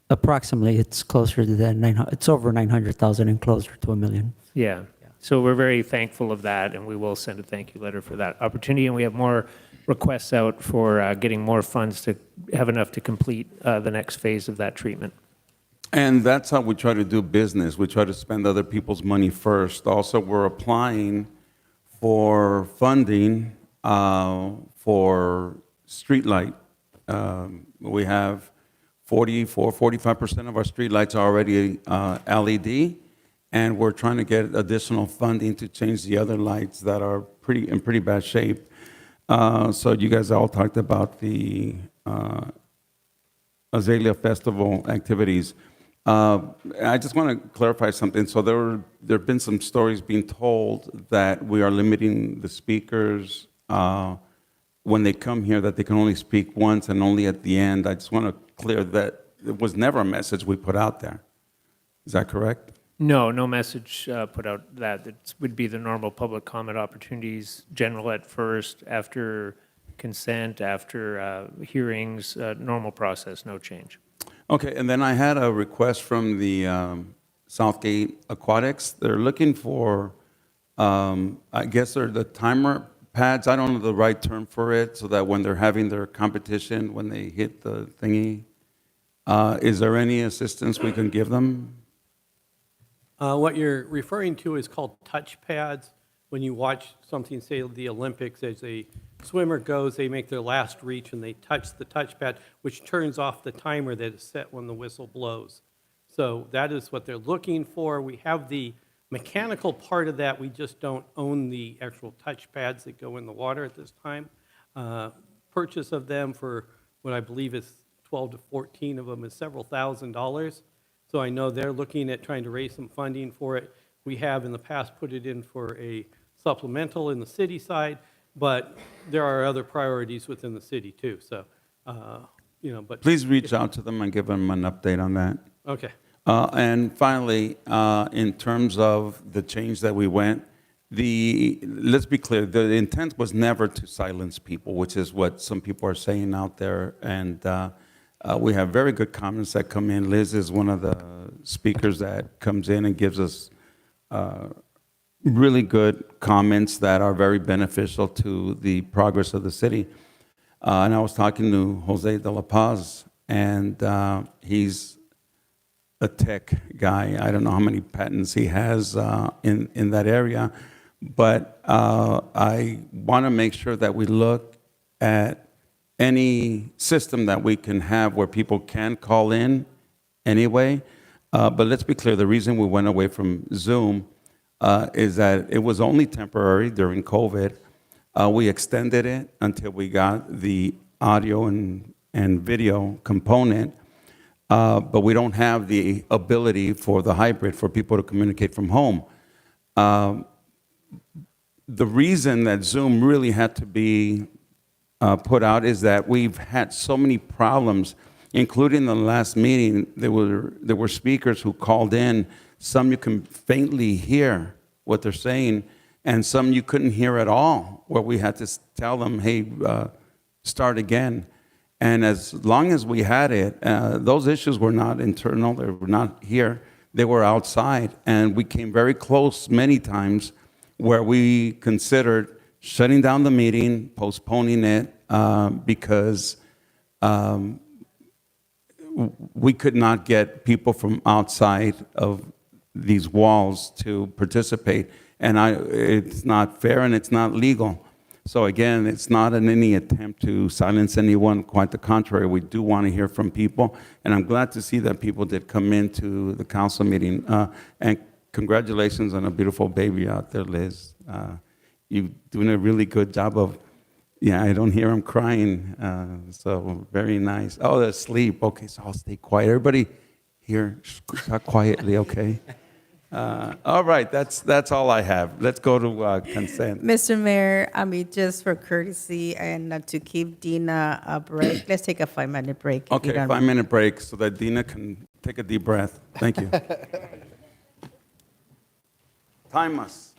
Approximately, it's closer to that. It's over 900,000 and closer to $1 million. Yeah. So we're very thankful of that, and we will send a thank you letter for that opportunity. And we have more requests out for getting more funds to have enough to complete the next phase of that treatment. And that's how we try to do business. We try to spend other people's money first. Also, we're applying for funding for streetlight. We have 45% of our streetlights are already LED, and we're trying to get additional funding to change the other lights that are in pretty bad shape. So you guys all talked about the Azalea Festival activities. I just want to clarify something. So there have been some stories being told that we are limiting the speakers when they come here, that they can only speak once and only at the end. I just want to clear that it was never a message we put out there. Is that correct? No, no message put out that. It would be the normal public comment opportunities, general at first, after consent, after hearings, normal process, no change. Okay, and then I had a request from the Southgate Aquatics. They're looking for, I guess they're the timer pads, I don't know the right term for it, so that when they're having their competition, when they hit the thingy, is there any assistance we can give them? What you're referring to is called touch pads. When you watch something, say the Olympics, as a swimmer goes, they make their last reach and they touch the touch pad, which turns off the timer that is set when the whistle blows. So that is what they're looking for. We have the mechanical part of that. We just don't own the actual touch pads that go in the water at this time. Purchase of them for what I believe is 12 to 14 of them is several $1,000s. So I know they're looking at trying to raise some funding for it. We have in the past put it in for a supplemental in the city side, but there are other priorities within the city too. So, but. Please reach out to them and give them an update on that. Okay. And finally, in terms of the change that we went, let's be clear, the intent was never to silence people, which is what some people are saying out there. And we have very good comments that come in. Liz is one of the speakers that comes in and gives us really good comments that are very beneficial to the progress of the city. And I was talking to Jose de la Paz, and he's a tech guy. I don't know how many patents he has in that area, but I want to make sure that we look at any system that we can have where people can call in anyway. But let's be clear, the reason we went away from Zoom is that it was only temporary during COVID. We extended it until we got the audio and video component, but we don't have the ability for the hybrid for people to communicate from home. The reason that Zoom really had to be put out is that we've had so many problems, including the last meeting. There were speakers who called in. Some you can faintly hear what they're saying, and some you couldn't hear at all, where we had to tell them, hey, start again. And as long as we had it, those issues were not internal, they were not here, they were outside. And we came very close many times where we considered shutting down the meeting, postponing it, because we could not get people from outside of these walls to participate. And it's not fair and it's not legal. So again, it's not in any attempt to silence anyone. Quite the contrary, we do want to hear from people. And I'm glad to see that people did come into the council meeting. And congratulations on a beautiful baby out there, Liz. You're doing a really good job of, I don't hear him crying. So very nice. Oh, they're asleep. Okay, so I'll stay quiet. Everybody here, talk quietly, okay? All right, that's all I have. Let's go to consent. Mr. Mayor, just for courtesy and to keep Dina a break, let's take a 5-minute break. if you Okay, don't mind. 5-minute break so that Dina can take a deep breath. Thank you. Time us.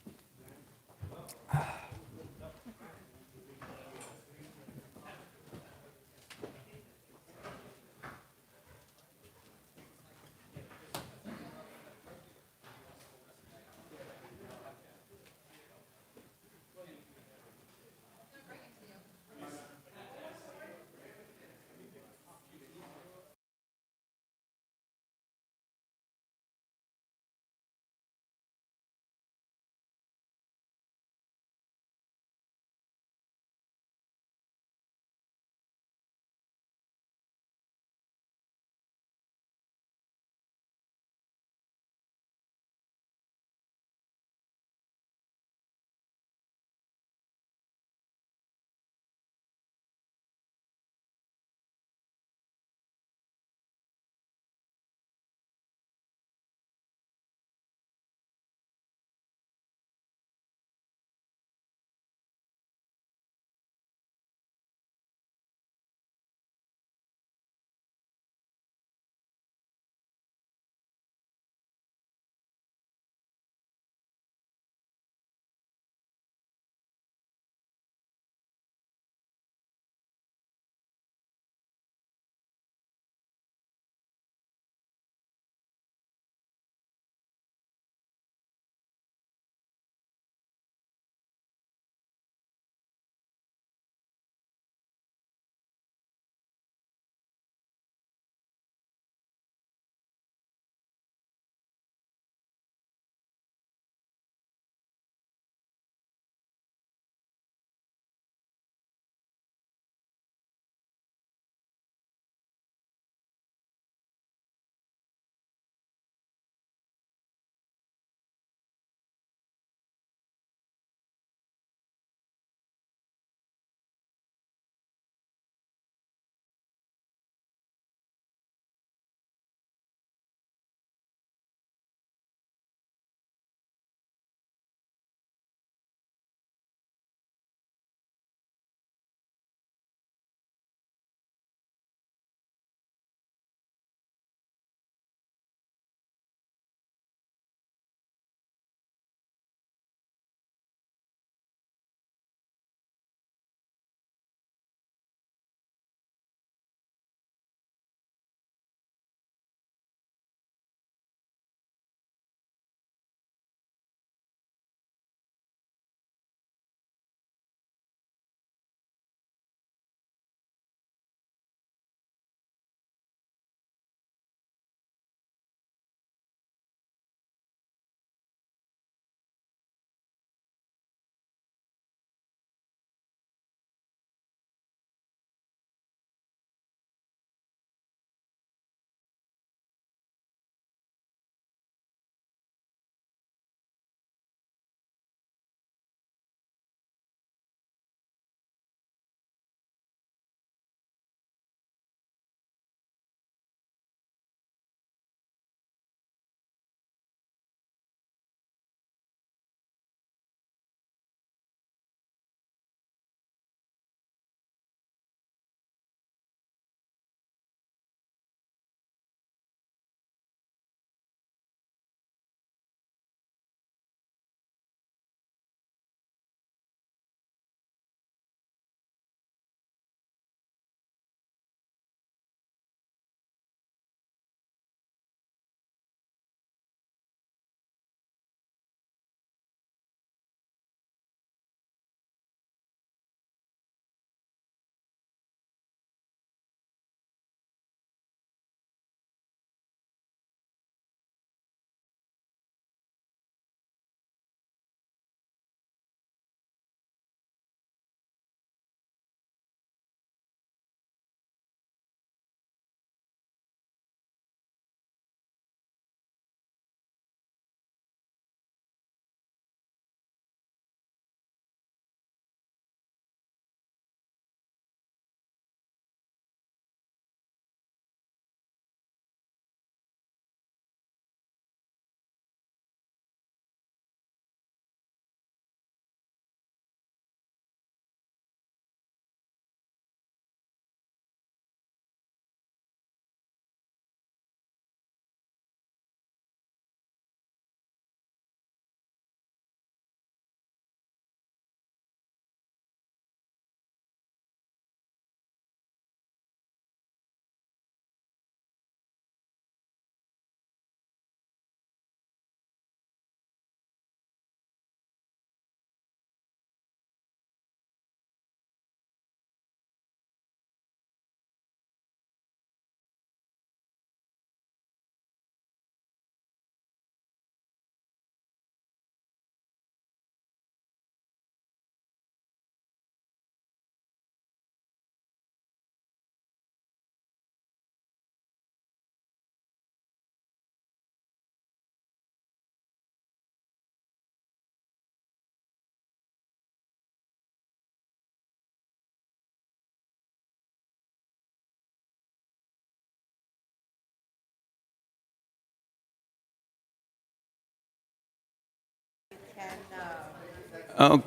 Oh,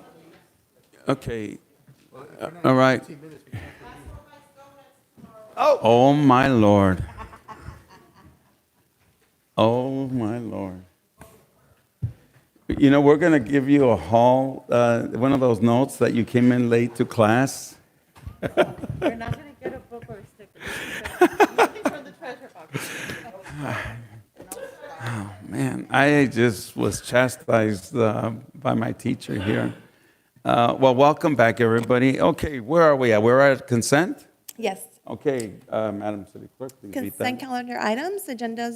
okay. All right. Oh, my Lord. Oh, my Lord. You know, we're going to give you a hall, one of those notes that you came in late to class. You're not going to get a book or a sticker. Nothing from the treasure box. Oh, man, I just was chastised by my teacher here. Well, welcome back, everybody. Okay, where are we at? We're at consent? Yes. Okay, Madam City Clerk, please read Consent that. calendar items, agenda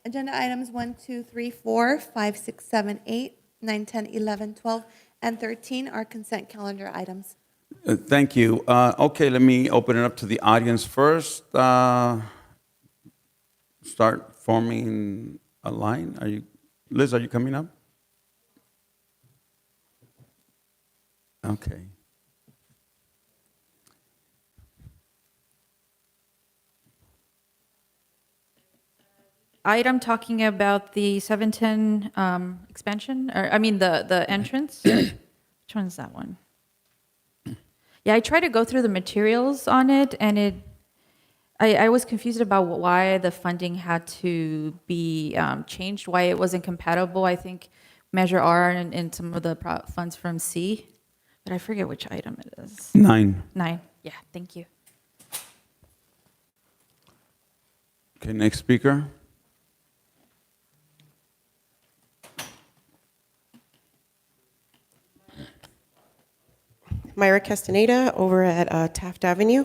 items 1, 2, 3, 4, 5, 6, 7, 8, 9, 10, 11, 12, and 13 are consent calendar items. Thank you. Okay, let me open it up to the audience first. Start forming a line. Liz, are you coming up? Okay. Item talking about the 710 expansion, or I mean the entrance. Which one is that one? Yeah, I tried to go through the materials on it, and I was confused about why the funding had to be changed, why it wasn't compatible. I think Measure R and some of the funds from C, but I forget which item it is. 9. 9. Yeah, thank you. Okay, next speaker. Myra Castaneda over at Taft Avenue.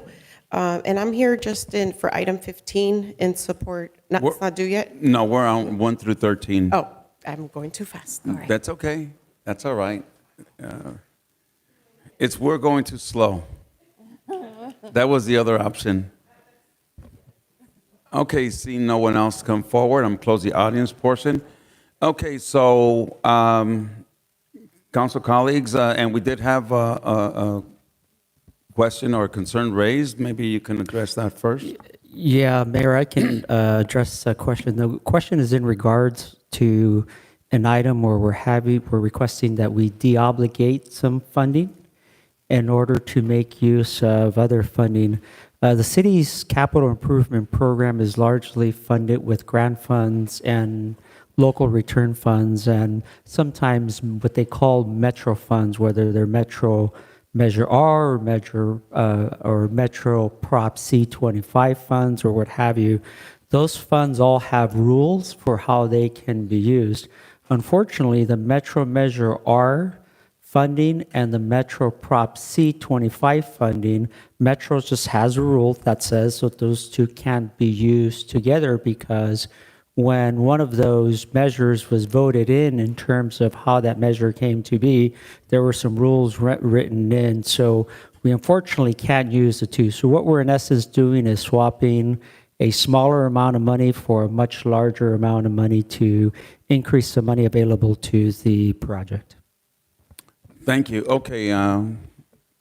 And I'm here just for item 15 in support. It's not due yet? No, we're on 1 through 13. Oh, I'm going too fast. All right. That's okay. That's all right. We're going too slow. That was the other option. Okay, seeing no one else come forward, I'm close the audience portion. Okay, so council colleagues, and we did have a question or concern raised. Maybe you can address that first. Yeah, Mayor, I can address a question. The question is in regards to an item where we're requesting that we deobligate some funding in order to make use of other funding. The city's capital improvement program is largely funded with grant funds and local return funds, and sometimes what they call metro funds, whether they're Metro Measure R or Metro Prop C25 funds or what have you. Those funds all have rules for how they can be used. Unfortunately, the Metro Measure R funding and the Metro Prop C25 funding, Metro just has a rule that says that those two can't be used together, because when one of those measures was voted in terms of how that measure came to be, there were some rules written in. So we unfortunately can't use the two. So what we're in essence doing is swapping a smaller amount of money for a much larger amount of money to increase the money available to the project. Thank you. Okay,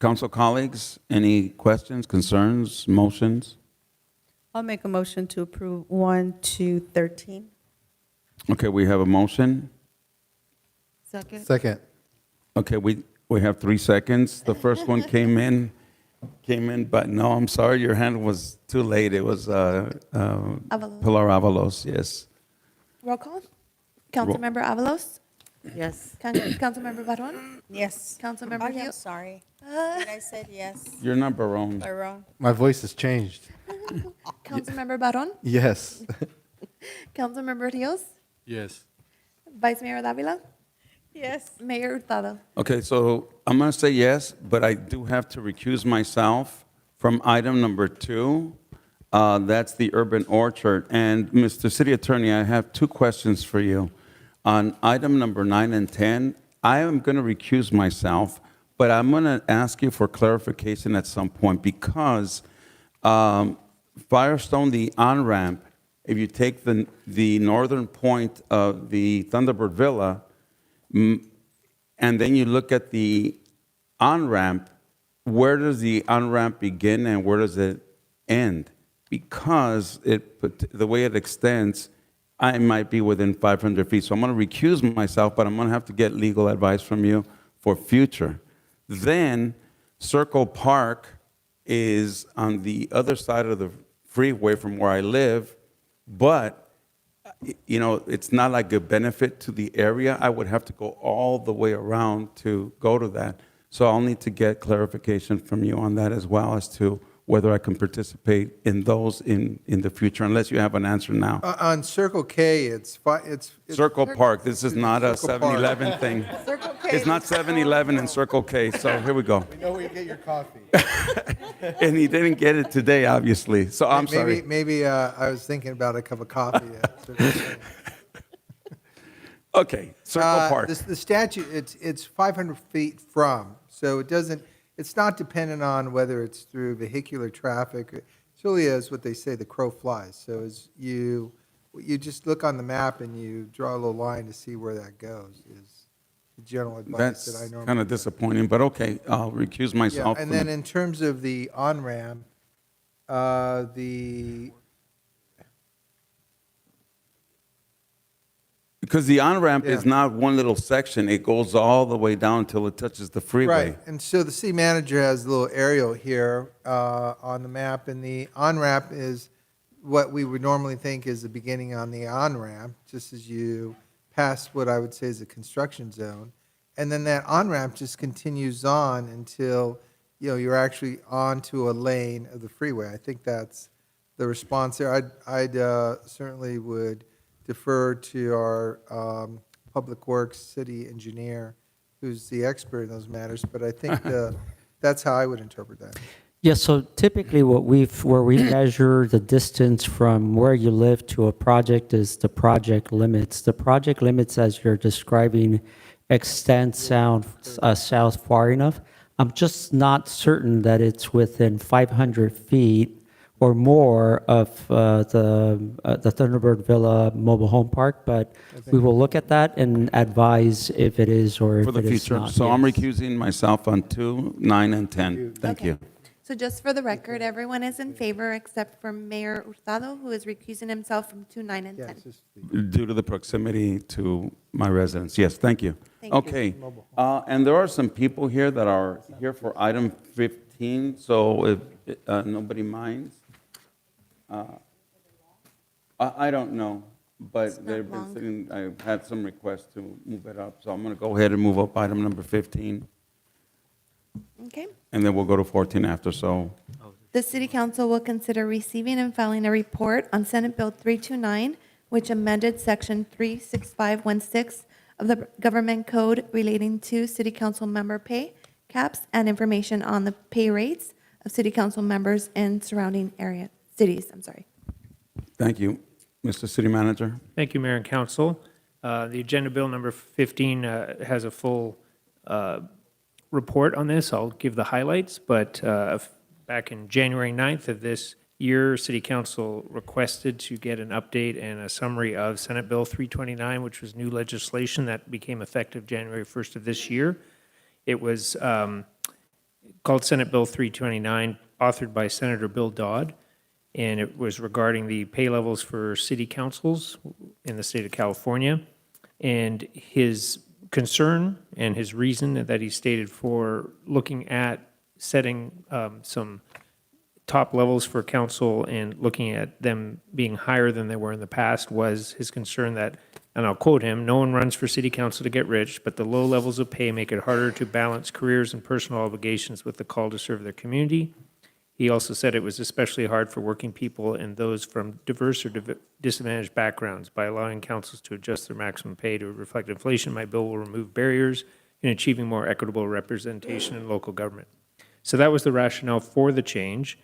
council colleagues, any questions, concerns, motions? I'll make a motion to approve 1 to 13. Okay, we have a motion. Second. Okay, we have 3 seconds. The first one came in, but no, I'm sorry, your hand was too late. It was Pilar Avalos, yes. Roll call. Councilmember Avalos? Yes. Councilmember Barron? Yes. Councilmember I'm Hill? sorry. Did I said yes? You're not Barone. Barron? My voice has changed. Councilmember Barron? Yes. Councilmember Rios? Yes. Vice Mayor Davila? Yes. Mayor Hurtado? Okay, so I'm going to say yes, but I do have to recuse myself from item number 2. That's the Urban Orchard. And Mr. City Attorney, I have 2 questions for you. On item number 9 and 10, I am going to recuse myself, but I'm going to ask you for clarification at some point, because Firestone, the on-ramp, if you take the northern point of the Thunderbird Villa, and then you look at the on-ramp, where does the on-ramp begin and where does it end? Because the way it extends, I might be within 500 feet. So I'm going to recuse myself, but I'm going to have to get legal advice from you for future. Then Circle Park is on the other side of the freeway from where I live, but you know, it's not like a benefit to the area. I would have to go all the way around to go to that. So I'll need to get clarification from you on that as well as to whether I can participate in those in the future, unless you have an answer now. On Circle K, it's Circle Park, this is not a Circle Park. 7-Eleven thing. Circle K. It's not 7-Eleven and Circle K, so here we go. We know where you get your coffee. And he didn't get it today, obviously, so I'm sorry. Maybe I was thinking about a cup of coffee at Circle K. Okay, Circle Park. The statute, it's 500 feet from, so it doesn't, it's not dependent on whether it's through vehicular traffic. It really is what they say, the crow flies. So as you just look on the map and you draw a little line to see where that goes is the general advice that I That's normally. kind of disappointing, but okay, I'll recuse myself. Yeah, and from then it. in terms of the on-ramp, Because the on-ramp Yeah. is not one little section, it goes all the way down until it touches the freeway. Right, and so the city manager has a little aerial here on the map, and the on-ramp is what we would normally think is the beginning on the on-ramp, just as you pass what I would say is a construction zone. And then that on-ramp just continues on until, you know, you're actually onto a lane of the freeway. I think that's the response there. I'd certainly would defer to our Public Works city engineer, who's the expert in those matters, but I think that's how I would interpret that. Yeah, so typically where we measure the distance from where you live to a project is the project limits. The project limits, as you're describing, extend south far enough. I'm just not certain that it's within 500 feet or more of the Thunderbird Villa Mobile Home Park, but we will look at that and advise if it is or if For the it is future. not. So I'm Yes. recusing myself on 2, 9, and 10. Thank Okay. you. So just for the record, everyone is in favor except for Mayor Hurtado, who is recusing himself from 2, 9, and 10. Due to the proximity to my residence. Yes, thank you. Thank you. Okay. And there are some people here that are here for item 15, so if nobody minds. I don't know, but they've been long. sitting, I've had some requests to move it up, so I'm going to go ahead and move up item number 15, Okay. and then we'll go to 14 after, so. The City Council will consider receiving and filing a report on Senate Bill 329, which amended Section 36516 of the Government Code relating to City Council member pay, caps, and information on the pay rates of City Council members in surrounding cities. Thank you. Mr. City Manager? Thank you, Mayor and Council. The Agenda Bill number 15 has a full report on this. I'll give the highlights, but back in January 9th of this year, City Council requested to get an update and a summary of Senate Bill 329, which was new legislation that became effective January 1st of this year. It was called Senate Bill 329, authored by Senator Bill Dodd, and it was regarding the pay levels for city councils in the state of California. And his concern and his reason that he stated for looking at setting some top levels for council and looking at them being higher than they were in the past was his concern that, and I'll quote him, "No one runs for city council to get rich, but the low levels of pay make it harder to balance careers and personal obligations with the call to serve their community." He also said it was especially hard for working people and those from diverse or disadvantaged backgrounds. By allowing councils to adjust their maximum pay to reflect inflation, my bill will remove barriers in achieving more equitable representation in local government. So that was the rationale for the change.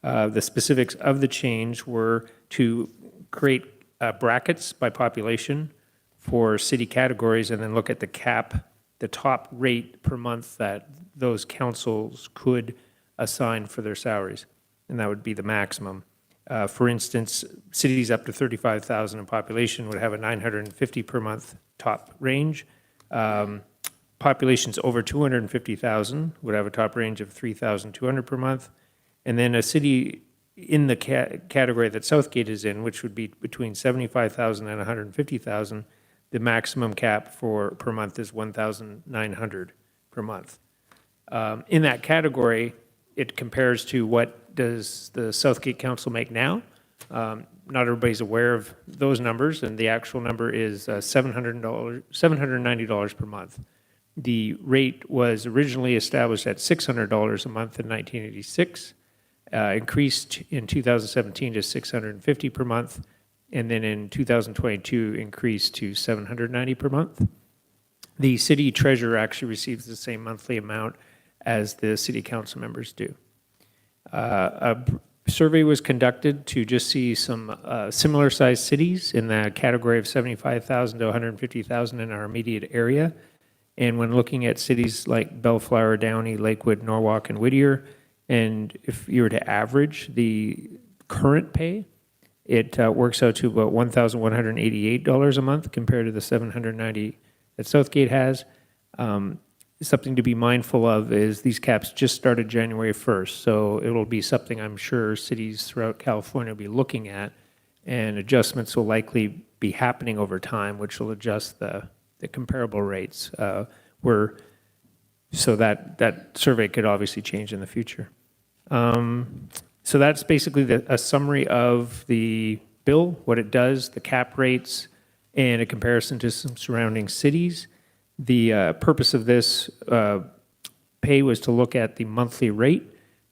The specifics of the change were to create brackets by population for city categories and then look at the cap, the top rate per month that those councils could assign for their salaries, and that would be the maximum. For instance, cities up to 35,000 in population would have a 950 per month top range. Populations over 250,000 would have a top range of 3,200 per month. And then a city in the category that Southgate is in, which would be between 75,000 and 150,000, the maximum cap for per month is 1,900. per month. In that category, it compares to what does the Southgate Council make now. Not everybody's aware of those numbers, and the actual number is $790 per month. The rate was originally established at $600 a month in 1986, increased in 2017 to $650 per month, and then in 2022 increased to $790 per month. The city treasurer actually receives the same monthly amount as the city council members do. A survey was conducted to just see some similar-sized cities in the category of 75,000 to 150,000 in our immediate area. And when looking at cities like Bellflower, Downey, Lakewood, Norwalk, and Whittier, and if you were to average the current pay, it works out to about $1,188 a month compared to the $790 that Southgate has. Something to be mindful of is these caps just started January 1st, so it'll be something I'm sure cities throughout California will be looking at, and adjustments will likely be happening over time, which will adjust the comparable rates. So that survey could obviously change in the future. So that's basically a summary of the bill, what it does, the cap rates, and a comparison to some surrounding cities. The purpose of this pay was to look at the monthly rate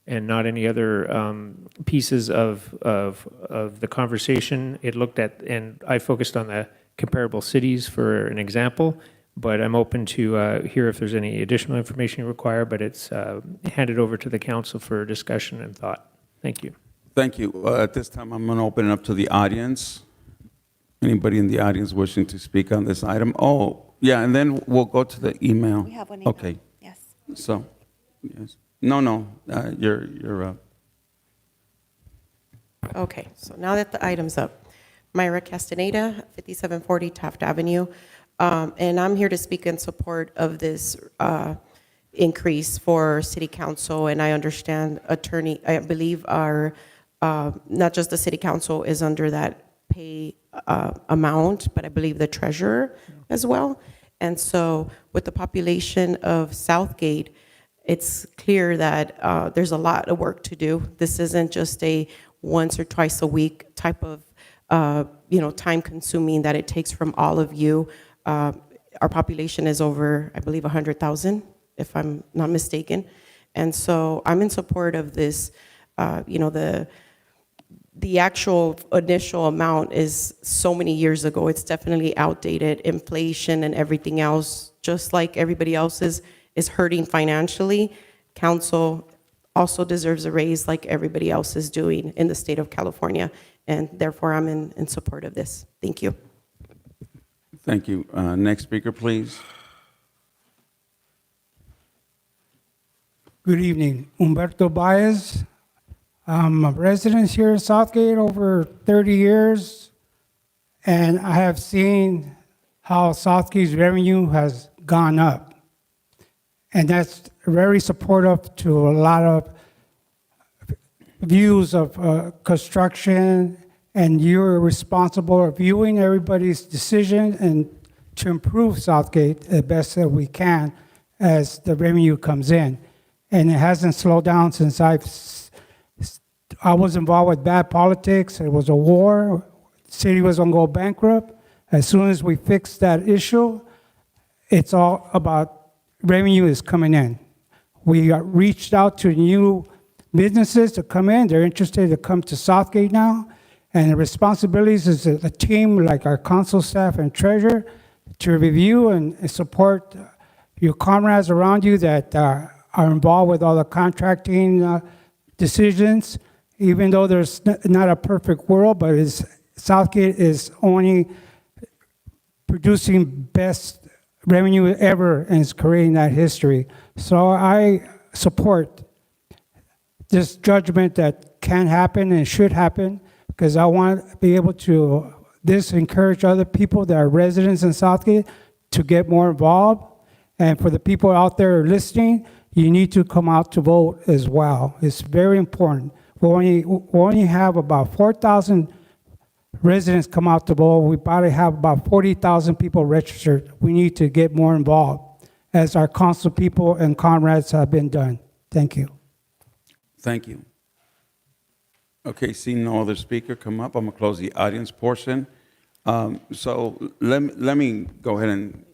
and not any other pieces of the conversation. It looked at, and I focused on the comparable cities for an example, but I'm open to hear if there's any additional information you require, but it's handed over to the council for discussion and thought. Thank you. Thank you. At this time, I'm going to open it up to the audience. Anybody in the audience wishing to speak on this item? Oh, yeah, and then we'll go to the email. We have one email. Okay. Yes. So, yes. No, you're up. Okay, so now that the item's up, Myra Castaneda, 5740 Taft Avenue, and I'm here to speak in support of this increase for city council, and I understand I believe our, not just the city council is under that pay amount, but I believe the treasurer as well. And so with the population of Southgate, it's clear that there's a lot of work to do. This isn't just a once or twice a week type of time consuming that it takes from all of you. Our population is over, I believe, 100,000, if I'm not mistaken. And so I'm in support of this. The actual initial amount is so many years ago. It's definitely outdated. Inflation and everything else, just like everybody else is hurting financially. Council also deserves a raise like everybody else is doing in the state of California. And therefore, I'm in support of this. Thank you. Thank you. Next speaker, please. Good evening. Humberto Baez. I'm a resident here in Southgate over 30 years, and I have seen how Southgate's revenue has gone up. And that's very supportive to a lot of views of construction, and you're responsible for reviewing everybody's decision and to improve Southgate the best that we can as the revenue comes in. And it hasn't slowed down since I was involved with bad politics. It was a war. The city was going to go bankrupt. As soon as we fixed that issue, it's all about revenue is coming in. We got reached out to new businesses to come in. They're interested to come to Southgate now. And the responsibilities is a team like our council staff and treasurer to review and support your comrades around you that are involved with all the contracting decisions. Even though there's not a perfect world, but Southgate is only producing best revenue ever and is creating that history. So I support this judgment that can happen and should happen, because I want to be able to encourage other people that are residents in Southgate to get more involved. And for the people out there listening, you need to come out to vote as well. It's very important. We only have about 4,000 residents come out to vote. We probably have about 40,000 people registered. We need to get more involved. as our council people and comrades have been done. Thank you. Thank you. Okay, seeing no other speaker come up, I'm going to close the audience portion. So let me go ahead and,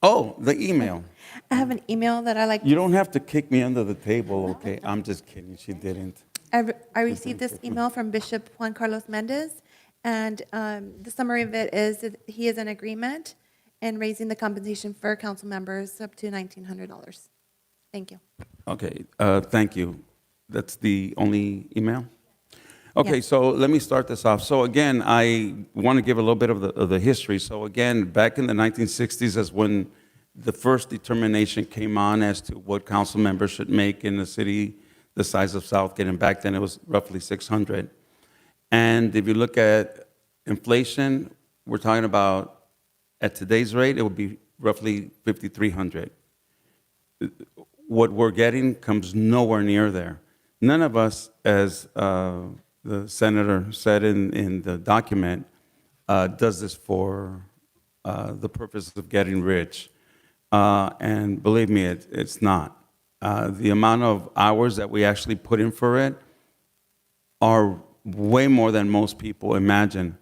oh, the email. I have an email that I like. You don't have to kick me under the table, okay? I'm just kidding, she didn't. I received this email from Bishop Juan Carlos Mendez, and the summary of it is that he is in agreement in raising the compensation for council members up to $1,900. Thank you. Okay, thank you. That's the only email? Okay, Yes. so let me start this off. So again, I want to give a little bit of the history. So again, back in the 1960s is when the first determination came on as to what council members should make in a city the size of Southgate, and back then it was roughly 600. And if you look at inflation, we're talking about, at today's rate, it would be roughly 5,300. What we're getting comes nowhere near there. None of us, as the senator said in the document, does this for the purpose of getting rich. And believe me, it's not. The amount of hours that we actually put in for it are way more than most people imagine.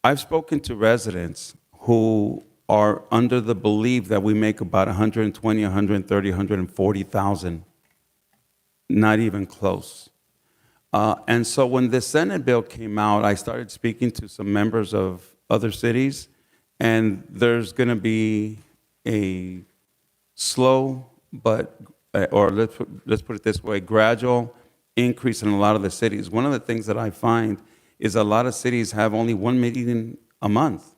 I've spoken to residents who are under the belief that we make about 120, 130, 140,000. Not even close. And so when the Senate bill came out, I started speaking to some members of other cities, and there's going to be a slow, but, or let's put it this way, gradual increase in a lot of the cities. One of the things that I find is a lot of cities have only one meeting a month.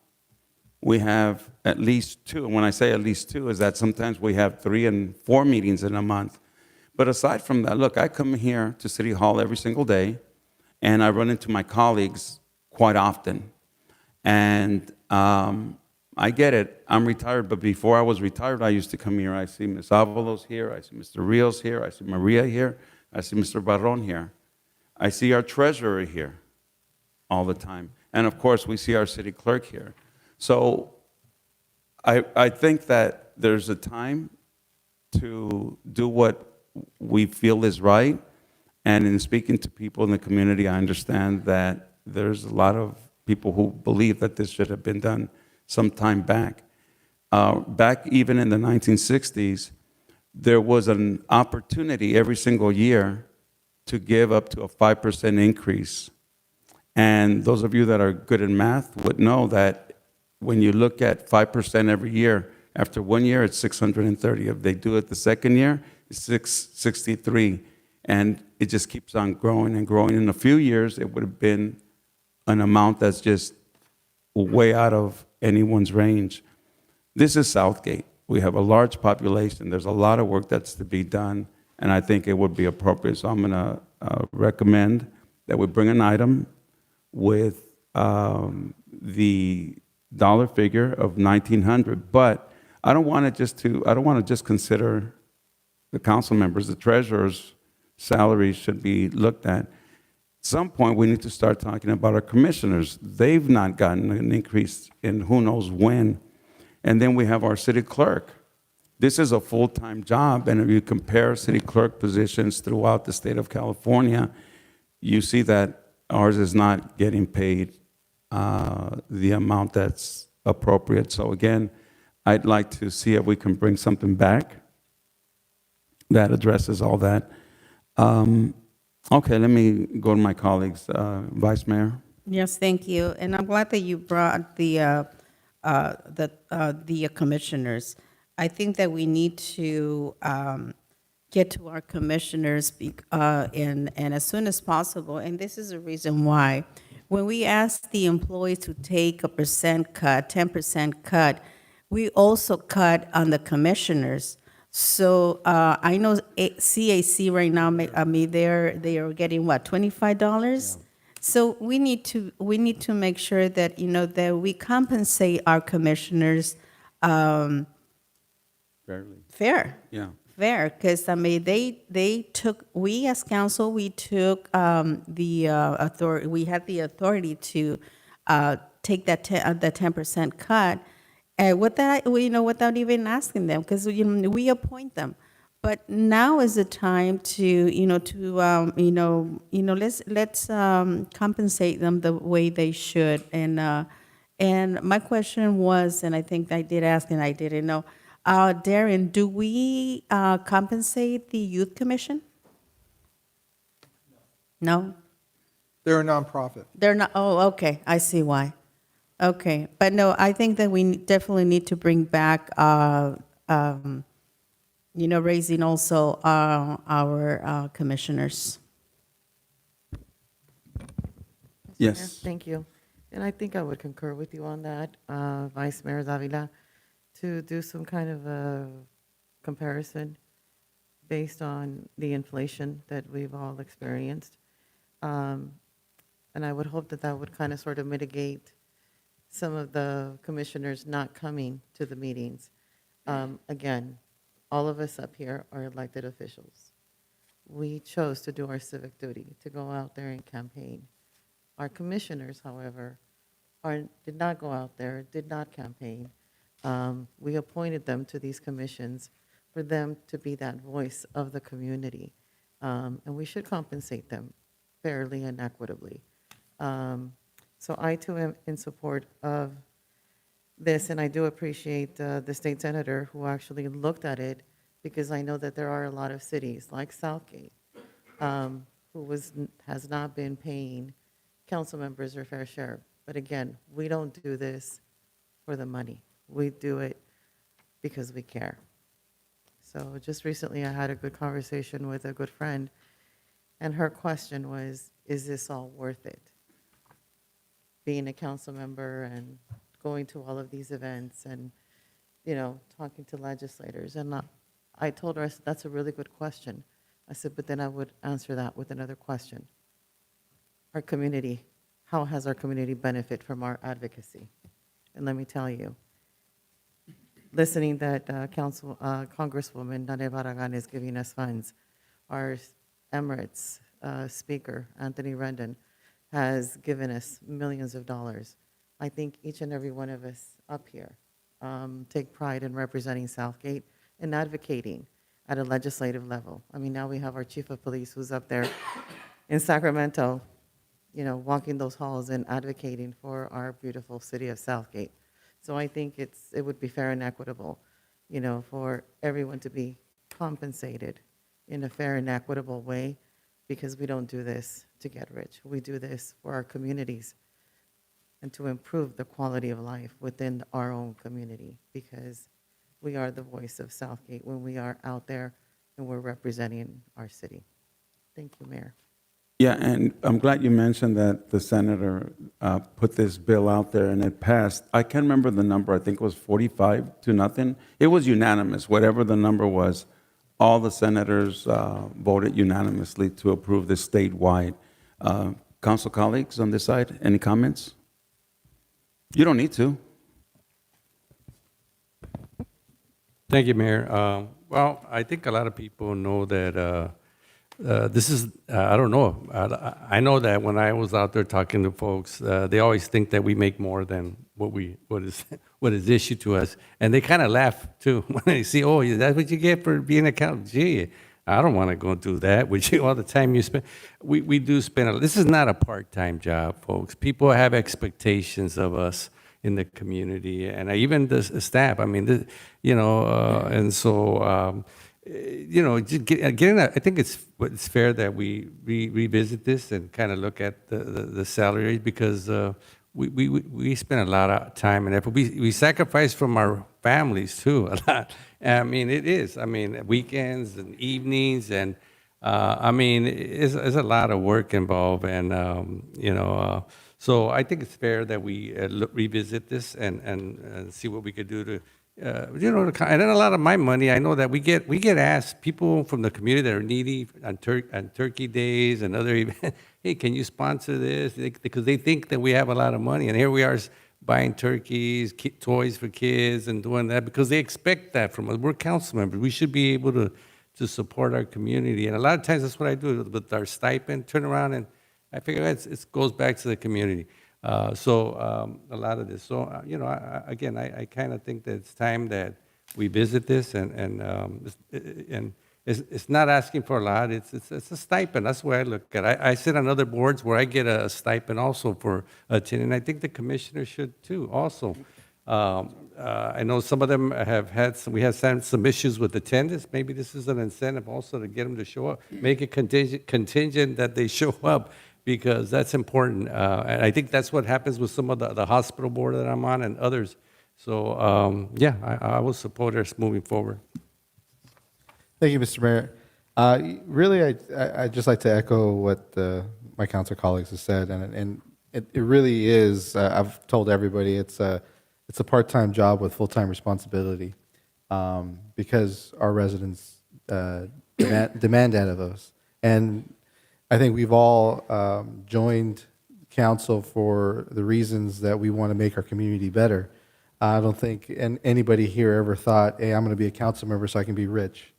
We have at least two, and when I say at least two, is that sometimes we have 3 and 4 meetings in a month. But aside from that, look, I come here to City Hall every single day, and I run into my colleagues quite often. And I get it. I'm retired, but before I was retired, I used to come here. I see Ms. Avalos here. I see Mr. Rios here. I see Maria here. I see Mr. Barron here. I see our treasurer here all the time. And of course, we see our city clerk here. So I think that there's a time to do what we feel is right. And in speaking to people in the community, I understand that there's a lot of people who believe that this should have been done some time back. Back even in the 1960s, there was an opportunity every single year to give up to a 5% increase. And those of you that are good in math would know that when you look at 5% every year, after 1 year, it's 630. If they do it the second year, it's 663. And it just keeps on growing and growing. In a few years, it would have been an amount that's just way out of anyone's range. This is Southgate. We have a large population. There's a lot of work that's to be done, and I think it would be appropriate. So I'm going to recommend that we bring an item with the dollar figure of $1,900. But I don't want to just consider the council members. The treasurer's salary should be looked at. At some point, we need to start talking about our commissioners. They've not gotten an increase in who knows when. And then we have our city clerk. This is a full-time job, and if you compare city clerk positions throughout the state of California, you see that ours is not getting paid the amount that's appropriate. So again, I'd like to see if we can bring something back that addresses all that. Okay, let me go to my colleagues. Vice Mayor? Yes, thank you. And I'm glad that you brought the commissioners. I think that we need to get to our commissioners and as soon as possible. And this is the reason why. When we ask the employees to take a percent cut, 10% cut, we also cut on the commissioners. So I know CAC right now, they are getting what, $25? Yeah. So we need to make sure that that we compensate our commissioners Fairly. fair. Yeah. Fair, because they took, we as council, we took the authority, we had the authority to take that the 10% cut, without even asking them, because, we appoint them. But now is the time to, let's compensate them the way they should. And my question was, and I think I did ask and I didn't know, Darren, do we compensate the youth commission? No? They're a nonprofit. They're not, oh, okay, I see why. Okay, but no, I think that we definitely need to bring back, raising also our commissioners. Yes. Thank you. And I think I would concur with you on that, Vice Mayor Davila, to do some kind of a comparison based on the inflation that we've all experienced. And I would hope that that would kind of sort of mitigate some of the commissioners not coming to the meetings. Again, all of us up here are elected officials. We chose to do our civic duty, to go out there and campaign. Our commissioners, however, did not go out there, did not campaign. We appointed them to these commissions for them to be that voice of the community. And we should compensate them fairly and equitably. So I too am in support of this, and I do appreciate the state senator who actually looked at it, because I know that there are a lot of cities like Southgate who has not been paying council members their fair share. But again, we don't do this for the money. We do it because we care. So just recently I had a good conversation with a good friend, and her question was, is this all worth it? Being a council member and going to all of these events and, talking to legislators. And I told her, I said, that's a really good question. I said, but then I would answer that with another question. Our community, how has our community benefit from our advocacy? And let me tell you, listening that Congresswoman Nane Barragan is giving us funds, our Emirates Speaker, Anthony Rendon, has given us millions of dollars. I think each and every one of us up here take pride in representing Southgate and advocating at a legislative level. I mean, now we have our chief of police who's up there in Sacramento, walking those halls and advocating for our beautiful city of Southgate. So I think it would be fair and equitable, for everyone to be compensated in a fair and equitable way, because we don't do this to get rich. We do this for our communities and to improve the quality of life within our own community, because we are the voice of Southgate when we are out there and we're representing our city. Thank you, Mayor. Yeah, and I'm glad you mentioned that the senator put this bill out there and it passed. I can't remember the number. I think it was 45-0. It was unanimous, whatever the number was. All the senators voted unanimously to approve this statewide. Council colleagues on this side, any comments? You don't need to. Thank you, Mayor. Well, I think a lot of people know that this is, I don't know. I know that when I was out there talking to folks, they always think that we make more than what is issued to us. And they kind of laugh too when they see, oh, that's what you get for being an accountant. Gee, I don't want to go do that with you all the time you spend. We do spend, this is not a part-time job, folks. People have expectations of us in the community, and even the staff. I mean, and so, just getting that, I think it's fair that we revisit this and kind of look at the salaries, because we spend a lot of time and effort. We sacrifice from our families too a lot. I mean, it is. I mean, weekends and evenings, and I mean, it's a lot of work involved, and so I think it's fair that we revisit this and see what we could do to. And then a lot of my money, I know that we get asked, people from the community that are needy on Turkey Days and other events, hey, can you sponsor this? Because they think that we have a lot of money, and here we are buying turkeys, toys for kids, and doing that because they expect that from us. We're council members. We should be able to support our community, and a lot of times that's what I do with our stipend. Turn around and I figure it goes back to the community. A lot of this. So, again, I kind of think that it's time that we visit this, and it's not asking for a lot. It's a stipend. That's the way I look at it. I sit on other boards where I get a stipend also for attending. I think the commissioner should too, also. I know some of them we have some issues with attendance. Maybe this is an incentive also to get them to show up. Make it contingent that they show up, because that's important. And I think that's what happens with some of the hospital board that I'm on and others. So, yeah, I will support us moving forward. Thank you, Mr. Mayor. Really, I'd just like to echo what my council colleagues have said, and it really is, I've told everybody, it's a part-time job with full-time responsibility, because our residents demand that of us. And I think we've all joined council for the reasons that we want to make our community better. I don't think anybody here ever thought, hey, I'm going to be a council member so I can be rich.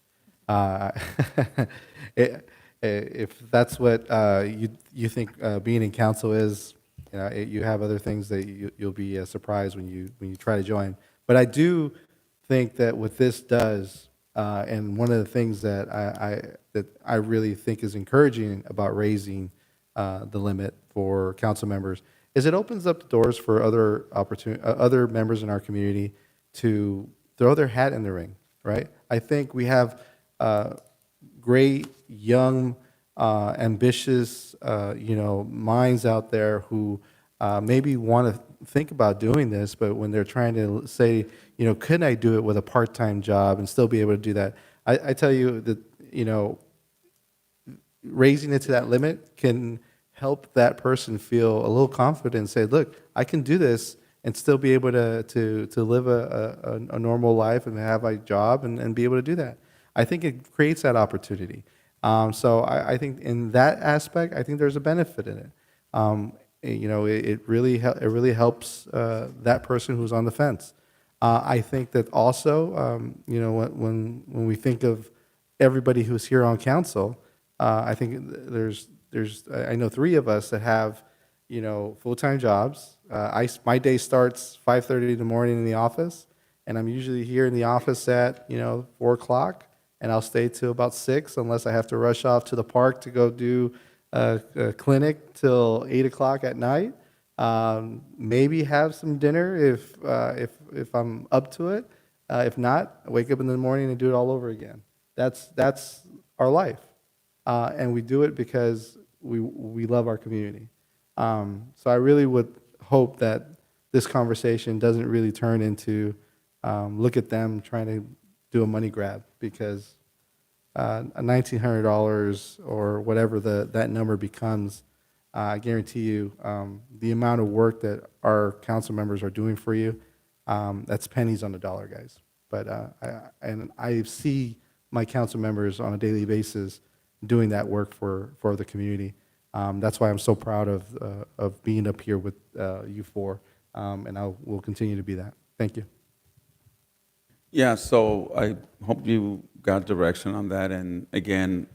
If that's what you think being in council is, you have other things that you'll be surprised when you try to join. But I do think that what this does, and one of the things that I really think is encouraging about raising the limit for council members, is it opens up the doors for other members in our community to throw their hat in the ring, right? I think we have great, young, ambitious, minds out there who maybe want to think about doing this, but when they're trying to say, couldn't I do it with a part-time job and still be able to do that? I tell you that, raising it to that limit can help that person feel a little confident and say, look, I can do this and still be able to live a normal life and have a job and be able to do that. I think it creates that opportunity. So I think in that aspect, I think there's a benefit in it. It really helps that person who's on the fence. I think that also, when we think of everybody who's here on council, I think I know 3 of us that have, full-time jobs. My day starts 5:30 in the morning in the office, and I'm usually here in the office at 4 o'clock. And I'll stay till about 6 unless I have to rush off to the park to go do a clinic till 8 o'clock at night. Maybe have some dinner if I'm up to it. If not, I wake up in the morning and do it all over again. That's our life, and we do it because we love our community. So I really would hope that this conversation doesn't really turn into look at them trying to do a money grab, because $1,900 or whatever that number becomes, I guarantee you the amount of work that our council members are doing for you, that's pennies on the dollar, guys. But I see my council members on a daily basis doing that work for the community. That's why I'm so proud of being up here with you 4, and I will continue to be that. Thank you. Yeah, so I hope you got direction on that. And again,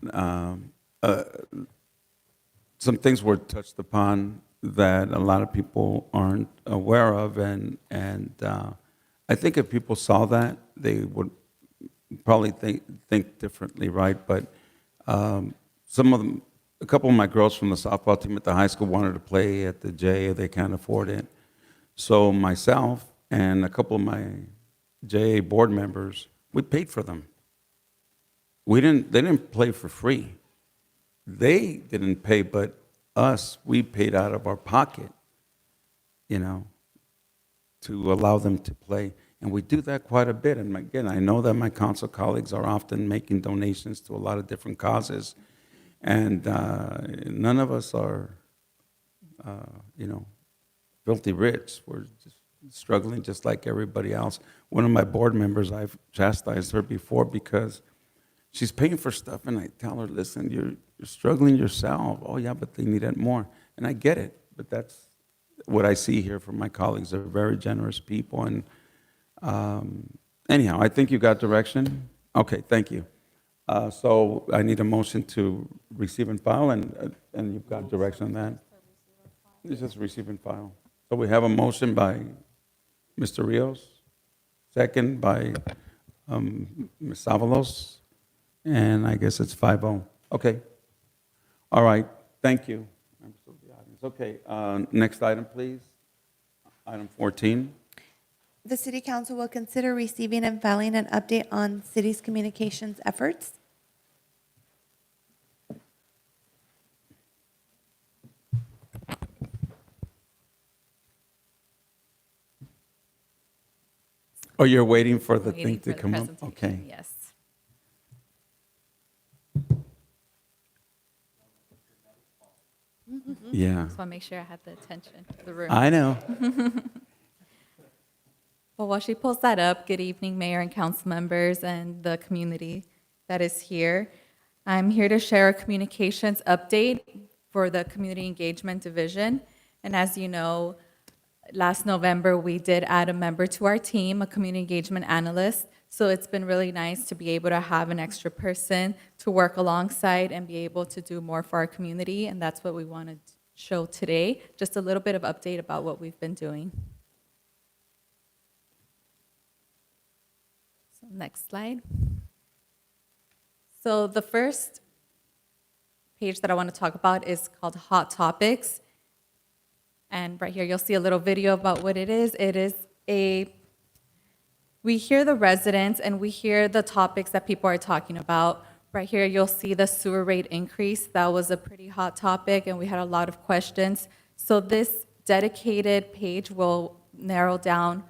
some things were touched upon that a lot of people aren't aware of. And I think if people saw that, they would probably think differently, right? But a couple of my girls from the softball team at the high school wanted to play at the J. They can't afford it. So myself and a couple of my JA board members, we paid for them. They didn't play for free. They didn't pay, but us, we paid out of our pocket, to allow them to play. And we do that quite a bit. And again, I know that my council colleagues are often making donations to a lot of different causes. And none of us are, filthy rich. We're just struggling just like everybody else. One of my board members, I've chastised her before because she's paying for stuff, and I tell her, listen, you're struggling yourself. Oh, yeah, but they need it more. And I get it, but that's what I see here from my colleagues. They're very generous people. And anyhow, I think you got direction. Okay, thank you. So I need a motion to receive and file, and you've got direction on that. It's just receive and file. So we have a motion by Mr. Rios, second by Ms. Avalos, and I guess it's 5-0. Okay. All right, thank you. Members of the audience. Okay, next item, please. Item 14. The City Council will consider receiving and filing an update on city's communications efforts. Oh, you're waiting for the Waiting thing to for the come up? presentation, Okay. Yes. Yeah. Just want to make sure I had the attention of the room. I know. Well, while she pulls that up, good evening, Mayor and council members and the community that is here. I'm here to share a communications update for the Community Engagement Division. And as you know, last November, we did add a member to our team, a community engagement analyst. So it's been really nice to be able to have an extra person to work alongside and be able to do more for our community. And that's what we want to show today, just a little bit of update about what we've been doing. So next slide. So the first page that I want to talk about is called Hot Topics. And right here, you'll see a little video about what it is. It is we hear the residents and we hear the topics that people are talking about. Right here, you'll see the sewer rate increase. That was a pretty hot topic, and we had a lot of questions. So this dedicated page will narrow down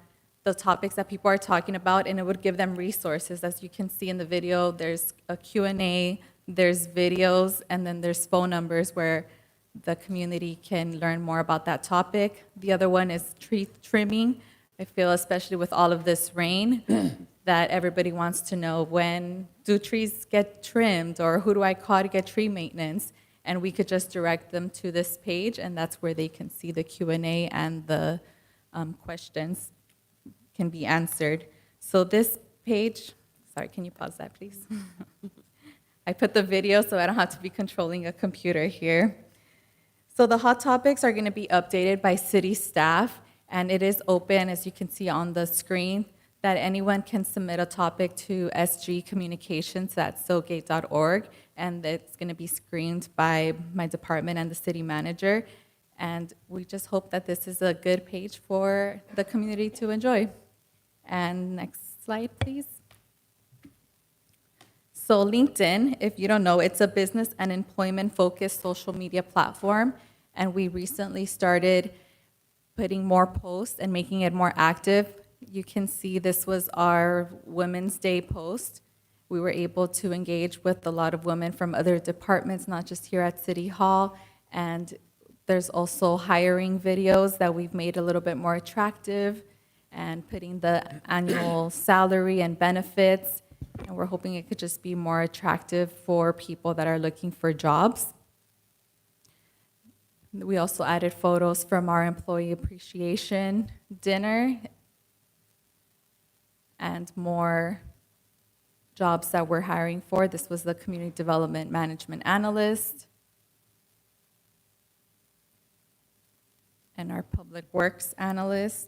the topics that people are talking about, and it would give them resources. As you can see in the video, there's a Q&A, there's videos, and then there's phone numbers where the community can learn more about that topic. The other one is tree trimming. I feel especially with all of this rain that everybody wants to know, when do trees get trimmed, or who do I call to get tree maintenance? And we could just direct them to this page, and that's where they can see the Q&A and the questions can be answered. So this page, sorry, can you pause that, please? I put the video so I don't have to be controlling a computer here. So the hot topics are going to be updated by city staff, and it is open, as you can see on the screen, that anyone can submit a topic to sgcommunications@silgate.org, and it's going to be screened by my department and the city manager. And we just hope that this is a good page for the community to enjoy. And next slide, please. So LinkedIn, if you don't know, it's a business and employment-focused social media platform, and we recently started putting more posts and making it more active. You can see this was our Women's Day post. We were able to engage with a lot of women from other departments, not just here at City Hall, and there's also hiring videos that we've made a little bit more attractive and putting the annual salary and benefits. And we're hoping it could just be more attractive for people that are looking for jobs. We also added photos from our employee appreciation dinner and more jobs that we're hiring for. This was the community development management analyst and our public works analyst.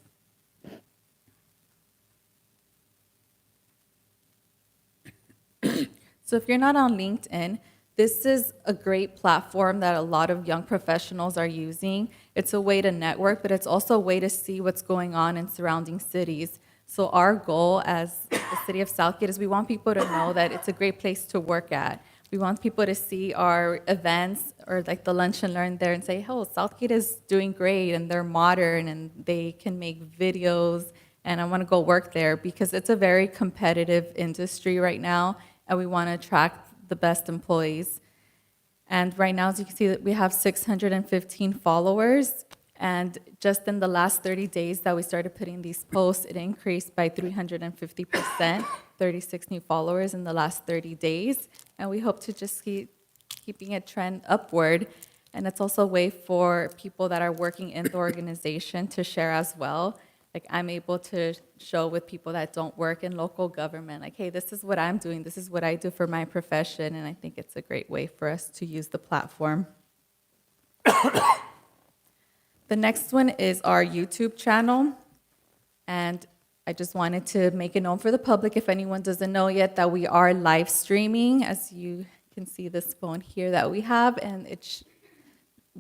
So if you're not on LinkedIn, this is a great platform that a lot of young professionals are using. It's a way to network, but it's also a way to see what's going on in surrounding cities. So our goal as the City of Southgate is we want people to know that it's a great place to work at. We want people to see our events or like the lunch and learn there and say, oh, Southgate is doing great and they're modern and they can make videos and I want to go work there, because it's a very competitive industry right now and we want to attract the best employees. And right now, as you can see, that we have 615 followers. And just in the last 30 days that we started putting these posts, it increased by 350%, 36 new followers in the last 30 days. And we hope to just keep keeping it trend upward. And it's also a way for people that are working in the organization to share as well. Like I'm able to show with people that don't work in local government, like, hey, this is what I'm doing, this is what I do for my profession, and I think it's a great way for us to use the platform. The next one is our YouTube channel. And I just wanted to make it known for the public, if anyone doesn't know yet, that we are live streaming. As you can see this phone here that we have, and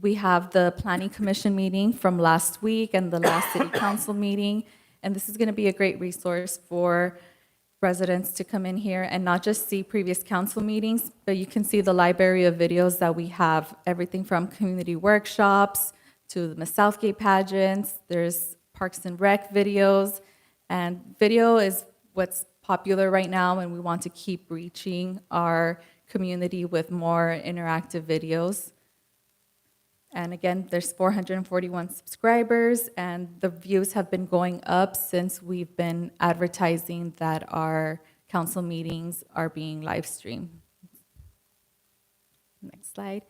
we have the Planning Commission meeting from last week and the last City Council meeting. And this is going to be a great resource for residents to come in here and not just see previous council meetings, but you can see the library of videos that we have, everything from community workshops to the Miss Southgate pageants. There's Parks and Rec videos, and video is what's popular right now, and we want to keep reaching our community with more interactive videos. And again, there's 441 subscribers, and the views have been going up since we've been advertising that our council meetings are being live streamed. Next slide.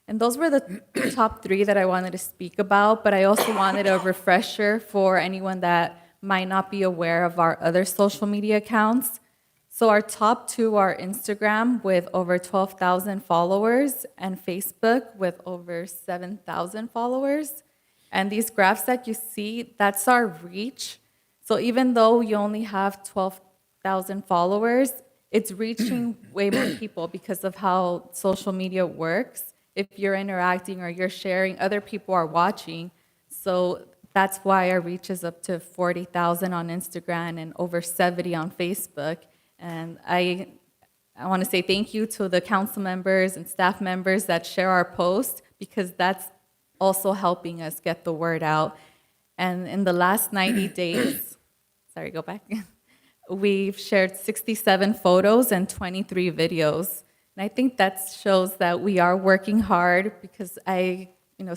And those were the top 3 that I wanted to speak about, but I also wanted a refresher for anyone that might not be aware of our other social media accounts. So our top 2 are Instagram with over 12,000 followers and Facebook with over 7,000 followers. And these graphs that you see, that's our reach. So even though you only have 12,000 followers, it's reaching way more people because of how social media works. If you're interacting or you're sharing, other people are watching. So that's why our reach is up to 40,000 on Instagram and over 70 on Facebook. And I want to say thank you to the council members and staff members that share our posts, because that's also helping us get the word out. And in the last 90 days, sorry, go back. We've shared 67 photos and 23 videos. And I think that shows that we are working hard, because I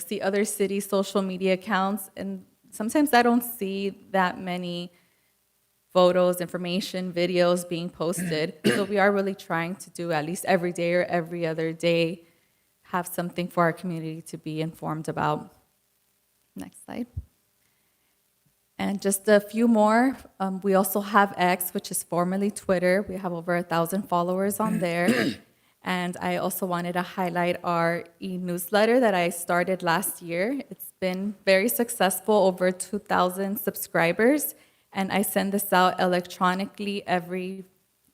see other cities' social media accounts, and sometimes I don't see that many photos, information, videos being posted. So we are really trying to do at least every day or every other day, have something for our community to be informed about. Next slide. And just a few more. We also have X, which is formerly Twitter. We have over 1,000 followers on there. And I also wanted to highlight our e-newsletter that I started last year. It's been very successful, over 2,000 subscribers. And I send this out electronically every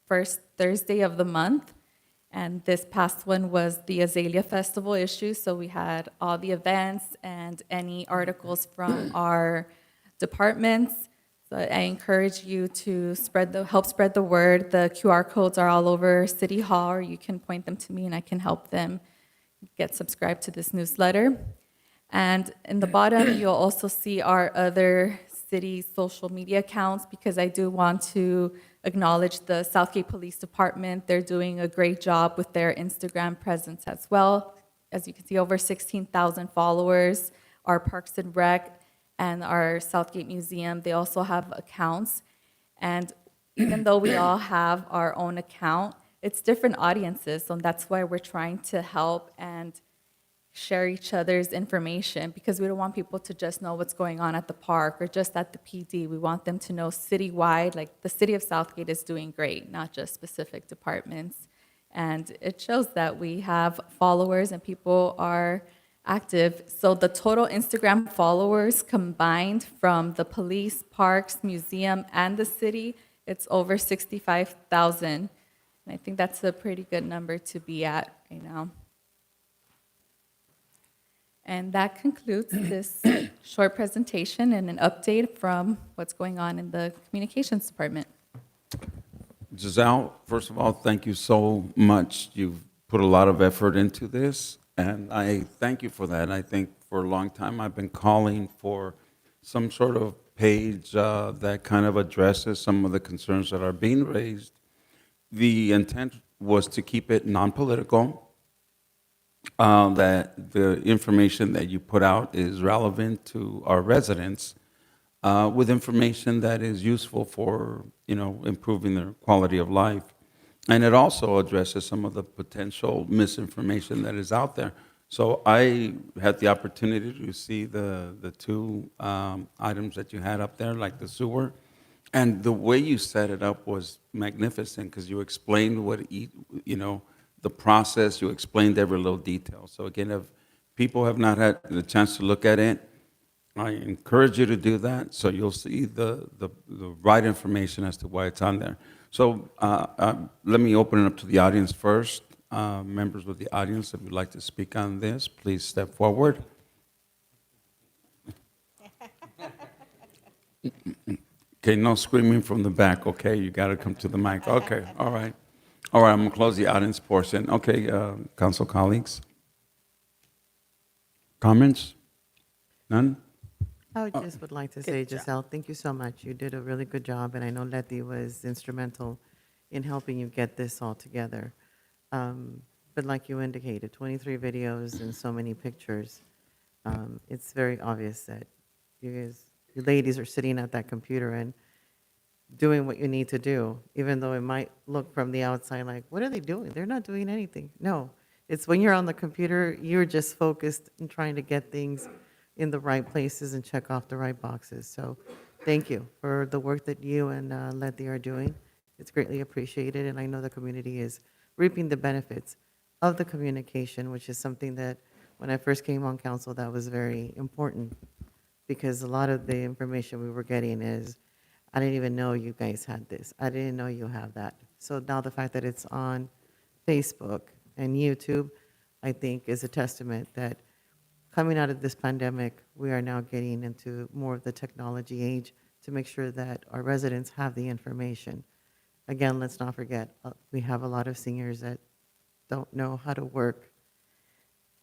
first Thursday of the month. And this past one was the Azalea Festival issue. So we had all the events and any articles from our departments. So I encourage you to help spread the word. The QR codes are all over City Hall, or you can point them to me and I can help them get subscribed to this newsletter. And in the bottom, you'll also see our other city social media accounts, because I do want to acknowledge the Southgate Police Department. They're doing a great job with their Instagram presence as well. As you can see, over 16,000 followers. Our Parks and Rec and our Southgate Museum, they also have accounts. And even though we all have our own account, it's different audiences. So that's why we're trying to help and share each other's information, because we don't want people to just know what's going on at the park or just at the PD. We want them to know citywide, like the city of Southgate is doing great, not just specific departments. And it shows that we have followers and people are active. So the total Instagram followers combined from the police, parks, museum, and the city, it's over 65,000. And I think that's a pretty good number to be at right now. And that concludes this short presentation and an update from what's going on in the communications department. Giselle, first of all, thank you so much. You've put a lot of effort into this, and I thank you for that. I think for a long time I've been calling for some sort of page that kind of addresses some of the concerns that are being raised. The intent was to keep it non-political, that the information that you put out is relevant to our residents, with information that is useful for, improving their quality of life. And it also addresses some of the potential misinformation that is out there. So I had the opportunity to see the two items that you had up there, like the sewer. And the way you set it up was magnificent, because you explained the process, you explained every little detail. So again, if people have not had the chance to look at it, I encourage you to do that, so you'll see the right information as to why it's on there. So let me open it up to the audience first. Members of the audience, if you'd like to speak on this, please step forward. Okay, no screaming from the back, okay? You got to come to the mic. Okay, all right. All right, I'm going to close the audience portion. Okay, council colleagues? Comments? None? I just would like to say, Giselle, thank you so much. You did a really good job, and I know Letty was instrumental in helping you get this all together. But like you indicated, 23 videos and so many pictures, it's very obvious that you ladies are sitting at that computer and doing what you need to do, even though it might look from the outside like, what are they doing? They're not doing anything. No, it's when you're on the computer, you're just focused and trying to get things in the right places and check off the right boxes. So thank you for the work that you and Letty are doing. It's greatly appreciated, and I know the community is reaping the benefits of the communication, which is something that when I first came on council, that was very important, because a lot of the information we were getting is, I didn't even know you guys had this. I didn't know you have that. So now the fact that it's on Facebook and YouTube, I think is a testament that coming out of this pandemic, we are now getting into more of the technology age to make sure that our residents have the information. Again, let's not forget, we have a lot of seniors that don't know how to work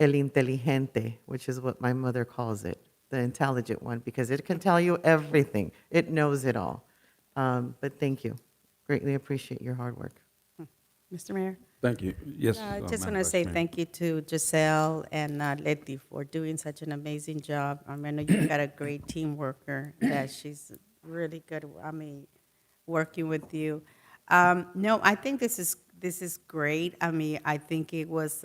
el inteligente, which is what my mother calls it, the intelligent one, because it can tell you everything. It knows it all. But thank you. Greatly appreciate your hard work. Mr. Mayor? Thank you. Yes. I just Madam want to Vice say Mayor. thank you to Giselle and Letty for doing such an amazing job. I know you've got a great team worker, that she's really good, working with you. No, I think this is great. I think it was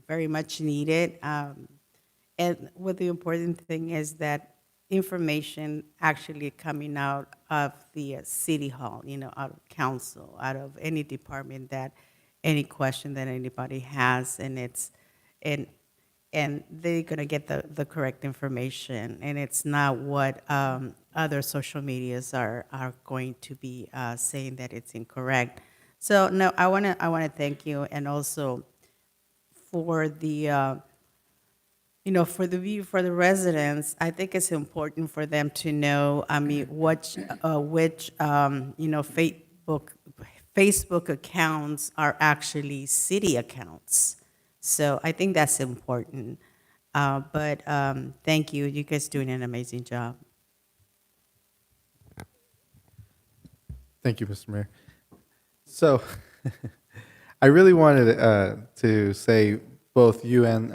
very much needed. And what the important thing is that information actually coming out of the city hall, out of council, out of any department, that any question that anybody has, and they're gonna get the correct information, and it's not what other social medias are going to be saying that it's incorrect. So no, I wanna thank you, and also for the for the residents. I think it's important for them to know, which Facebook accounts are actually city accounts. So I think that's important. But thank you. You guys doing an amazing job. Thank you, Mr. Mayor. So I really wanted to say both you and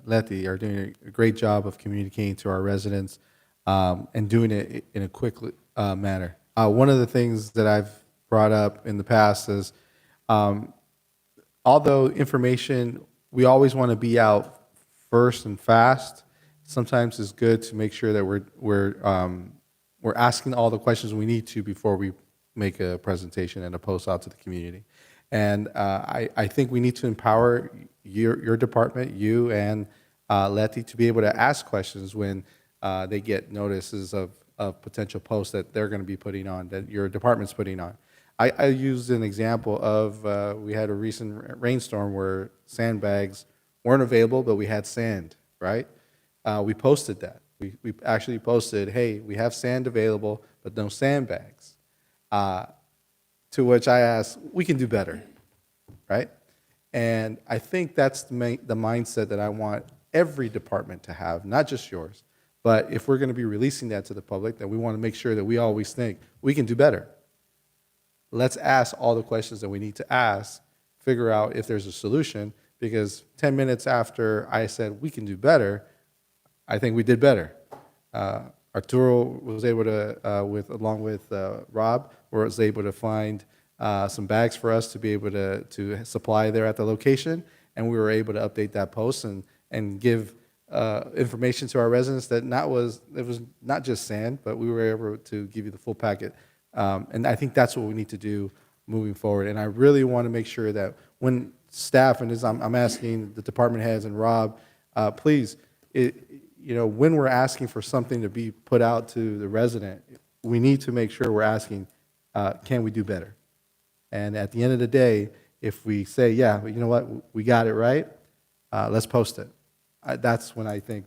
Letty are doing a great job of communicating to our residents and doing it in a quick manner. One of the things that I've brought up in the past is, although information, we always want to be out first and fast, sometimes it's good to make sure that we're asking all the questions we need to before we make a presentation and a post out to the community. And I think we need to empower your department, you and Letty, to be able to ask questions when they get notices of potential posts that they're going to be putting on, that your department's putting on. I used an example of, we had a recent rainstorm where sandbags weren't available, but we had sand, right? We posted that. We actually posted, hey, we have sand available, but no sandbags. To which I asked, we can do better, right? And I think that's the mindset that I want every department to have, not just yours. But if we're going to be releasing that to the public, then we want to make sure that we always think we can do better. Let's ask all the questions that we need to ask, figure out if there's a solution, because 10 minutes after I said we can do better, I think we did better. Arturo was able to, along with Rob, was able to find some bags for us to be able to supply there at the location, and we were able to update that post and give information to our residents that it was not just sand, but we were able to give you the full packet. And I think that's what we need to do moving forward. And I really want to make sure that when staff, and as I'm asking the department heads and Rob, please, when we're asking for something to be put out to the resident, we need to make sure we're asking, can we do better? And at the end of the day, if we say, yeah, you know what, we got it right, let's post it. That's when I think,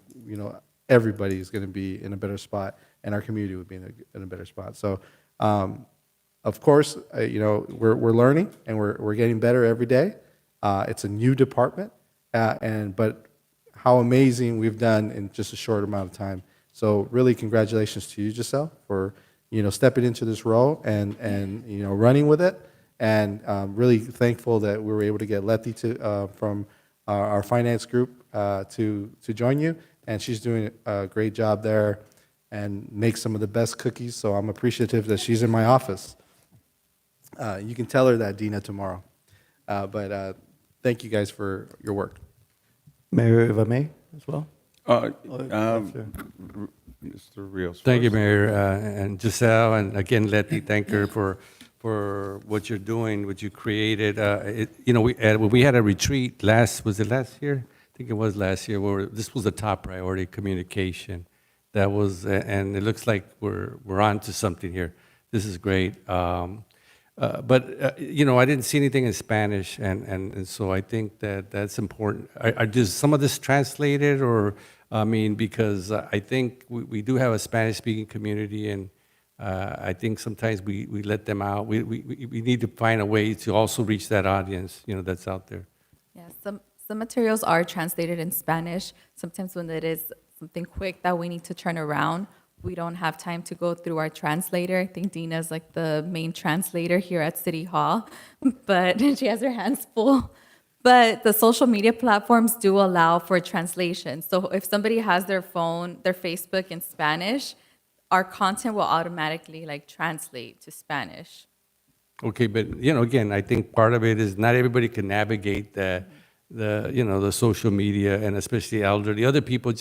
everybody is going to be in a better spot, and our community would be in a better spot. So, of course, we're learning, and we're getting better every day. It's a new department, but how amazing we've done in just a short amount of time. So really, congratulations to you, Giselle, for stepping into this role and running with it. And really thankful that we were able to get Letty from our finance group to join you. And she's doing a great job there and makes some of the best cookies. So I'm appreciative that she's in my office. You can tell her that, Dina, tomorrow. But thank you guys for your work. Mayor, if I may, as well? Mr. Rios. Thank you, first. Mayor, and Giselle, and again, Letty, thank her for what you're doing, what you created. We had a retreat was it last year? I think it was last year, where this was a top priority, communication. That was, and it looks like we're on to something here. This is great. But I didn't see anything in Spanish, and so I think that's important. Is some of this translated, or, because I think we do have a Spanish-speaking community, and I think sometimes we let them out. We need to find a way to also reach that audience, that's out there. Yeah, some materials are translated in Spanish. Sometimes when it is something quick that we need to turn around, we don't have time to go through our translator. I think Dina's like the main translator here at City Hall, but she has her hands full. But the social media platforms do allow for translation. So if somebody has their phone, their Facebook in Spanish, our content will automatically translate to Spanish. Okay, but again, I think part of it is not everybody can navigate the social media, and especially elderly. Other people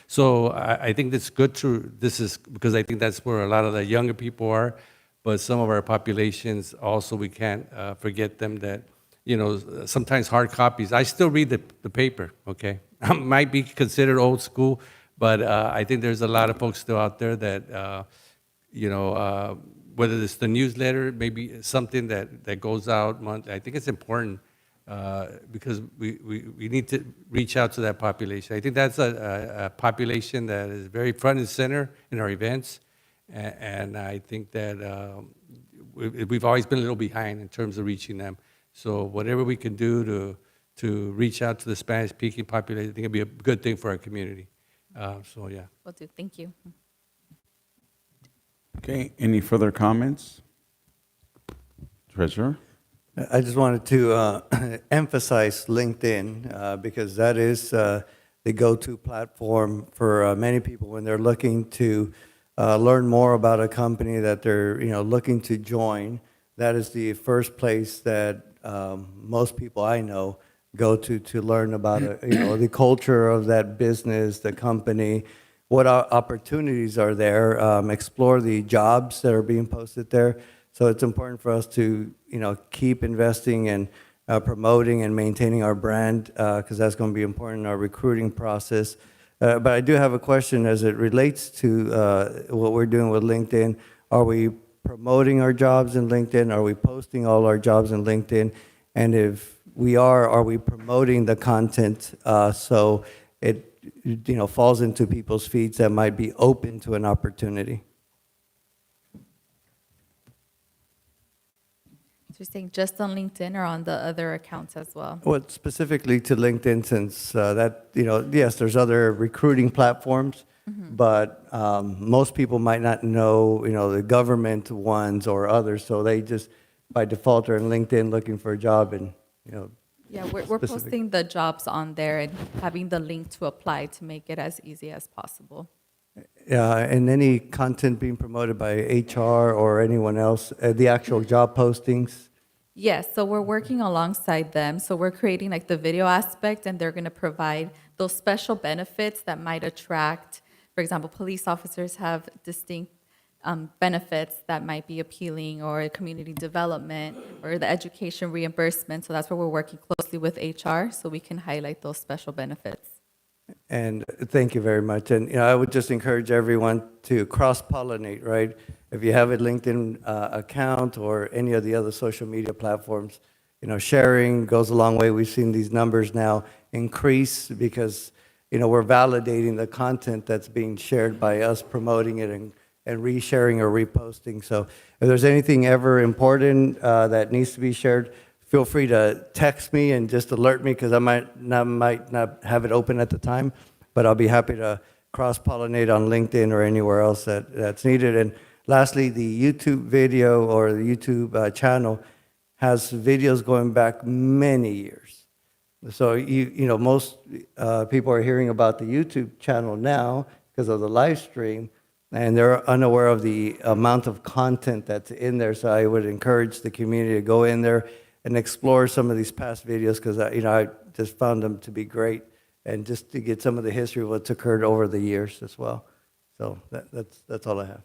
so I think that's good this is because I think that's where a lot of the younger people are, but some of our populations also, we can't forget them that, sometimes hard copies. I still read the paper, okay? I might be considered old school, but I think there's a lot of folks still out there that, whether it's the newsletter, maybe something that goes out monthly. I think it's important because we need to reach out to that population. I think that's a population that is very front and center in our events, and I think that we've always been a little behind in terms of reaching them. So whatever we can do to reach out to the Spanish-speaking population, I think it'd be a good thing for our community. So yeah. Will do. Thank you. Okay, any further comments? Treasurer? I just wanted to emphasize LinkedIn because that is the go-to platform for many people when they're looking to learn more about a company that they're looking to join. That is the first place that most people I know go to learn about the culture of that business, the company, what opportunities are there, explore the jobs that are being posted there. So it's important for us to, keep investing in promoting and maintaining our brand because that's going to be important in our recruiting process. But I do have a question as it relates to what we're doing with LinkedIn. Are we promoting our jobs in LinkedIn? Are we posting all our jobs in LinkedIn? And if we are we promoting the content so it falls into people's feeds that might be open to an opportunity? So you're saying just on LinkedIn or on the other accounts as well? Well, specifically to LinkedIn, since yes, there's other recruiting platforms, but most people might not know, the government ones or others, so they just by default are in LinkedIn looking for a job and, Yeah, we're posting the jobs on there and having the link to apply to make it as easy as possible. Yeah, and any content being promoted by HR or anyone else, the actual job postings? Yes, so we're working alongside them. So we're creating the video aspect, and they're going to provide those special benefits that might attract, for example, police officers have distinct benefits that might be appealing, or community development, or the education reimbursement. So that's where we're working closely with HR so we can highlight those special benefits. And thank you very much. And I would just encourage everyone to cross-pollinate, right? If you have a LinkedIn account or any of the other social media platforms, sharing goes a long way. We've seen these numbers now increase because, we're validating the content that's being shared by us promoting it and resharing or reposting. So if there's anything ever important that needs to be shared, feel free to text me and just alert me because I might not have it open at the time, but I'll be happy to cross-pollinate on LinkedIn or anywhere else that's needed. And lastly, the YouTube video or the YouTube channel has videos going back many years. So most people are hearing about the YouTube channel now because of the live stream, and they're unaware of the amount of content that's in there. So I would encourage the community to go in there and explore some of these past videos because I just found them to be great, and just to get some of the history of what's occurred over the years as well. So that's all I have.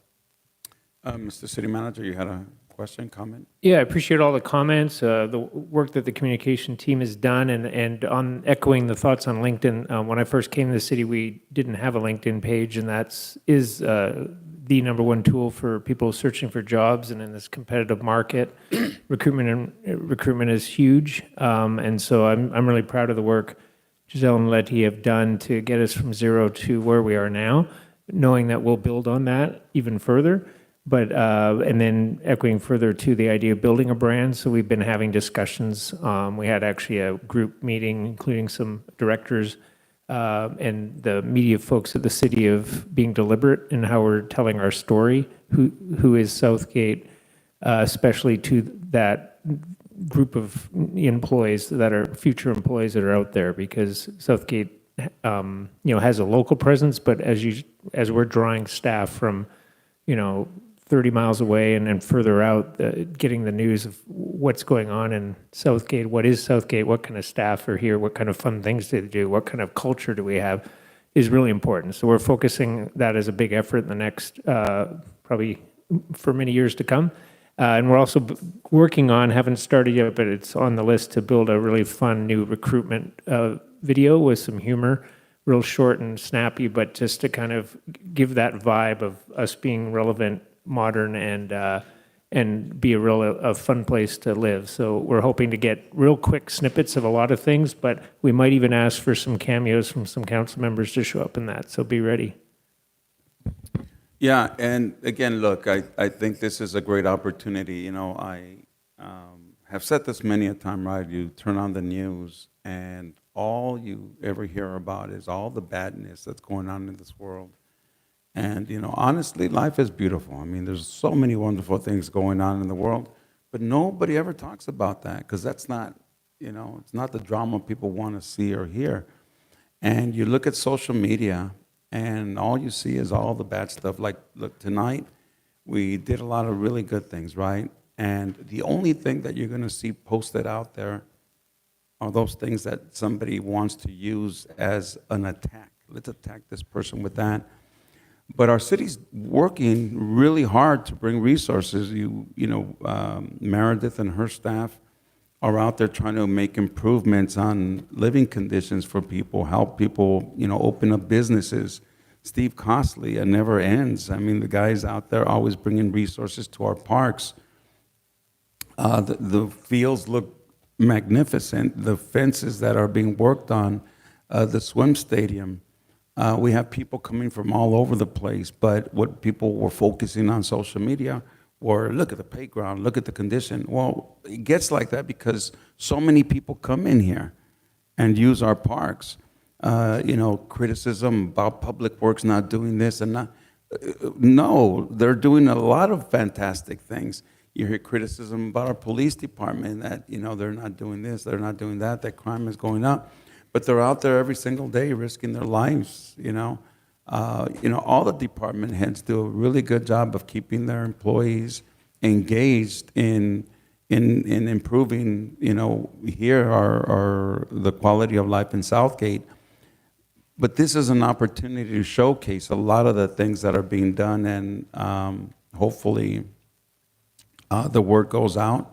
Mr. City Manager, you had a question, comment? Yeah, I appreciate all the comments, the work that the communication team has done, and on echoing the thoughts on LinkedIn. When I first came to the city, we didn't have a LinkedIn page, and is the number one tool for people searching for jobs. And in this competitive market, recruitment is huge. And so I'm really proud of the work Giselle and Letty have done to get us from zero to where we are now, knowing that we'll build on that even further. But and then echoing further to the idea of building a brand. So we've been having discussions. We had actually a group meeting, including some directors and the media folks at the city, of being deliberate in how we're telling our story. Who is Southgate, especially to that group of employees that are future employees that are out there, because Southgate, has a local presence, but as we're drawing staff from, 30 miles away and further out, getting the news of what's going on in Southgate, what is Southgate, what kind of staff are here, what kind of fun things do they do, what kind of culture do we have, is really important. So we're focusing that as a big effort in the next, probably for many years to come. And we're also working on, haven't started yet, but it's on the list, to build a really fun new recruitment video with some humor, real short and snappy, but just to kind of give that vibe of us being relevant, modern, and be a fun place to live. So we're hoping to get real quick snippets of a lot of things, but we might even ask for some cameos from some council members to show up in that. So be ready. Yeah, and again, look, I think this is a great opportunity. I have said this many a time, right? You turn on the news, and all you ever hear about is all the badness that's going on in this world. And, honestly, life is beautiful. I mean, there's so many wonderful things going on in the world, but nobody ever talks about that because that's not, it's not the drama people want to see or hear. And you look at social media, and all you see is all the bad stuff. Like, look, tonight, we did a lot of really good things, right? And the only thing that you're going to see posted out there are those things that somebody wants to use as an attack. Let's attack this person with that. But our city's working really hard to bring resources. Meredith and her staff are out there trying to make improvements on living conditions for people, help people, open up businesses. Steve Costley, it never ends. I mean, the guy's out there always bringing resources to our parks. The fields look magnificent. The fences that are being worked on, the swim stadium. We have people coming from all over the place, but what people were focusing on social media were, look at the playground, look at the condition. Well, it gets like that because so many people come in here and use our parks. Criticism about Public Works not doing this and not. No, they're doing a lot of fantastic things. You hear criticism about our police department that, they're not doing this, they're not doing that crime is going up. But they're out there every single day risking their lives, all the department heads do a really good job of keeping their employees engaged in improving, here are the quality of life in Southgate. But this is an opportunity to showcase a lot of the things that are being done, and hopefully the word goes out.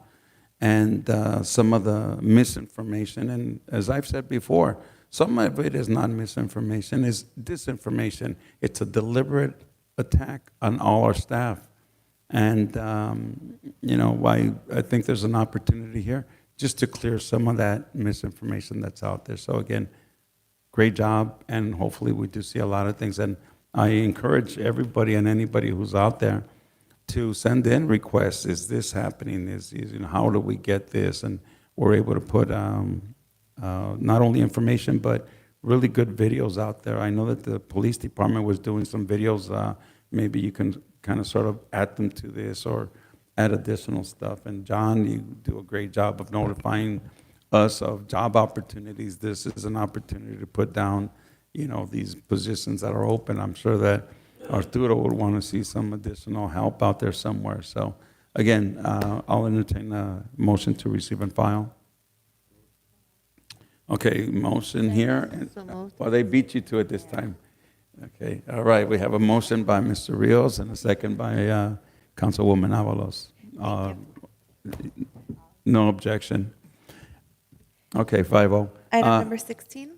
And some of the misinformation, and as I've said before, some of it is not misinformation, it's disinformation. It's a deliberate attack on all our staff. And, I think there's an opportunity here just to clear some of that misinformation that's out there. So again, great job, and hopefully we do see a lot of things. And I encourage everybody and anybody who's out there to send in requests. Is this happening? How do we get this? And we're able to put not only information, but really good videos out there. I know that the police department was doing some videos. Maybe you can kind of sort of add them to this or add additional stuff. And John, you do a great job of notifying us of job opportunities. This is an opportunity to put down, these positions that are open. I'm sure that Arturo would want to see some additional help out there somewhere. So again, I'll entertain a motion to receive and file. Okay, motion here. Well, they beat you to it this time. Okay, all right, we have a motion by Mr. Rios and a second by Councilwoman Avalos. No objection. Okay, 5-0. Item number 16.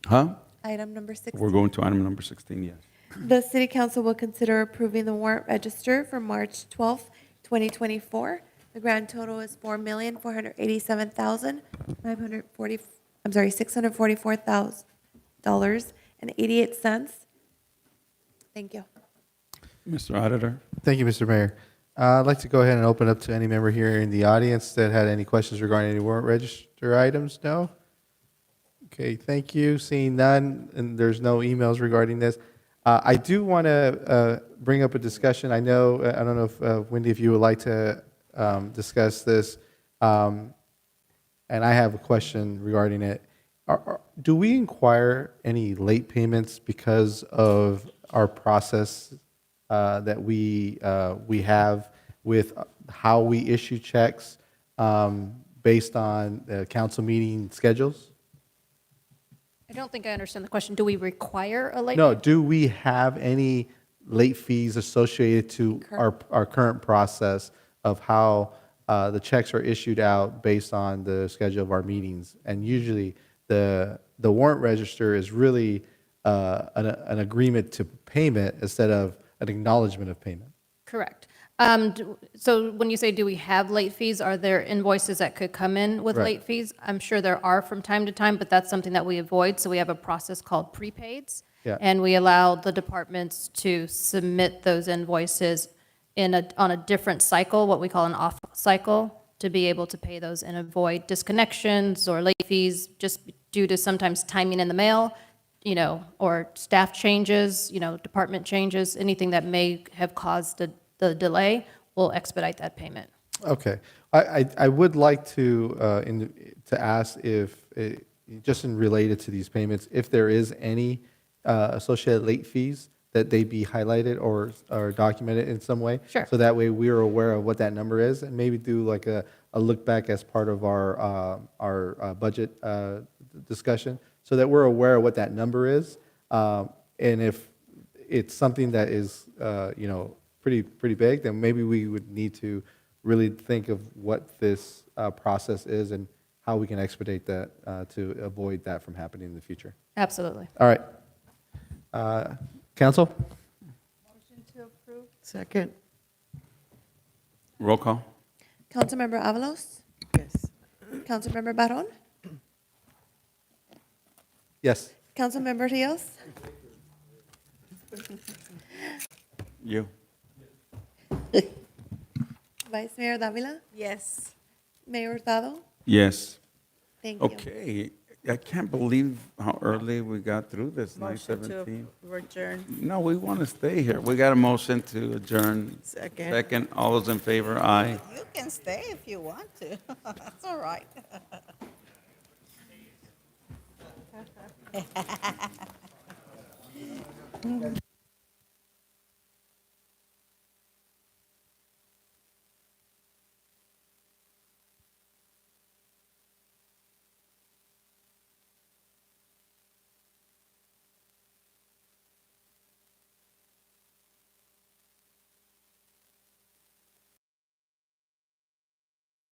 Huh? Item number 16. We're going to item number 16, yes. The City Council will consider approving the warrant register for March 12th, 2024. The grand total is $644,088. Thank you. Mr. Auditor? Thank you, Mr. Mayor. I'd like to go ahead and open up to any member here in the audience that had any questions regarding any warrant register items. No? Okay, thank you. Seeing none, and there's no emails regarding this. I do want to bring up a discussion. I don't know if, Wendy, if you would like to discuss this. And I have a question regarding it. Do we inquire any late payments because of our process that we have with how we issue checks based on council meeting schedules? I don't think I understand the question. Do we require a late? No, do we have any late fees associated to our current process of how the checks are issued out based on the schedule of our meetings? And usually the warrant register is really an agreement to payment instead of an acknowledgement of payment. Correct. So when you say, do we have late fees, are there invoices that could come in with Right. late fees? I'm sure there are from time to time, but that's something that we avoid. So we have a process called prepaids. Yeah. And we allow the departments to submit those invoices on a different cycle, what we call an off cycle, to be able to pay those and avoid disconnections or late fees just due to sometimes timing in the mail, or staff changes, department changes, anything that may have caused the delay will expedite that payment. Okay. I would like to ask if, just in related to these payments, if there is any associated late fees, that they be highlighted or documented in some way. Sure. So that way we are aware of what that number is, and maybe do like a look back as part of our budget discussion, so that we're aware of what that number is. And if it's something that is, pretty big, then maybe we would need to really think of what this process is and how we can expedite that to avoid that from happening in the future. Absolutely. All right. Council? Motion to approve. Second. Roll call. Councilmember Avalos? Yes. Councilmember Barron? Yes. Councilmember Rios? You. Vice Mayor Davila? Yes. Mayor Hurtado? Yes. Thank you. Okay, I can't believe how early we got through this, Motion to 9:17. adjourn. No, we want to stay here. We got a motion to adjourn. Second. Second, all those in favor, aye. You can stay if you want to. That's all right.